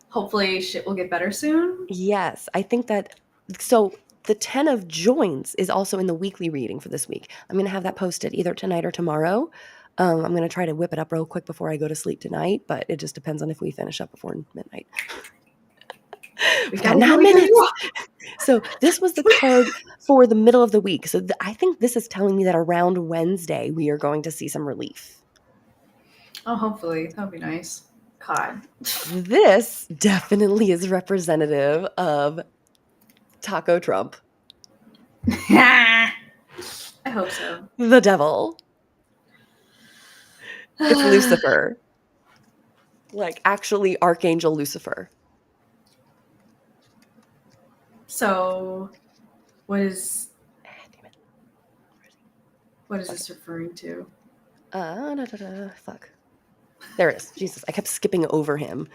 hopefully shit will get better soon. yes, I think that. So the 10 of Joins is also in the weekly reading for this week. I'm going to have that posted either tonight or tomorrow. I'm going to try to whip it up real quick before I go to sleep tonight, but it just depends on if we finish up before midnight. We've got 9 minutes. So this was the card for the middle of the week. So I think this is telling me that around Wednesday, we are going to see some relief. Oh, hopefully. That would be nice. God. This definitely is representative of Taco Trump. I hope so. The devil. It's Lucifer. Like, actually, Archangel Lucifer. So, what is this referring to? Fuck. There it is. Jesus, I kept skipping over him.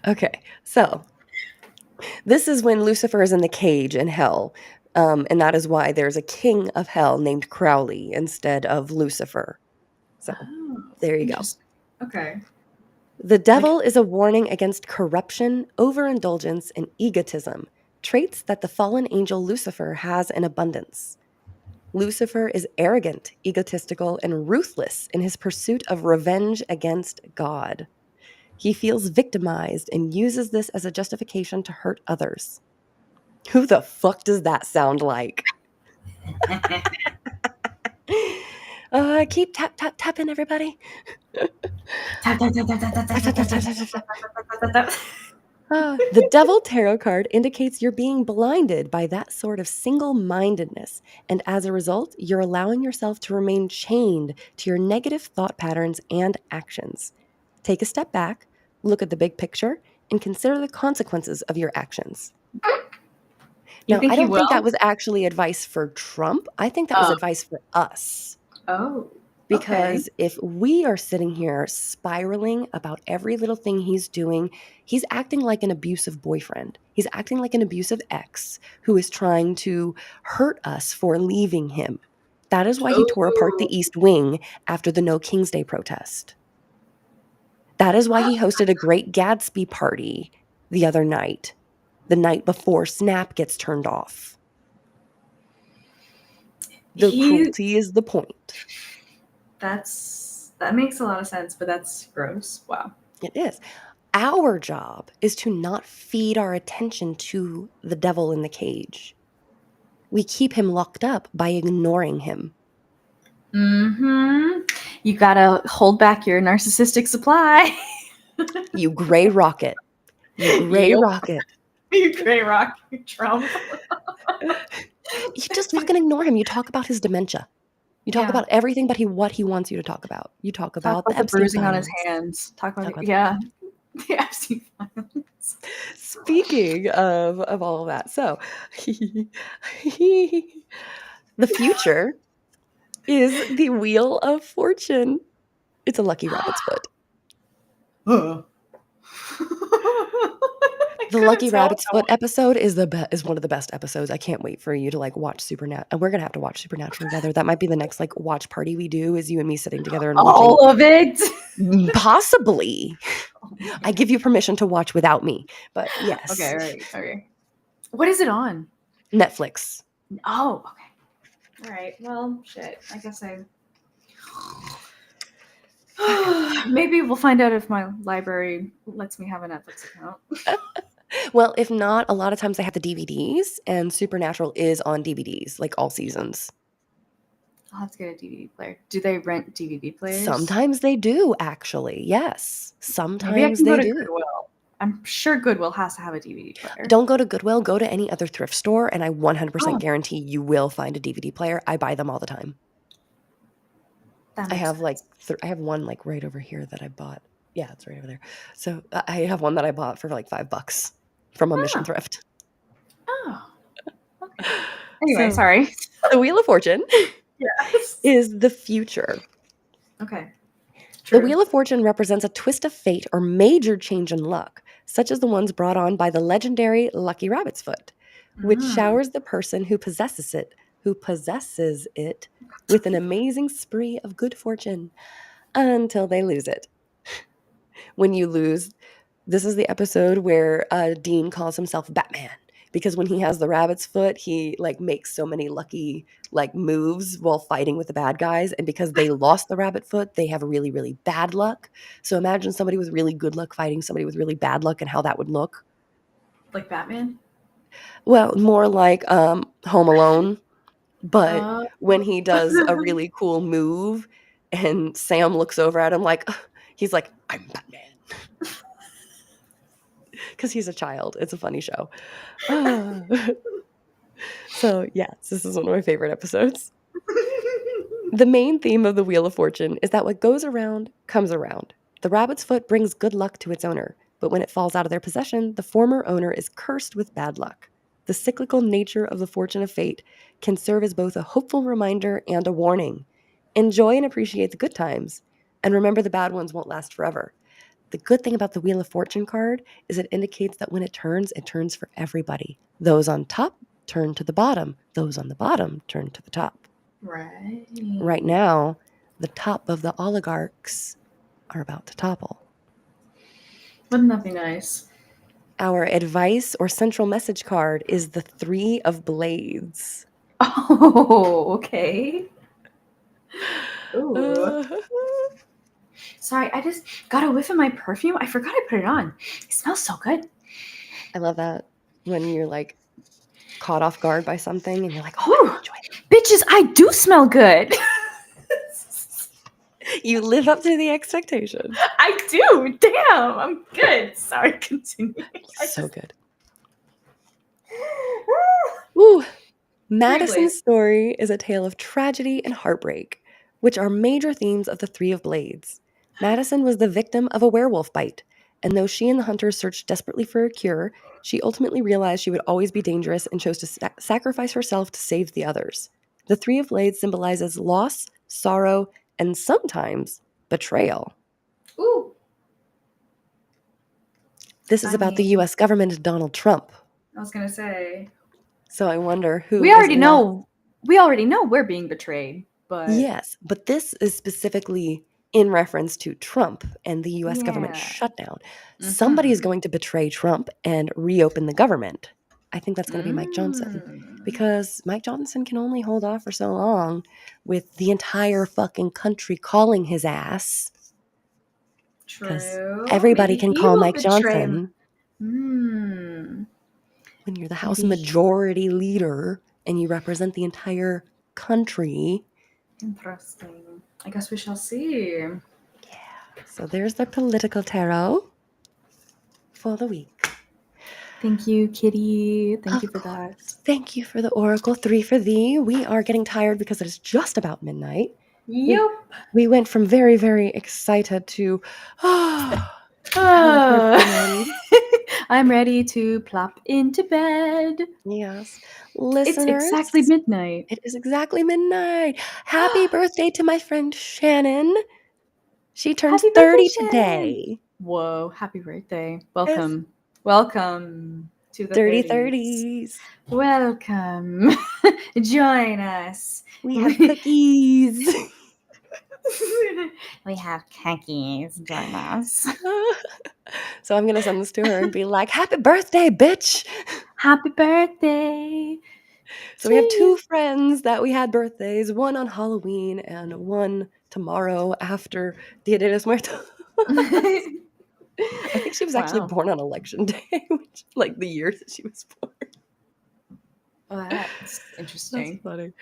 Okay, so this is when Lucifer is in the cage in hell, and that is why there's a king of hell named Crowley instead of Lucifer. So there you go. Okay. The devil is a warning against corruption, overindulgence, and egotism, traits that the fallen angel Lucifer has in abundance. Lucifer is arrogant, egotistical, and ruthless in his pursuit of revenge against God. He feels victimized and uses this as a justification to hurt others. Who the fuck does that sound like? Keep tapping, everybody. The Devil Tarot card indicates you're being blinded by that sort of single-mindedness, and as a result, you're allowing yourself to remain chained to your negative thought patterns and actions. Take a step back, look at the big picture, and consider the consequences of your actions. Now, I don't think that was actually advice for Trump. I think that was advice for us. Oh. Because if we are sitting here spiraling about every little thing he's doing, he's acting like an abusive boyfriend. He's acting like an abusive ex who is trying to hurt us for leaving him. That is why he tore apart the East Wing after the No King's Day protest. That is why he hosted a great Gatsby party the other night, the night before Snap gets turned off. The cruelty is the point. That makes a lot of sense, but that's gross. Wow. It is. Our job is to not feed our attention to the devil in the cage. We keep him locked up by ignoring him. Mm-hmm. You gotta hold back your narcissistic supply. You gray rocket. You gray rocket. You gray rocket, Trump. You just fucking ignore him. You talk about his dementia. You talk about everything but what he wants you to talk about. You talk about the bruising violence. on his hands. Talk about the Epstein violence. Speaking of all of that, so the future is the Wheel of Fortune. It's a lucky rabbit's foot. The Lucky Rabbit's Foot episode is one of the best episodes. I can't wait for you to like watch Supernatural. And we're gonna have to watch Supernatural together. That might be the next like watch party we do. Is you and me sitting together and watching. All of it. Possibly. I give you permission to watch without me. But yes. Okay, all right. Okay. What is it on? Netflix. Oh, okay. All right. Well, shit. I guess maybe we'll find out if my library lets me have a Netflix account. Well, if not, a lot of times they have the DVDs, and Supernatural is on DVDs, like all seasons. I'll have to get a DVD player. Do they rent DVD players? Sometimes they do, actually. Yes. Maybe I Sometimes can they go to do. Goodwill. I'm sure Goodwill has to have a DVD player. Don't go to Goodwill, go to any other thrift store, and I 100% Oh. guarantee you will find a DVD player. I buy them all the time. That I makes have like sense. I have one like right over here that I bought. Yeah, it's right over there. So I have one that I bought for like $5 from a mission Ah. thrift. Oh. Okay. Anyway, So- sorry. The Wheel of Fortune Yes. is the future. Okay. The Wheel of Fortune represents a twist of fate or major change in luck, such as the ones brought on by the legendary Lucky Rabbit's Foot, which showers the person who possesses it with an amazing spree of good fortune until they lose it. When you lose, this is the episode where Dean calls himself Batman, because when he has the rabbit's foot, he like makes so many lucky like moves while fighting with the bad guys, and because they lost the rabbit foot, they have really, really bad luck. So imagine somebody with really good luck fighting somebody with really bad luck and how that would look. Like Batman? Well, more like Home Alone, but when he does a really cool move and Sam looks over at him like, he's like, I'm Batman. Because he's a child. It's a funny show. So, yes, this is one of my favorite episodes. The main theme of the Wheel of Fortune is that what goes around comes around. The rabbit's foot brings good luck to its owner, but when it falls out of their possession, the former owner is cursed with bad luck. The cyclical nature of the fortune of fate can serve as both a hopeful reminder and a warning. Enjoy and appreciate the good times, and remember the bad ones won't last forever. The good thing about the Wheel of Fortune card is it indicates that when it turns for everybody. Those on top turn to the bottom. Those on the bottom turn to the top. Right. Right now, the top of the oligarchs are about to topple. Wouldn't that be nice? Our advice or central message card is the 3 of Blades. Oh, okay. Ooh. Sorry, I just got a whiff of my perfume. I forgot I put it on. It smells so good. I love that when you're like caught off guard by something and you're like, oh, Ooh. I enjoy it. Bitches, I do smell good. You live up to the expectation. I do. Damn, I'm good. Sorry, continue. So good. Ooh. Madison's story is a tale of tragedy and heartbreak, which are major themes of the 3 of Blades. Madison was the victim of a werewolf bite, and though she and the hunters searched desperately for a cure, she ultimately realized she would always be dangerous and chose to sacrifice herself to save the others. The 3 of Blades symbolizes loss, sorrow, and sometimes betrayal. Ooh. This is about the U.S. government and Donald Trump. I was gonna say. So I wonder who. We already know. We already know we're being betrayed, but yes, but this is specifically in reference to Trump and the U.S. government shutdown. Somebody is going to betray Trump and reopen the government. I think that's going to be Mike Johnson, because Mike Johnson can only hold off for so long with the entire fucking country calling his ass. True. Everybody Maybe can he call will Mike betray Johnson. When you're the House Majority Leader and you represent the entire country. Interesting. I guess we shall see. Yeah. So there's the political tarot for the week. Thank you, Kitty. Thank you for that. Thank you for the Oracle 3 for thee. We are getting tired because it is just about midnight. Yep. We went from very, very excited to I'm ready to plop into bed. Yes. Listeners. It's exactly midnight. It is exactly midnight. Happy birthday to my friend Shannon. She turns 30 today. Whoa, happy birthday. Welcome. Welcome to the Dirty 30s. 30s. Welcome. Join us. We have cookies. We have cookies. Join us. So I'm going to send this to her and be like, happy birthday, bitch. Happy birthday. So we have two friends that we had birthdays, one on Halloween and one tomorrow after Dia de los Muertos. I think she was actually Wow. born on election day, which, like the year that she was born. Oh, that's interesting. That's funny.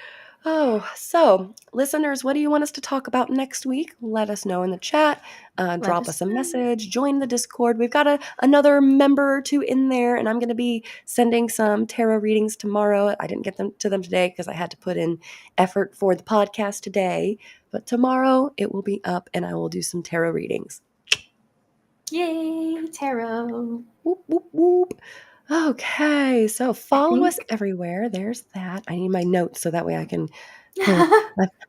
Oh, so listeners, what do you want us to talk about next week? Let us know in the chat. Drop us a message. Join the Discord. We've got another member or two in there, and I'm going to be sending some tarot readings tomorrow. I didn't get them to them today because I had to put in effort for the podcast today. But tomorrow it will be up, and I will do some tarot readings. Yay, tarot. Whoop, whoop, whoop. Okay, so follow us everywhere. There's that. I need my notes so that way I can.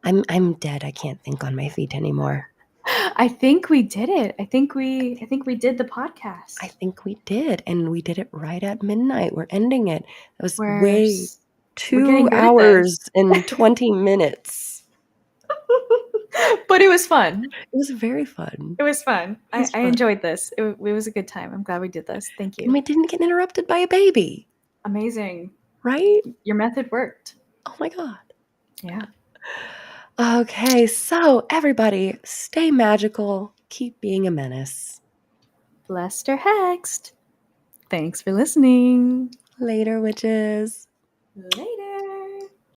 I'm dead. I can't think on my feet anymore. I think we did it. I think we did the podcast. I think we did, and we did it right at midnight. We're ending it. It was We're 2 hours and 20 minutes. But it was fun. It was very fun. It was fun. I enjoyed this. It was a good time. I'm glad we did this. Thank you. And we didn't get interrupted by a baby. Amazing. Right? Your method worked. Oh my God. Yeah. Okay, so everybody, stay magical. Keep being a menace. Blessed or hexed. Thanks for listening. Later, witches. Later.